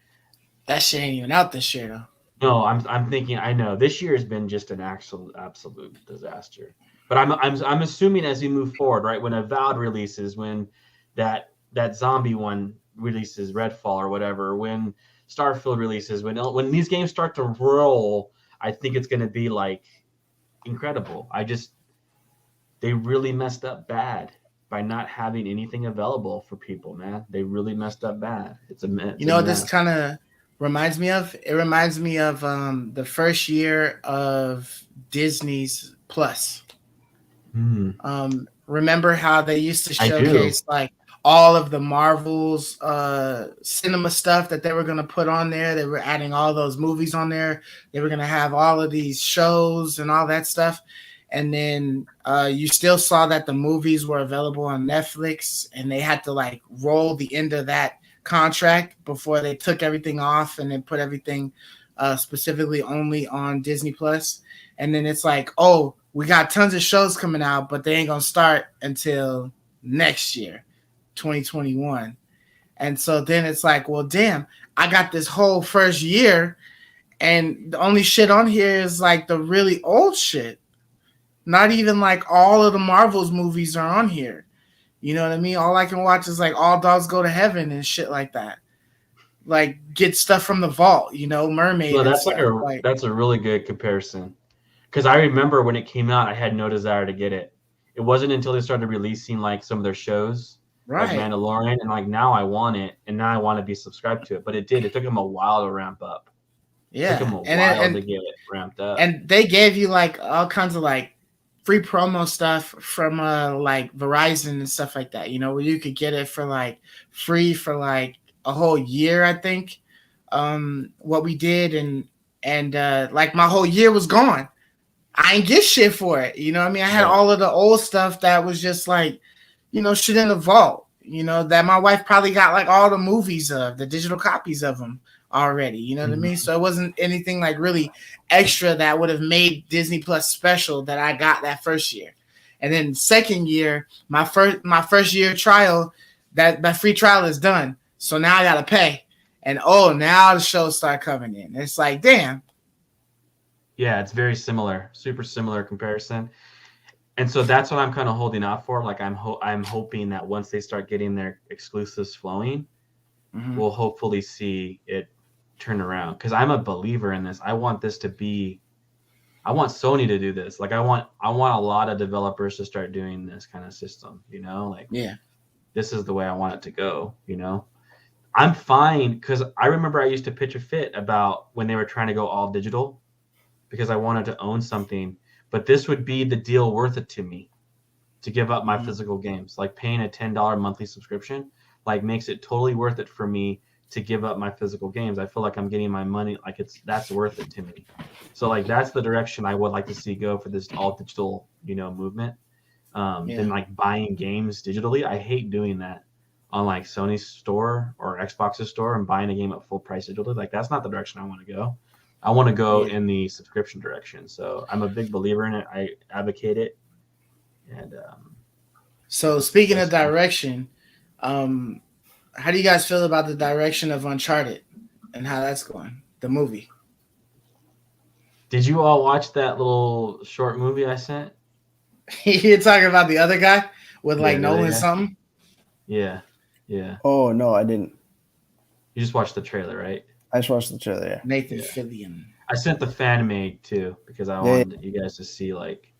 that shit ain't even out this year though. No, I'm thinking. I know this year has been just an absolute disaster. But I'm assuming as we move forward, right? When Avowed releases, when that zombie one releases, Redfall or whatever, when Starfield releases, when these games start to roll, I think it's going to be like incredible. They really messed up bad by not having anything available for people, man. They really messed up bad. It's a mess. This kind of reminds me of? It reminds me of the first year of Disney's Plus. Remember how they used to I do. showcase like all of the Marvel's cinema stuff that they were going to put on there? They were adding all those movies on there. They were going to have all of these shows and all that stuff. And then you still saw that the movies were available on Netflix, and they had to like roll the end of that contract before they took everything off and then put everything specifically only on Disney Plus. And then it's like, oh, we got tons of shows coming out, but they ain't gonna start until next year, 2021. And so then it's like, well, damn, I got this whole first year, and the only shit on here is like the really old shit. Not even like all of the Marvel's movies are on here. You know what I mean? All I can watch is like All Dogs Go to Heaven and shit like that. Like get stuff from the vault, Mermaid. Well, and that's stuff. that's a really good comparison. Because I remember when it came out, I had no desire to get it. It wasn't until they started releasing like some of their shows, like Right. Mandalorian, and like now I want it, and now I want to be subscribed to it. But it did. It took them a while to ramp up. Yeah. It took them a while to get it ramped up. And they gave you like all kinds of like free promo stuff from like Verizon and stuff like that, where you could get it for like free for like a whole year, I think. What we did, and like my whole year was gone. I ain't get shit for it. You know what I mean? I had all of the old stuff that was just like, shit in the vault, that my wife probably got like all the movies of, the digital copies of them already. You know what I mean? So it wasn't anything like really extra that would have made Disney Plus special that I got that first year. And then second year, my first year trial, that free trial is done. So now I gotta pay. And now the shows start coming in. It's like, damn. Yeah, it's very similar, super similar comparison. And so that's what I'm kind of holding out for. Like I'm hoping that once they start getting their exclusives flowing, we'll hopefully see it turn around. Because I'm a believer in this. I want Sony to do this. Like I want a lot of developers to start doing this kind of system. Like this is the way I want it to go. I'm fine because I remember I used to pitch a fit about when they were trying to go all digital, because I wanted to own something, but this would be the deal worth it to me to give up my physical games. Like paying a $10 monthly subscription, like makes it totally worth it for me to give up my physical games. I feel like I'm getting my money, like that's worth it to me. So like that's the direction I would like to see go for this all digital, movement. Than like buying games digitally. I hate doing that on like Sony's store or Xbox's store and buying a game at full price digitally. Like that's not the direction I want to go. I want to go in the subscription direction. So I'm a big believer in it. I advocate it. And so speaking of direction, how do you guys feel about the direction of Uncharted and how that's going? The movie. Did you all watch that little short movie I sent? You're talking about the other guy with like Nolan something? Yeah. Oh no, I didn't. You just watched the trailer, right? I just watched the trailer. Yeah. Nathan Fillion. I sent the fan made too because I wanted you guys to see like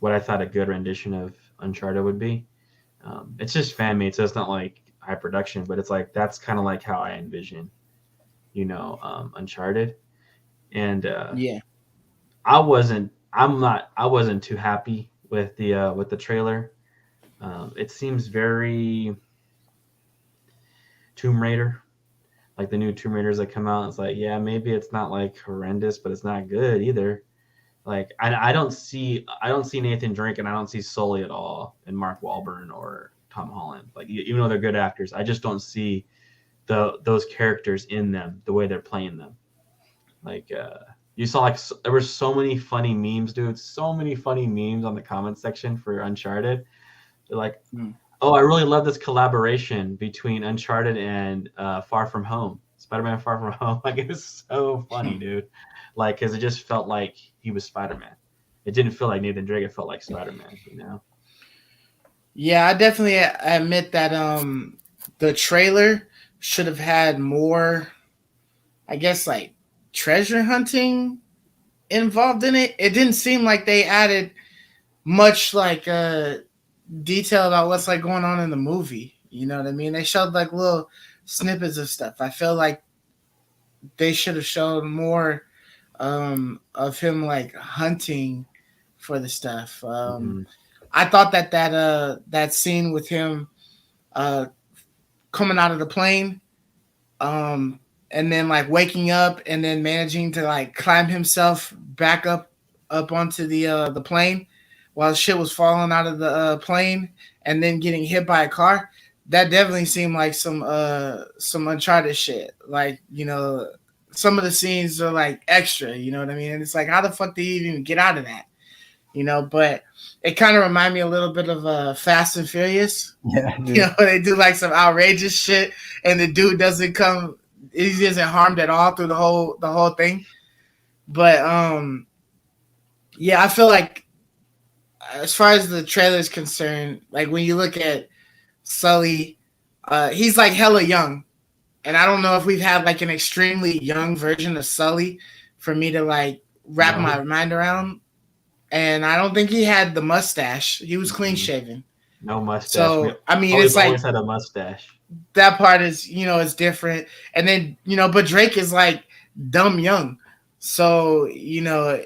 what I thought a good rendition of Uncharted would be. It's just fan made, so it's not like high production, but it's like that's kind of like how I envision, Uncharted. And I wasn't too happy with the trailer. It seems very Tomb Raider. Like the new Tomb Raiders that come out, it's like, yeah, maybe it's not like horrendous, but it's not good either. Like I don't see Nathan Drake and I don't see Sully at all in Mark Wahlberg or Tom Holland. Like even though they're good actors, I just don't see those characters in them the way they're playing them. Like you saw like there were so many funny memes, dude. So many funny memes on the comment section for Uncharted. They're like, oh, I really love this collaboration between Uncharted and Far From Home. Spider-Man Far From Home. Like, it was so funny, dude. Like, because it just felt like he was Spider-Man. It didn't feel like Nathan Drake. It felt like Spider-Man, Yeah, I definitely admit that the trailer should have had more, I guess, like, treasure hunting involved in it. It didn't seem like they added much, like, detail about what's like going on in the movie. You know what I mean? They showed like little snippets of stuff. I feel like they should have shown more of him like hunting for the stuff. I thought that scene with him uh, coming out of the plane, and then like waking up and then managing to like climb himself back up onto the plane while shit was falling out of the plane and then getting hit by a car. That definitely seemed like some Uncharted shit. Like, you know, some of the scenes are like extra, you know what I mean? And it's like, how the fuck did he even get out of that? You know, but it kind of reminded me a little bit of Fast and Furious. Yeah, dude. You know, they do like some outrageous shit, and the dude doesn't come, he isn't harmed at all through the whole thing. But yeah, I feel like as far as the trailer is concerned, like when you look at Sully, he's like hella young, and I don't know if we've had like an extremely young version of Sully for me to like wrap my mind around. And I don't think he had the mustache. He was clean shaven. No mustache. So I mean, Sully's it's like always had a mustache. That part is, you know, is different. And then, you know, but Drake is like dumb young. So, you know,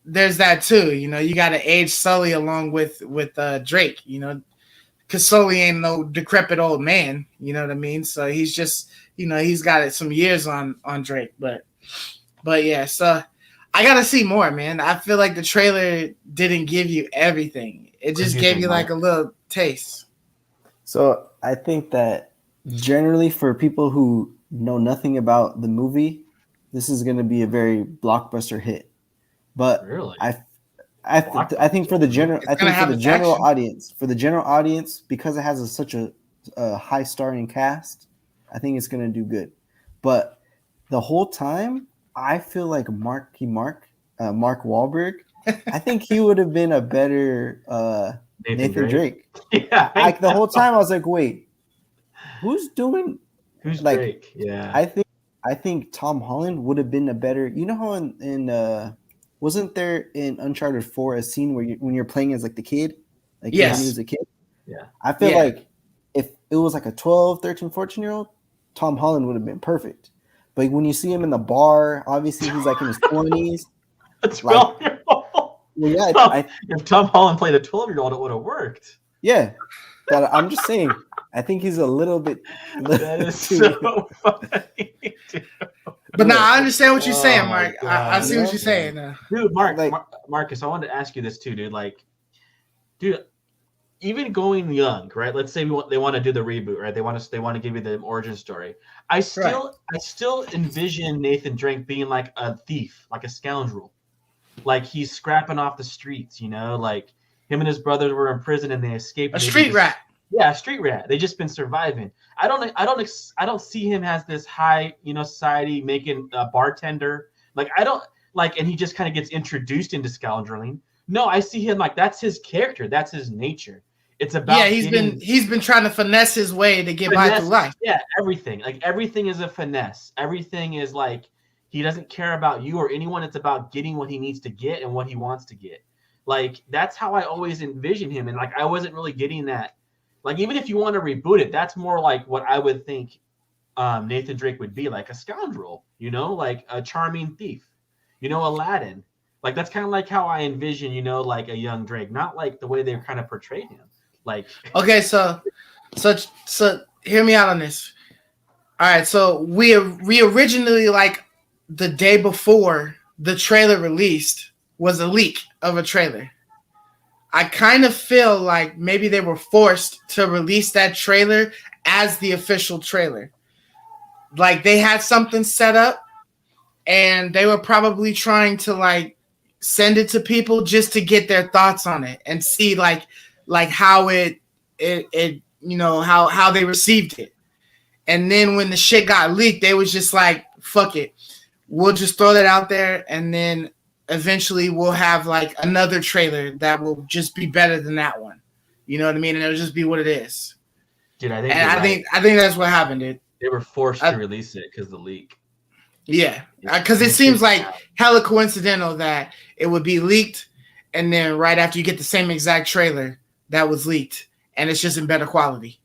there's that too. You know, you got to age Sully along with Drake, you know, because Sully ain't no decrepit old man. You know what I mean? So he's just, you know, he's got some years on Drake. But yeah, so I got to see more, man. I feel like the trailer didn't give you everything. It just gave you like a little taste. So I think that generally for people who know nothing about the movie, this is going to be a very blockbuster hit. But really? I think for the general audience, because it has such a high starring cast, I think it's going to do good. But the whole time, I feel like Mark Wahlberg, I think he would have been a better Nathan Drake. Yeah, like the whole time I was like, wait, who's like Drake? Yeah, I think Tom Holland would have been a better. You know how in wasn't there in Uncharted 4 a scene where when you're playing as like the kid, like when he was a kid? Yeah, I feel like if it was like a 12, 13, 14-year-old, Tom Holland would have been perfect. But when you see him in the bar, obviously he's like in his 20s. A 12-year-old. Well, yeah, if Tom Holland played a 12-year-old, it would have worked. Yeah, but I'm just saying. I think he's a little bit. That is so funny. Dude. But now I understand what you're saying, Mark. I see what you're saying now. Dude, Marcus, I wanted to ask you this too, dude. Like, dude, even going young, right? Let's say they want to do the reboot, right? They want to give you the origin story. I still envision Nathan Drake being like a thief, like a scoundrel, like he's scrapping off the streets. You know, like him and his brothers were in prison and they escaped. A street rat. Yeah, a street rat. They just been surviving. I don't see him as this high, you know, society making a bartender. Like and he just kind of gets introduced into scoundreling. No, I see him like that's his character. That's his nature. It's about he's been trying to finesse his way to get by through life. Yeah, everything. Like everything is a finesse. Everything is like he doesn't care about you or anyone. It's about getting what he needs to get and what he wants to get. Like that's how I always envision him. And like I wasn't really getting that. Like even if you want to reboot it, that's more like what I would think Nathan Drake would be, like a scoundrel, you know, like a charming thief, you know, Aladdin. Like that's kind of like how I envision, you know, like a young Drake, not like the way they kind of portrayed him. Like okay, so hear me out on this. All right, so we originally, like the day before the trailer released was a leak of a trailer. I kind of feel like maybe they were forced to release that trailer as the official trailer. Like they had something set up and they were probably trying to like send it to people just to get their thoughts on it and see like how it you know how they received it. And then when the shit got leaked, they was just like, fuck it. We'll just throw that out there and then eventually we'll have like another trailer that will just be better than that one. You know what I mean? And it'll just be what it is. Dude, I think that's what happened, dude. They were forced to release it because of the leak. Yeah, because it seems like hella coincidental that it would be leaked and then right after you get the same exact trailer that was leaked and it's just in better quality.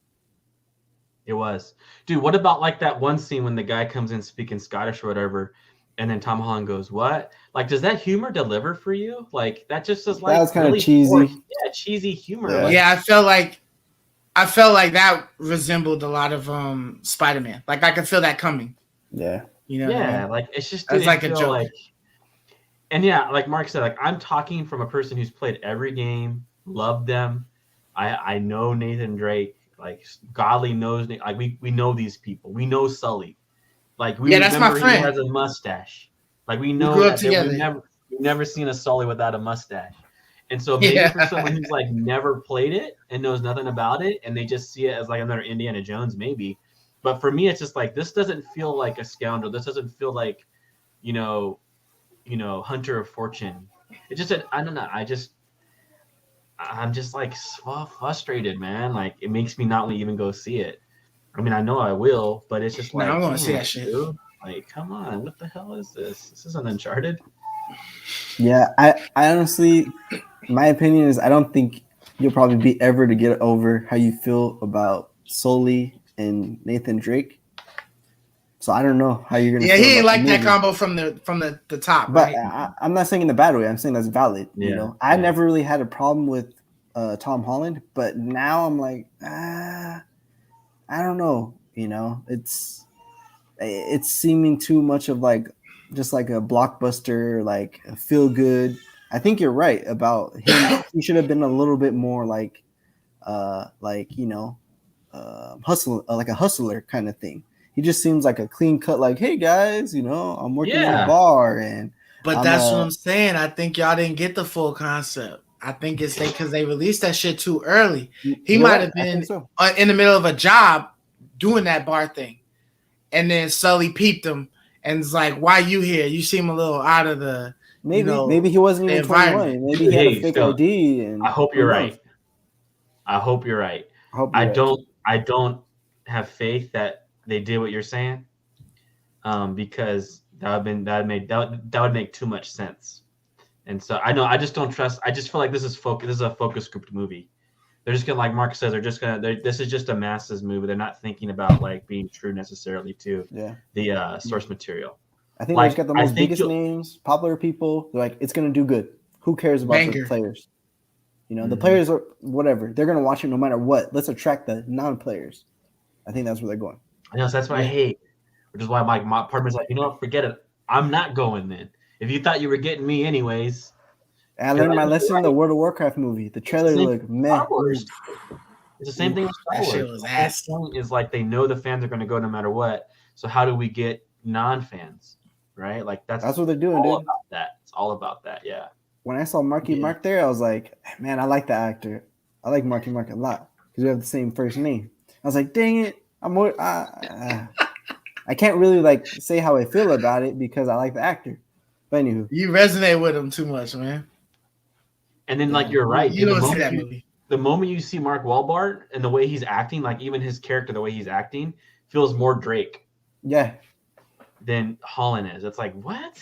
It was. Dude, what about like that one scene when the guy comes in speaking Scottish or whatever, and then Tom Holland goes, "What?" Like, does that humor deliver for you? Like, that just is like That was kind of really cheesy. forced. Yeah, cheesy humor. Yeah. Like, Yeah, I felt like that resembled a lot of Spider-Man. Like I could feel that coming. Yeah. You know what I mean? like it's just That's didn't like a feel joke. like. And yeah, like Mark said, like I'm talking from a person who's played every game, loved them. I know Nathan Drake. Like Godly knows, like we know these people. We know Sully. Like we Yeah, that's my remember he friend. has a mustache. Like we We know grew up that together. we've never seen a Sully without a mustache. And so maybe Yeah. for someone who's like never played it and knows nothing about it, and they just see it as like another Indiana Jones, maybe. But for me, it's just like this doesn't feel like a scoundrel. This doesn't feel like, you know, Hunter of Fortune. It just I don't know. I'm just like frustrated, man. Like it makes me not want to even go see it. I mean, I know I will, but it's just No, like, I'm gonna see damn, that shit. dude. Like, come on, what the hell is this? This isn't Uncharted. Yeah, I honestly, my opinion is I don't think you'll probably be ever to get over how you feel about Sully and Nathan Drake. So I don't know how you're gonna. Yeah, feel he ain't about like the that movie. combo from the top, But right? I'm not saying in the bad way. I'm saying that's valid. Yeah, You know, I yeah. never really had a problem with Tom Holland, but now I'm like, I don't know. You know, it's seeming too much of like just like a blockbuster, like a feel good. I think you're right about him. He should have been a little bit more like hustle, like a hustler kind of thing. He just seems like a clean cut, like, hey guys, you know, I'm working in a Yeah. bar and But that's what I'm saying. I think y'all didn't get the full concept. I think it's because they released that shit too early. He You're might right. have I think been so. in the middle of a job doing that bar thing, and then Sully peeped him and was like, "Why you here? You seem a little out of the Maybe he wasn't the even environment." 21. Maybe he had a Hey, fake Phil, ID. And I hope who you're knows? right. I hope you're right. I hope you're right, too. I don't have faith that they did what you're saying, because that would make too much sense. And so I know I just don't trust. I just feel like this is a focus grouped movie. They're just gonna, like Mark says, this is just a masses movie. They're not thinking about like being true necessarily to the source material. I think Like, they just got the I most think biggest names, popular people. They're like, it's gonna do good. Who cares about the Banger. players? You know, the players are whatever. They're gonna watch it no matter what. Let's attract the non-players. I think that's where they're going. I know, so that's what I hate, which is why my partner's like, you know what, forget it. I'm not going then. If you thought you were getting me anyways. And I learned my lesson in the World of Warcraft movie. The trailer looked meh. Star Wars. It's the same thing with Star That Wars. shit was The whole ass. point is like they know the fans are going to go no matter what. So how do we get non-fans, right? Like that's what they're doing, all dude. about that. It's all about that. Yeah. When I saw Marky Mark there, I was like, man, I like the actor. I like Marky Mark a lot because we have the same first name. I was like, dang it, I can't really like say how I feel about it because I like the actor. But anywho, You resonate with him too much, man. And then like you're right. You don't see that movie. The moment you see Mark Wahlberg and the way he's acting, like even his character, the way he's acting, feels more Drake. Yeah. Than Holland is. It's like, what?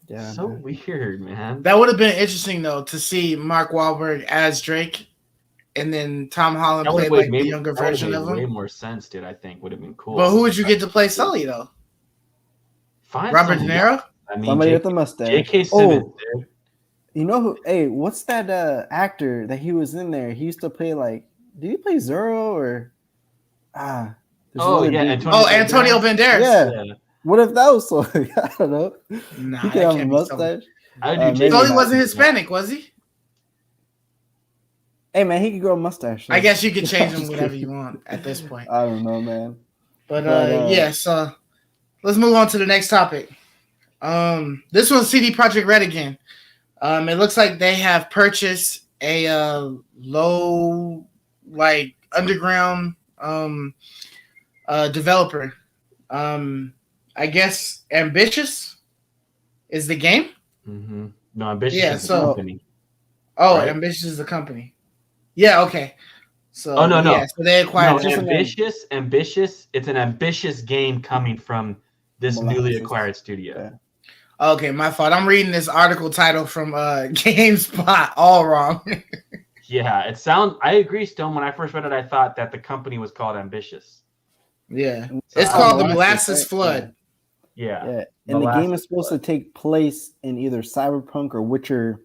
Yeah. So weird, man. That would have been interesting though to see Mark Wahlberg as Drake, and then Tom Holland play like the younger version of him. Way more sense, dude. I think would have been cool. But who would you get to play Sully though? Find Robert De Niro. I mean, somebody with the mustache. J.K. Simmons, dude. You know who? Hey, what's that actor that he was in there? He used to play like. Did he play Zorro or? Antonio Banderas. Yeah. What if that was Sully? I don't know. Nah, he could have a mustache. Sully wasn't Hispanic, was he? Hey man, he could grow a mustache. So. I guess you could change him whatever you want at this point. I don't know, man. But so let's move on to the next topic. This one's CD Projekt Red again. It looks like they have purchased a low, like underground developer. I guess Ambitious is the game. Mm-hmm. No, Ambitious is the company. Oh, right? Ambitious is the company. Yeah. Okay. So no. Yeah, so they acquired Ambitious. It's an ambitious game coming from this newly acquired studio. Yeah. Okay, my fault. I'm reading this article title from GameSpot all wrong. Yeah, I agree, Stone. When I first read it, I thought that the company was called Ambitious. Yeah, So it's I don't called the know. Molasses right? Flood. Yeah. Yeah, and the game is Molasses supposed Flood. to take place in either Cyberpunk or Witcher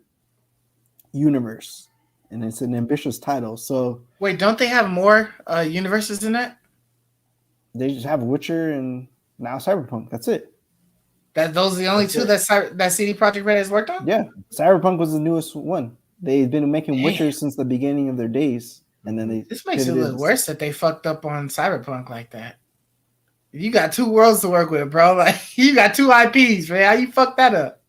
universe, and it's an ambitious title. So Wait, don't they have more universes in that? they just have Witcher and now Cyberpunk. That's it. That those are the only That's two it. that CD Projekt Red has worked on. Yeah, Cyberpunk was the newest one. They've been making Damn. Witcher since the beginning of their days, and then they This makes it pivoted. look worse that they fucked up on Cyberpunk like that. You got two worlds to work with, bro. Like you got two IPs, man. How you fuck that up?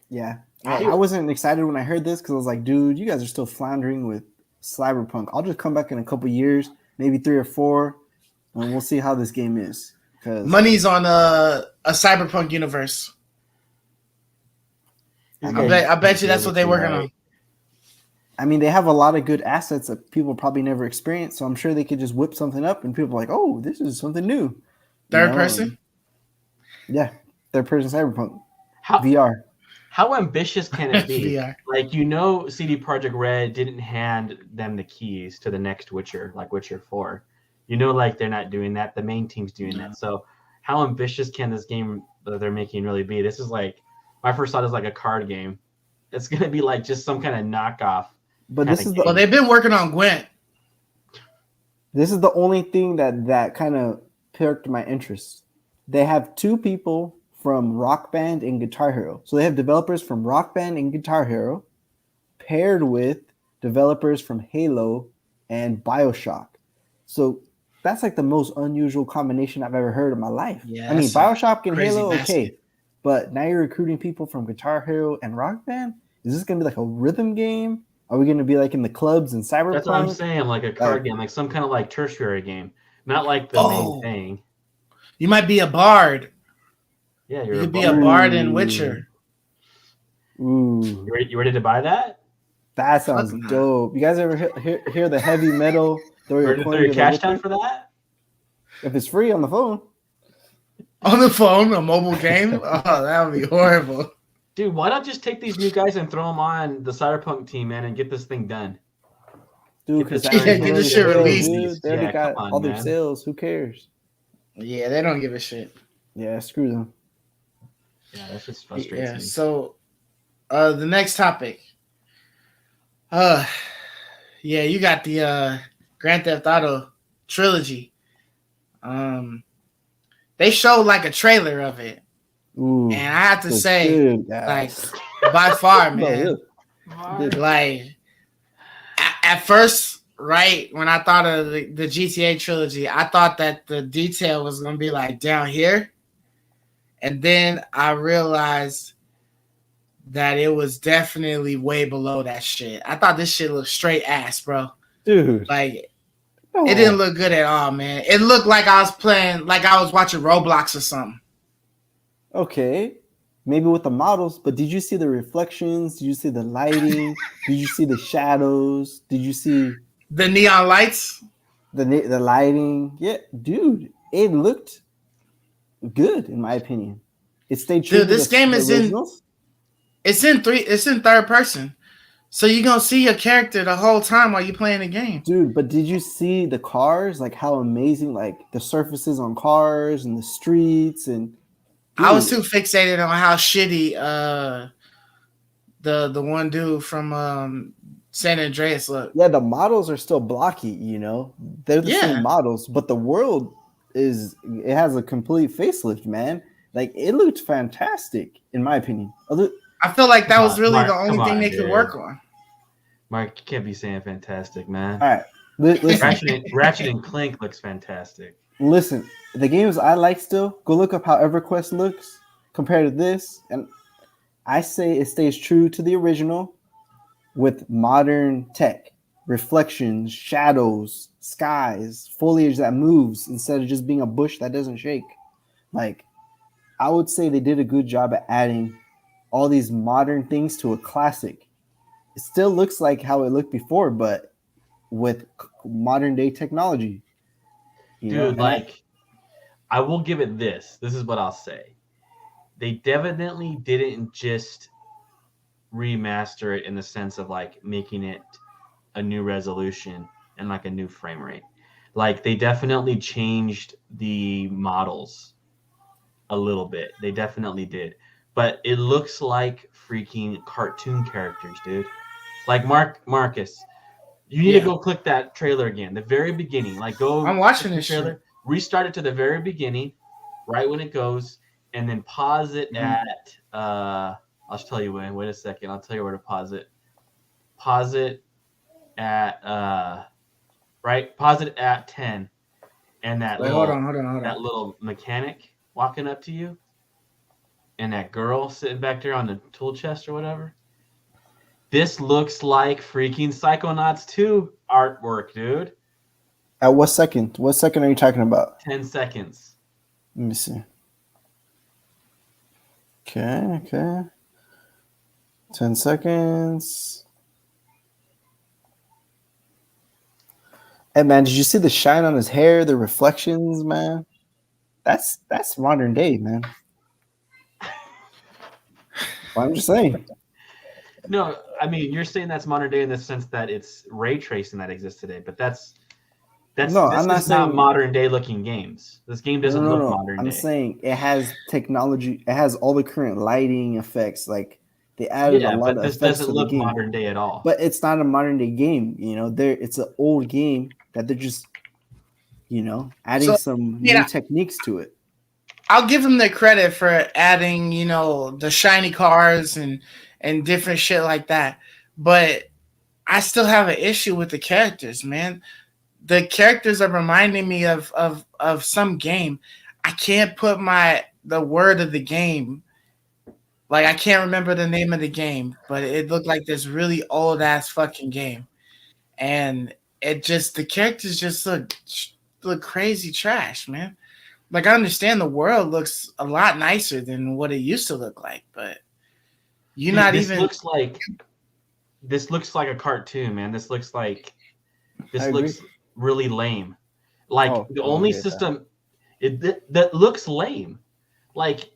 Yeah, I wasn't excited when I heard this because I was like, dude, you guys are still floundering with Cyberpunk. I'll just come back in a couple years, maybe 3 or 4, and we'll see how this game is. Because Money's on a Cyberpunk universe. I bet you that's what they're working on. I mean, they have a lot of good assets that people probably never experienced, so I'm sure they could just whip something up, and people are like, "Oh, this is something new." Third person? Yeah, third person Cyberpunk How VR. How ambitious can it be? VR. Like, CD Projekt Red didn't hand them the keys to the next Witcher, like Witcher 4. Like they're not doing that. The main team's doing that. So how ambitious can this game that they're making really be? This is like, my first thought is like a card game. It's going to be like just some kind of knockoff. But this is Well, they've been working on Gwent. This is the only thing that kind of perked my interest. They have 2 people from Rock Band and Guitar Hero. So they have developers from Rock Band and Guitar Hero paired with developers from Halo and BioShock. So that's like the most unusual combination I've ever heard in my life. Yeah, I mean, BioShock and Halo, basket. okay. But now you're recruiting people from Guitar Hero and Rock Band? Is this going to be like a rhythm game? Are we going to be like in the clubs and Cyberpunk? That's what I'm saying, like a card game, like some kind of like tertiary game, not like the main thing. You might be a bard. Yeah, you could be a bard in Witcher. Ooh, you ready to buy that? That sounds dope. You guys ever hear the heavy metal? Throw your cash down for that? If it's free on the phone. On the phone, a mobile game? Oh, that would be horrible. Dude, why not just take these new guys and throw them on the Cyberpunk team, man, and get this thing done? Dude, because get this shit released. They already got all their sales. Who cares? Yeah, they don't give a shit. Yeah, screw them. Yeah, that's just frustrating. Yeah, so the next topic. Yeah, you got the Grand Theft Auto Trilogy. They showed like a trailer of it. Ooh, and I have to say, like, by far, man, like, at first, right, when I thought of the GTA trilogy, I thought that the detail was going to be, like, down here. And then I realized that it was definitely way below that shit. I thought this shit looked straight ass, bro. Dude. Like, it didn't look good at all, man. It looked like I was playing, like I was watching Roblox or something. Okay, maybe with the models, but did you see the reflections? Did you see the lighting? Did you see the shadows? Did you see the neon lights? The lighting? Yeah, dude, it looked good in my opinion. It stayed true. Dude, this game is originals. It's in third person, so you're gonna see your character the whole time while you're playing the game. Dude, but did you see the cars? Like how amazing, like the surfaces on cars and the streets and. Dude. I was too fixated on how shitty the one dude from San Andreas looked. Yeah, the models are still blocky, They're the same models, but the world has a complete facelift, man. Like it looked fantastic, in my opinion. I feel like that was really the only thing they could work on. Mark, you can't be saying fantastic, man. All right. Listen. Ratchet and Clank looks fantastic. Listen, the games I like still, go look up how EverQuest looks compared to this. And I say it stays true to the original with modern tech, reflections, shadows, skies, foliage that moves instead of just being a bush that doesn't shake. Like, I would say they did a good job at adding all these modern things to a classic. It still looks like how it looked before, but with modern day technology. Dude, I will give it this. This is what I'll say. They definitely didn't just remaster it in the sense of like making it a new resolution and like a new frame rate. Like they definitely changed the models a little bit. They definitely did. But it looks like freaking cartoon characters, dude. Like Marcus, you need to Yeah, go click that trailer again. The very beginning. Like I'm go click watching the this shit. trailer, restart it to the very beginning, right when it goes, and then pause it Mhm. at I'll just tell you when. Wait a second. I'll tell you where to pause it. Pause it at right? Pause it at 10. And that Wait, hold on, hold on, hold that on. little mechanic walking up to you and that girl sitting back there on the tool chest or whatever. This looks like freaking Psychonauts 2 artwork, dude. At what second? What second are you talking about? 10 seconds. Let me see. Okay. 10 seconds. Hey man, did you see the shine on his hair, the reflections, man? That's modern day, man. Well, I'm just saying. No, I mean you're saying that's modern day in the sense that it's ray tracing that exists today, but No, this I'm not is not saying modern day looking games. This game doesn't look no. modern I'm day. saying it has technology. It has all the current lighting effects. Like they added a Yeah, lot but of this effects doesn't to the look game. modern day at all. But it's not a modern day game. It's an old game that they're just adding So, some yeah, new techniques to it. I'll give them the credit for adding, the shiny cars and different shit like that. But I still have an issue with the characters, man. The characters are reminding me of some game. I can't put the word of the game. Like I can't remember the name of the game, but it looked like this really old ass fucking game. And the characters just look crazy trash, man. Like I understand the world looks a lot nicer than what it used to look like, but you're Dude, not this even. looks like a cartoon, man. I This agree. looks really lame. Like Oh, the I don't only agree with that. system that looks lame. Like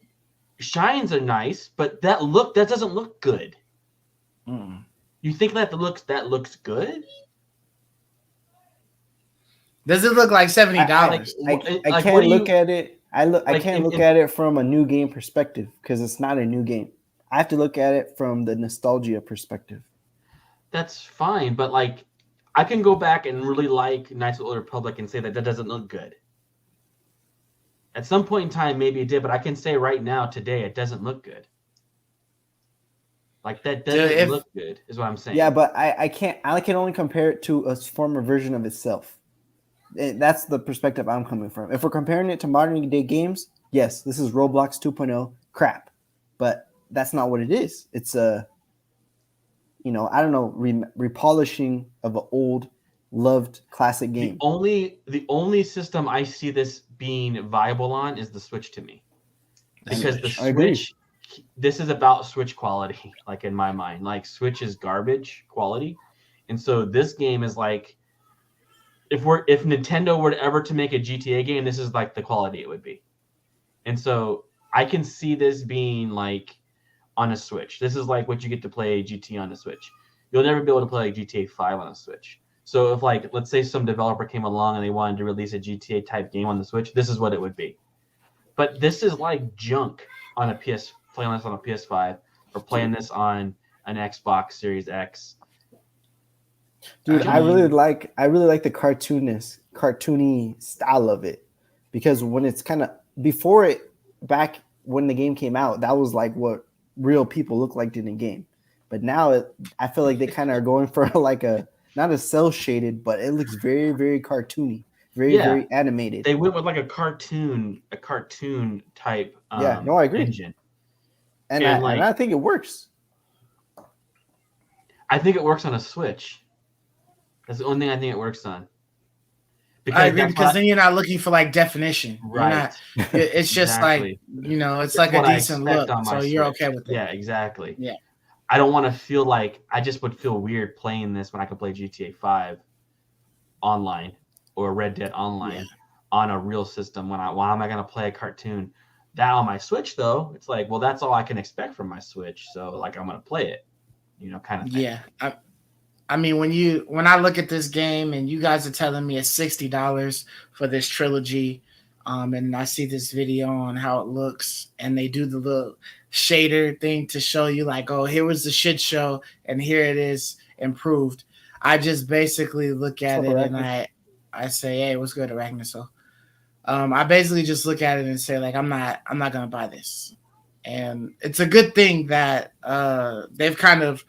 shines are nice, but that doesn't look good. Mm. You think that looks good? Does it look like Like $70? I like what can't do look you at it. I like can't look if at it from a new game perspective because it's not a new game. I have to look at it from the nostalgia perspective. that's fine, but like I can go back and really like Knights of the Old Republic and say that doesn't look good. At some point in time, maybe it did, but I can say right now, today, it doesn't look good. Like that Dude, doesn't look good, is what I'm saying. Yeah, but I can't. I can only compare it to a former version of itself. That's the perspective I'm coming from. If we're comparing it to modern day games, yes, this is Roblox 2.0 crap, but that's not what it is. It's I don't know, repolishing of an old, loved classic The game. only system I see this being viable on is the Switch to me, because the I agree. Switch, this is about Switch quality. Like in my mind, like Switch is garbage quality, and so this game is like, if Nintendo were ever to make a GTA game, this is like the quality it would be, and so I can see this being like on a Switch. This is like what you get to play GTA on the Switch. You'll never be able to play like GTA 5 on a Switch. So if like let's say some developer came along and they wanted to release a GTA type game on the Switch, this is what it would be. But this is like junk on playing this on a PS5 or playing this on an Xbox Series X. Dude, I mean, I really like the cartoony style of it, because when it's kind of before it, back when the game came out, that was like what real people look like in the game. But now I feel like they kind of are going for like a not a cell shaded, but it looks very very cartoony, very Yeah, very animated. they went with like a cartoon type Yeah, no, I agree, engine. and And I like think it works. I think it works on a Switch. That's the only thing I think it works on. I Because agree that's because what then you're not looking for like definition. You're right. not. It's just like Exactly. it's It's like a what I decent expect look, on my so you're Switch. okay with it. Yeah, exactly. Yeah. I don't want to feel like I just would feel weird playing this when I could play GTA 5 online or Red Dead Online on a real system. Why am I going to play a cartoon? That on my Switch though, it's like, well, that's all I can expect from my Switch. So like I'm going to play it, kind of thing. Yeah, I mean, when I look at this game and you guys are telling me it's $60 for this trilogy, and I see this video on how it looks, and they do the little shader thing to show you like, oh, here was the shit show, and here it is improved. I just basically look at it and I say, hey, what's good, Arachne? So, I basically just look at it and say like, I'm not gonna buy this, and it's a good thing that they've kind of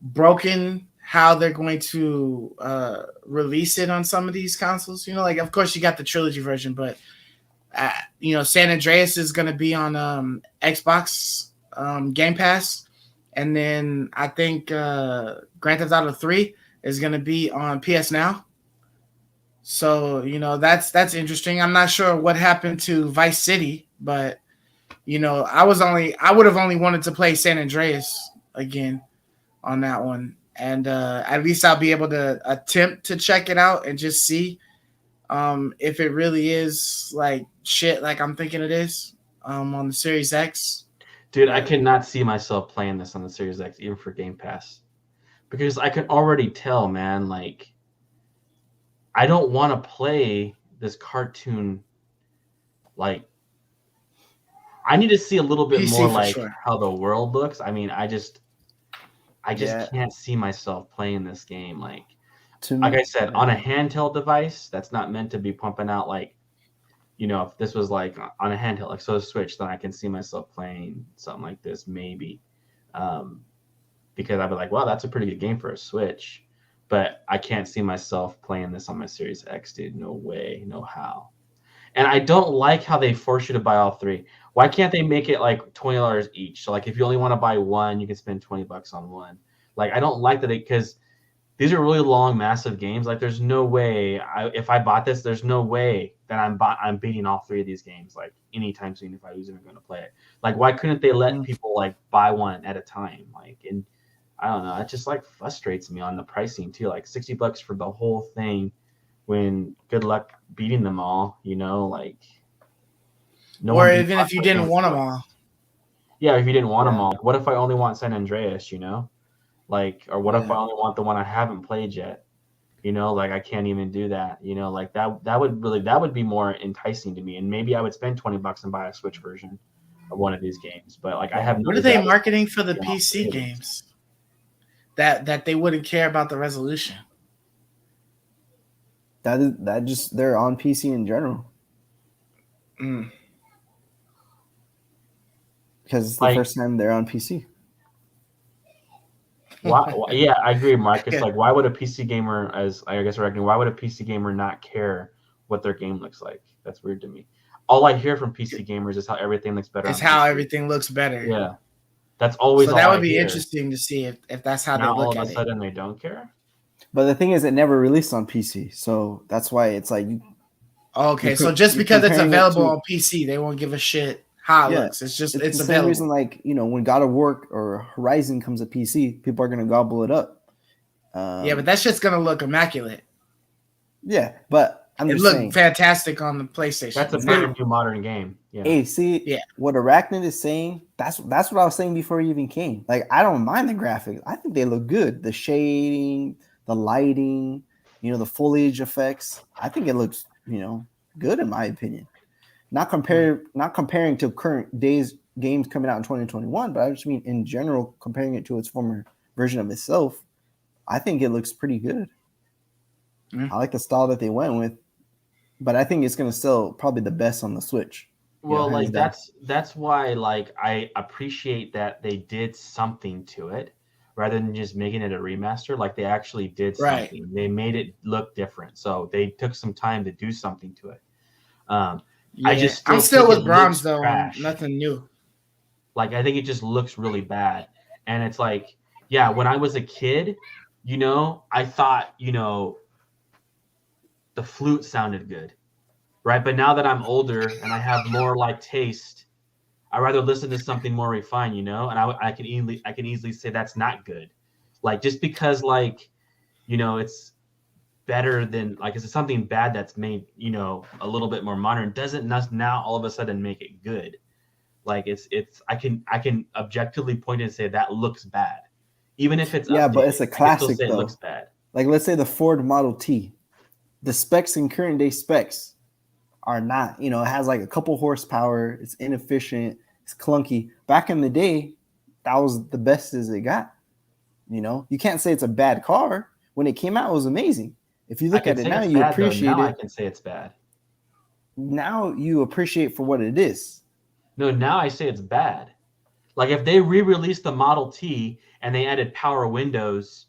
broken how they're going to release it on some of these consoles. You know, like of course you got the trilogy version, but San Andreas is going to be on Xbox Game Pass, and then I think Grand Theft Auto 3 is going to be on PS Now. So that's interesting. I'm not sure what happened to Vice City, but I would have only wanted to play San Andreas again on that one, and at least I'll be able to attempt to check it out and just see if it really is like shit like I'm thinking it is on the Series X. Dude, I cannot see myself playing this on the Series X, even for Game Pass, because I can already tell, man, like I don't want to play this cartoon. Like I need to see a little bit PC more for like sure. how the world looks. I mean, I just can't see myself playing this game. Like I said, on a handheld device that's not meant to be pumping out like, if this was like on a handheld, like so a Switch, then I can see myself playing something like this maybe. Because I'd be like, wow, that's a pretty good game for a Switch. But I can't see myself playing this on my Series X, dude. No way, no how. And I don't like how they force you to buy all three. Why can't they make it like $20 each? So like if you only want to buy one, you can spend $20 on one. Like I don't like that because these are really long, massive games. Like there's no way if I bought this, there's no way that I'm beating all three of these games like anytime soon if I was even going to play it. Like why couldn't they let people like buy one at a time? Like and I don't know. It just like frustrates me on the pricing too. Like $60 for the whole thing. When good luck beating them all, like no. Or even if you didn't want them all. Yeah, if you didn't want them all. Like, what if I only want San Andreas, Like, or what if I only want the one I haven't played yet? Like I can't even do that. Like that would be more enticing to me. And maybe I would spend $20 and buy a Switch version of one of these games. But like I have what are they marketing for the PC games? That they wouldn't care about the resolution. That just they're on PC in general. Because it's the first time they're on PC. Why, yeah, I agree, Mark. It's like why would a PC gamer, as I guess reckoning, why would a PC gamer not care what their game looks like? That's weird to me. All I hear from PC gamers is how everything looks better. It's how everything looks better. Yeah, that's always. So that would be interesting to see if that's how they look at it. All of a sudden they don't care. But the thing is, it never released on PC, so that's why it's like. Okay, so just because it's available on PC, they won't give a shit how it looks. It's just it's the available. Same reason, like when God of War or Horizon comes to PC, people are gonna gobble it up. Yeah, but that shit's gonna look immaculate. Yeah, but it looked fantastic on the PlayStation. That's a brand new modern game. Yeah. Hey, see, what Arachnid is saying, that's what I was saying before he even came. Like, I don't mind the graphics. I think they look good. The shading, the lighting, the foliage effects. I think it looks, good in my opinion. Not comparing to current days games coming out in 2021, but I just mean in general, comparing it to its former version of itself. I think it looks pretty good. I like the style that they went with, but I think it's going to sell probably the best on the Switch. Well, like that's why like I appreciate that they did something to it rather than just making it a remaster. Like they actually did something. Right. They made it look different. So they took some time to do something to it. I'm still with Brahms though. Nothing new. Like I think it just looks really bad. And it's like, yeah, when I was a kid, I thought, the flute sounded good. Right. But now that I'm older and I have more like taste, I'd rather listen to something more refined, and I can easily say that's not good. Like just because like, it's better than like it's something bad that's made, a little bit more modern doesn't now all of a sudden make it good. Like I can objectively point and say that looks bad, Even if it's Yeah, updated, but it's a I can still classic say it though. looks bad. Like let's say the Ford Model T, the specs in current day specs are not, it has like a couple horsepower, it's inefficient, it's clunky. Back in the day, that was the best as it got. You can't say it's a bad car. When it came out, it was amazing. If you look at it now, you appreciate it. it. I can say it's bad. Now you appreciate for what it is. No, now I say it's bad. Like if they re-released the Model T and they added power windows,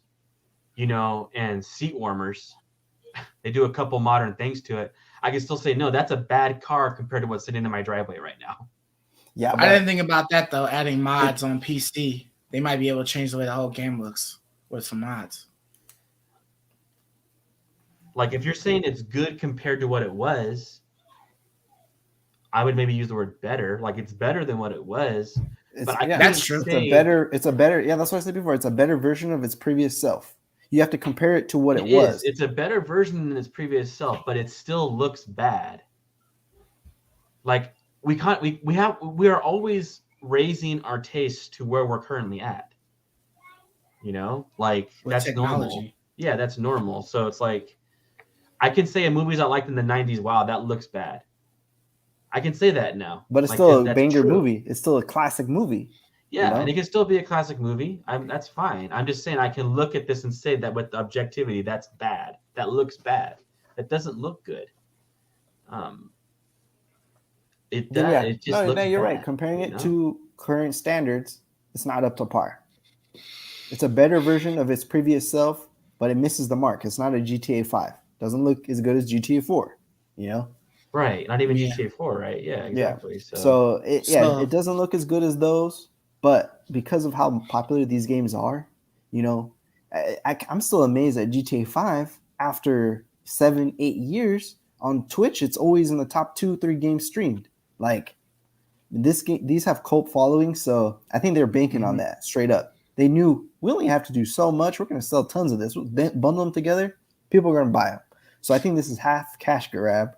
and seat warmers, they do a couple modern things to it, I can still say, no, that's a bad car compared to what's sitting in my driveway right now. Yeah, I didn't think about that though. Adding mods on PC, they might be able to change the way the whole game looks with some mods. Like if you're saying it's good compared to what it was, I would maybe use the word better. Like it's better than what it was. That's true. It's a better. Yeah, that's what I said before. It's a better version of its previous self. You have to compare it to what it was. It's a better version than its previous self, but it still looks bad. Like we are always raising our tastes to where we're currently at. Like with that's technology. Normal. Yeah, that's normal. So it's like I can say a movie's I liked in the 90s, wow, that looks bad. I can say that now. But it's still a banger movie. It's still a classic movie. Yeah, and it can still be a classic movie. That's fine. I'm just saying I can look at this and say that with objectivity, that's bad. That looks bad. That doesn't look good. It does. Yeah. It just looks you're bad, right. Comparing it to current standards, it's not up to par. It's a better version of its previous self, but it misses the mark. It's not a GTA 5. Doesn't look as good as GTA 4. Right. Not even GTA 4, right? Yeah, exactly. Yeah. So it doesn't look as good as those, but because of how popular these games are, I'm still amazed at GTA 5 after 7-8 years on Twitch. It's always in the top 2-3 games streamed. Like this game, these have cult followings, so I think they're banking on that straight up. They knew we only have to do so much. We're going to sell tons of this. We'll bundle them together. People are going to buy them. So I think this is half cash grab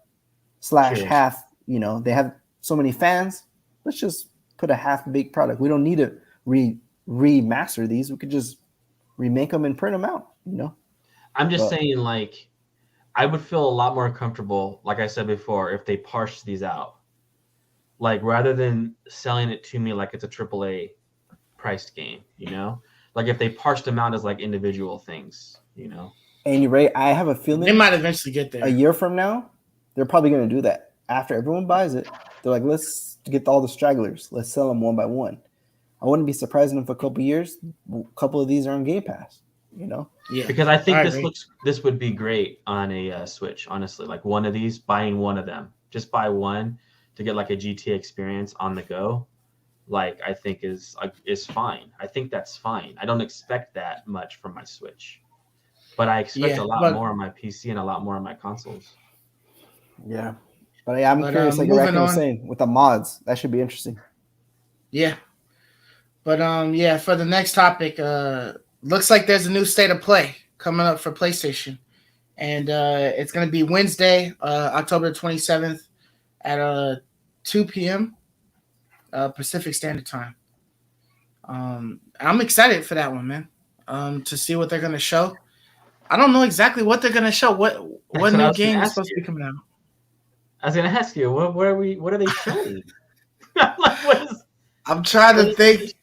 / half, they have so many fans. Let's just put a half-baked product. We don't need to remaster these. We could just remake them and print them out, I'm just saying, like, I would feel a lot more comfortable, like I said before, if they parsed these out. Like, rather than selling it to me like it's a AAA priced game, Like, if they parsed them out as, like, individual things, And you're right. I have a feeling they might eventually get there. A year from now, they're probably going to do that. After everyone buys it, they're like, let's get all the stragglers. Let's sell them one by one. I wouldn't be surprised if a couple of years, a couple of these are on Game Pass, Yeah. Because I think this would be great on a Switch, honestly. Like one of these, buying one of them. Just buy one to get like a GTA experience on the go. Like I think is fine. I think that's fine. I don't expect that much from my Switch. But I expect a lot more on my PC and a lot more on my consoles. Yeah. But I'm curious, like Racken was saying, with the mods, that should be interesting. Yeah. But for the next topic, looks like there's a new state of play coming up for PlayStation. And it's going to be Wednesday, October 27th at 2 p.m. Pacific Standard Time. I'm excited for that one, man, to see what they're going to show. I don't know exactly what they're going to show. What new game is supposed to be coming out? I was going to ask you, what are they showing? I'm trying to think.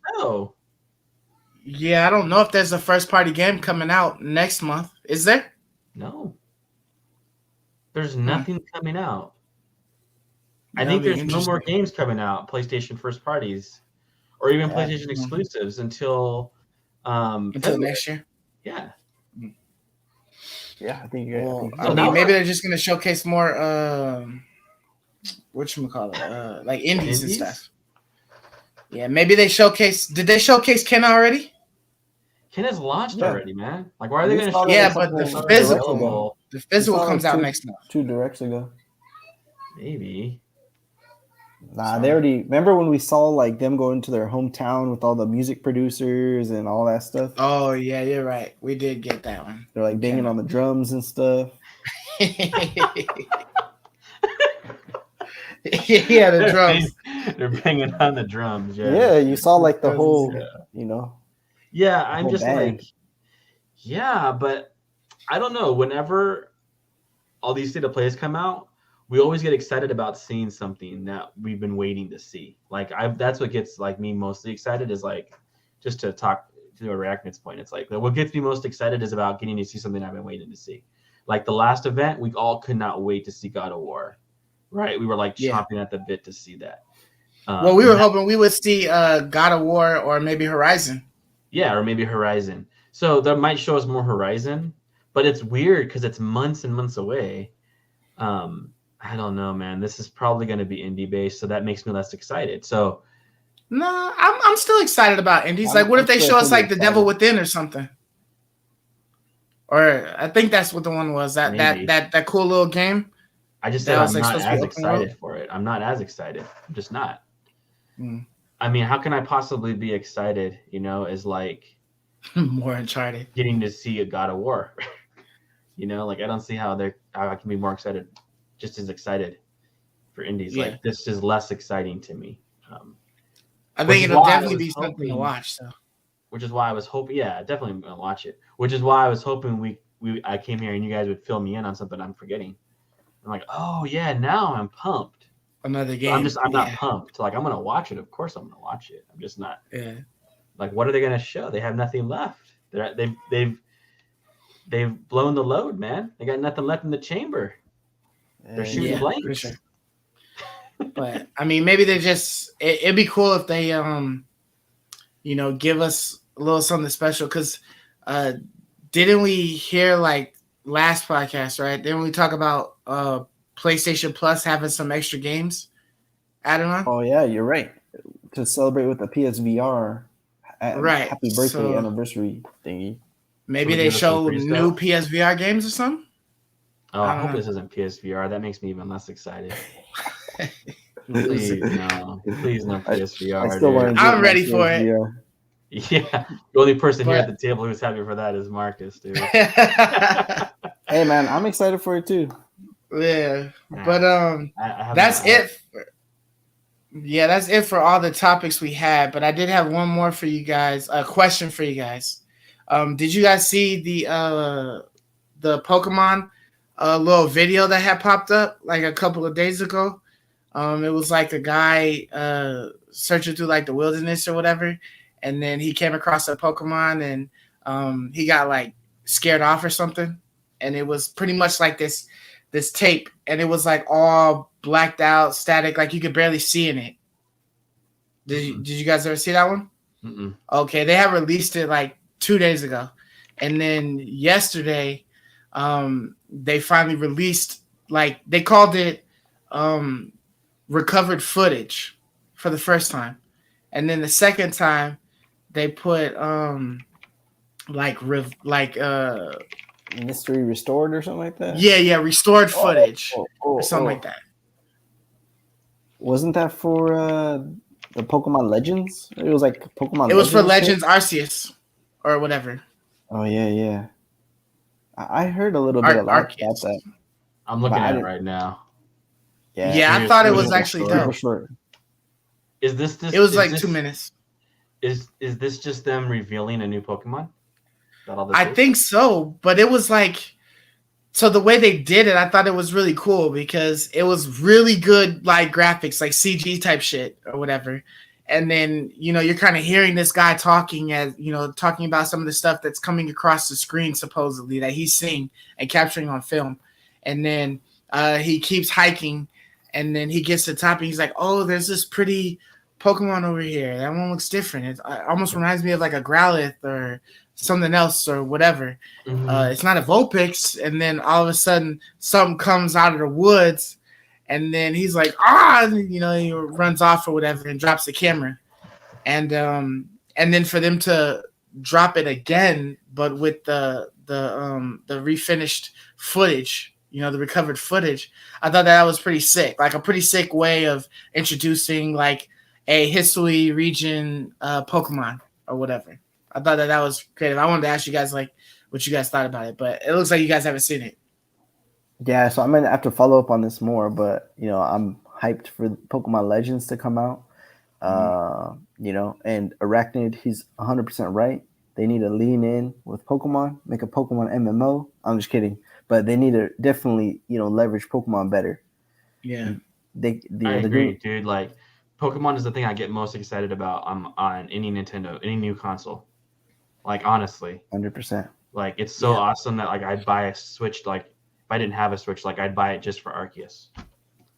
Yeah, I don't know if there's a first-party game coming out next month. Is there? No. There's nothing coming out. I think there's no more games coming out, PlayStation first parties, or even PlayStation exclusives until next year. Yeah. Yeah, I think maybe they're just gonna showcase more whatchamacallit, like indies and stuff. Yeah, maybe they showcase. Did they showcase Ken already? Ken has launched already, man. Like, why are they going to? Yeah, but the physical comes out next month. 2 directs ago. Maybe. Nah, they already. Remember when we saw like them go into their hometown with all the music producers and all that stuff? Oh yeah, you're right. We did get that one. They're like banging on the drums and stuff. Yeah, the drums. They're banging on the drums. Yeah, you saw like the whole, Yeah, I'm just bag. like, yeah, but I don't know. Whenever all these state of plays come out, we always get excited about seeing something that we've been waiting to see. Like that's what gets like me mostly excited is like just to talk to Arachnid's point. It's like what gets me most excited is about getting to see something I've been waiting to see. Like the last event, we all could not wait to see God of War, right? We were like chomping at the bit to see that. Well, we were hoping we would see God of War or maybe Horizon. Yeah, or maybe Horizon. So that might show us more Horizon, but it's weird because it's months and months away. I don't know, man. This is probably going to be indie based, so that makes me less excited. So, no, I'm still excited about indies. Like, what if they show us like The Devil Within or something? Or I think that's what the one was. That cool little game. I just said I'm not as excited for it. I'm not as excited. I'm just not. I mean, how can I possibly be excited? You know, as like more Uncharted, getting to see a God of War. You know, like I don't see how I can be more excited, just as excited for indies. Like this is less exciting to me. I think it'll definitely be something to watch. So, which is why I was hoping. Yeah, definitely gonna watch it. Which is why I was hoping I came here and you guys would fill me in on something I'm forgetting. I'm like, oh yeah, now I'm pumped. Another game. I'm not pumped. Like I'm gonna watch it. Of course I'm gonna watch it. I'm just not. Yeah. Like what are they gonna show? They have nothing left. They've blown the load, man. They got nothing left in the chamber. They're shooting blanks. For sure. But I mean, maybe they just it'd be cool if they give us a little something special because didn't we hear like last podcast, right? Didn't we talk about PlayStation Plus having some extra games added on? Oh yeah, you're right. To celebrate with the PSVR, right? Happy birthday anniversary thingy. Maybe they show new PSVR games or something. Oh, I hope this isn't PSVR. That makes me even less excited. Please no PSVR. I'm ready for it. Yeah, the only person here at the table who's happy for that is Marcus, dude. Hey man, I'm excited for it too. Yeah, but that's it. Yeah, that's it for all the topics we had. But I did have one more for you guys. A question for you guys. Did you guys see the Pokemon little video that had popped up like a couple of days ago? It was like a guy searching through like the wilderness or whatever, and then he came across a Pokemon and he got like scared off or something, and it was pretty much like this tape, and it was like all blacked out, static, like you could barely see in it. Did you guys ever see that one? Mm-mm. Okay, they have released it like 2 days ago, and then yesterday they finally released, like they called it recovered footage for the first time, and then the second time they put mystery restored or something like that. Yeah, restored footage or something like that. Wasn't that for the Pokemon Legends? It was like Pokemon. It was for Legends Arceus or whatever. Oh yeah. I heard a little bit about that. I'm looking at it right now. Yeah, I thought it was actually dope. Sure. Is this? It was like 2 minutes. Is this just them revealing a new Pokemon? I think so, but it was like, so the way they did it, I thought it was really cool because it was really good, like graphics, like CG type shit or whatever. And then, you're kind of hearing this guy talking talking about some of the stuff that's coming across the screen, supposedly that he's seeing and capturing on film. And then he keeps hiking, and then he gets to the top and he's like, oh, there's this pretty Pokemon over here. That one looks different. It almost reminds me of like a Growlithe or something else or whatever. Mm-hmm. It's not a Vulpix. And then all of a sudden something comes out of the woods, and then he's like, he runs off or whatever and drops the camera. And then for them to drop it again, but with the refinished footage, the recovered footage, I thought that was pretty sick. Like a pretty sick way of introducing like a Hisui region Pokemon or whatever. I thought that was creative. I wanted to ask you guys like what you guys thought about it, but it looks like you guys haven't seen it. Yeah, so I'm gonna have to follow up on this more, but I'm hyped for Pokemon Legends to come out. And Arachnid, he's 100% right. They need to lean in with Pokemon, make a Pokemon MMO. I'm just kidding, but they need to definitely leverage Pokemon better. Yeah, I They're agree, doing dude. Like Pokemon is the thing I get most excited about on any Nintendo, any new console. Like honestly, 100%. like it's so awesome that like I'd buy a Switch. Like if I didn't have a Switch, like I'd buy it just for Arceus.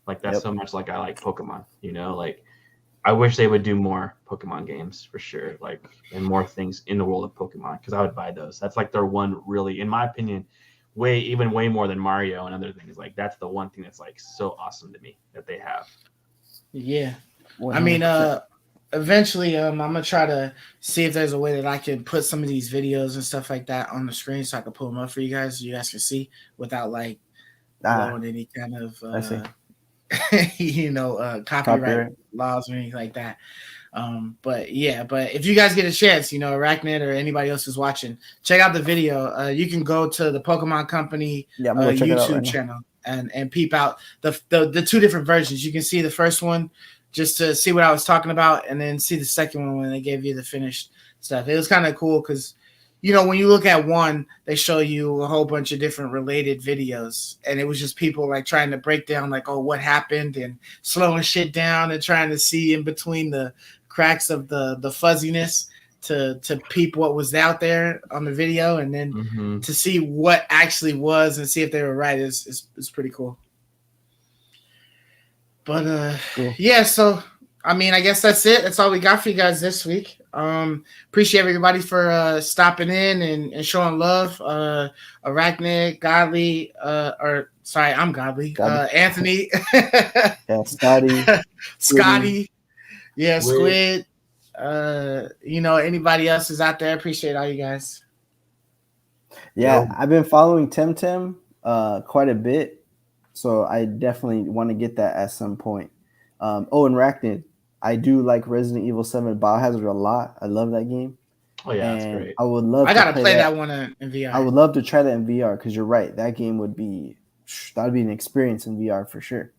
Like that's so much like I like Pokemon. Like I wish they would do more Pokemon games for sure. Like and more things in the world of Pokemon because I would buy those. That's like their one really, in my opinion, way more than Mario and other things. Like that's the one thing that's like so awesome to me that they have. yeah. 100%. I mean, eventually, I'm gonna try to see if there's a way that I can put some of these videos and stuff like that on the screen so I can pull them up for you guys. So you guys can see without like blowing any kind of I see. copyright laws or anything like that. But if you guys get a chance, Arachnid or anybody else who's watching, check out the video. You can go to the Pokemon Company YouTube channel and peep out the two different versions. You can see the first one just to see what I was talking about, and then see the second one when they gave you the finished stuff. It was kind of cool because when you look at one, they show you a whole bunch of different related videos, and it was just people like trying to break down like, oh, what happened, and slowing shit down and trying to see in between the cracks of the fuzziness to peep what was out there on the video, and then to see what actually was and see if they were right is pretty cool. But cool. Yeah, so I mean, I guess that's it. That's all we got for you guys this week. Appreciate everybody for stopping in and showing love. Arachnid, Godly, I'm Godly. Anthony. Yeah, Scotty. Yeah, Squid. Anybody else is out there. Appreciate all you guys. Yeah, I've been following Temtem quite a bit, so I definitely want to get that at some point. And Arachnid, I do like Resident Evil 7 Biohazard a lot. I love that game. Oh yeah, that's great. I would love. I gotta play that one in VR. I would love to try that in VR because you're right. That game would be an experience in VR for sure.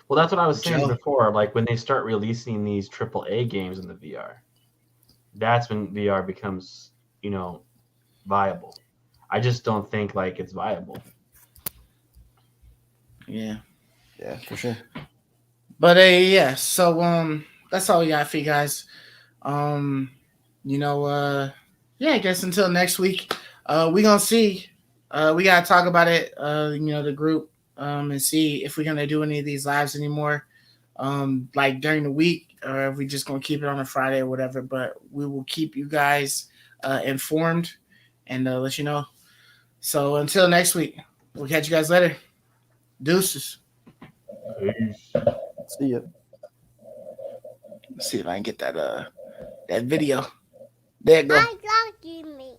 Well, that's what I was saying before. Like when they start releasing these AAA games in the VR, that's when VR becomes, viable. I just don't think like it's viable. Yeah, for sure. But so that's all we got for you guys. I guess until next week, we gonna see. We gotta talk about it. The group, and see if we're gonna do any of these lives anymore, like during the week, or if we just gonna keep it on a Friday or whatever. But we will keep you guys informed and let you know. So until next week, we'll catch you guys later. Deuces. Peace. See ya. Let's see if I can get that video. There you go. I love you, me.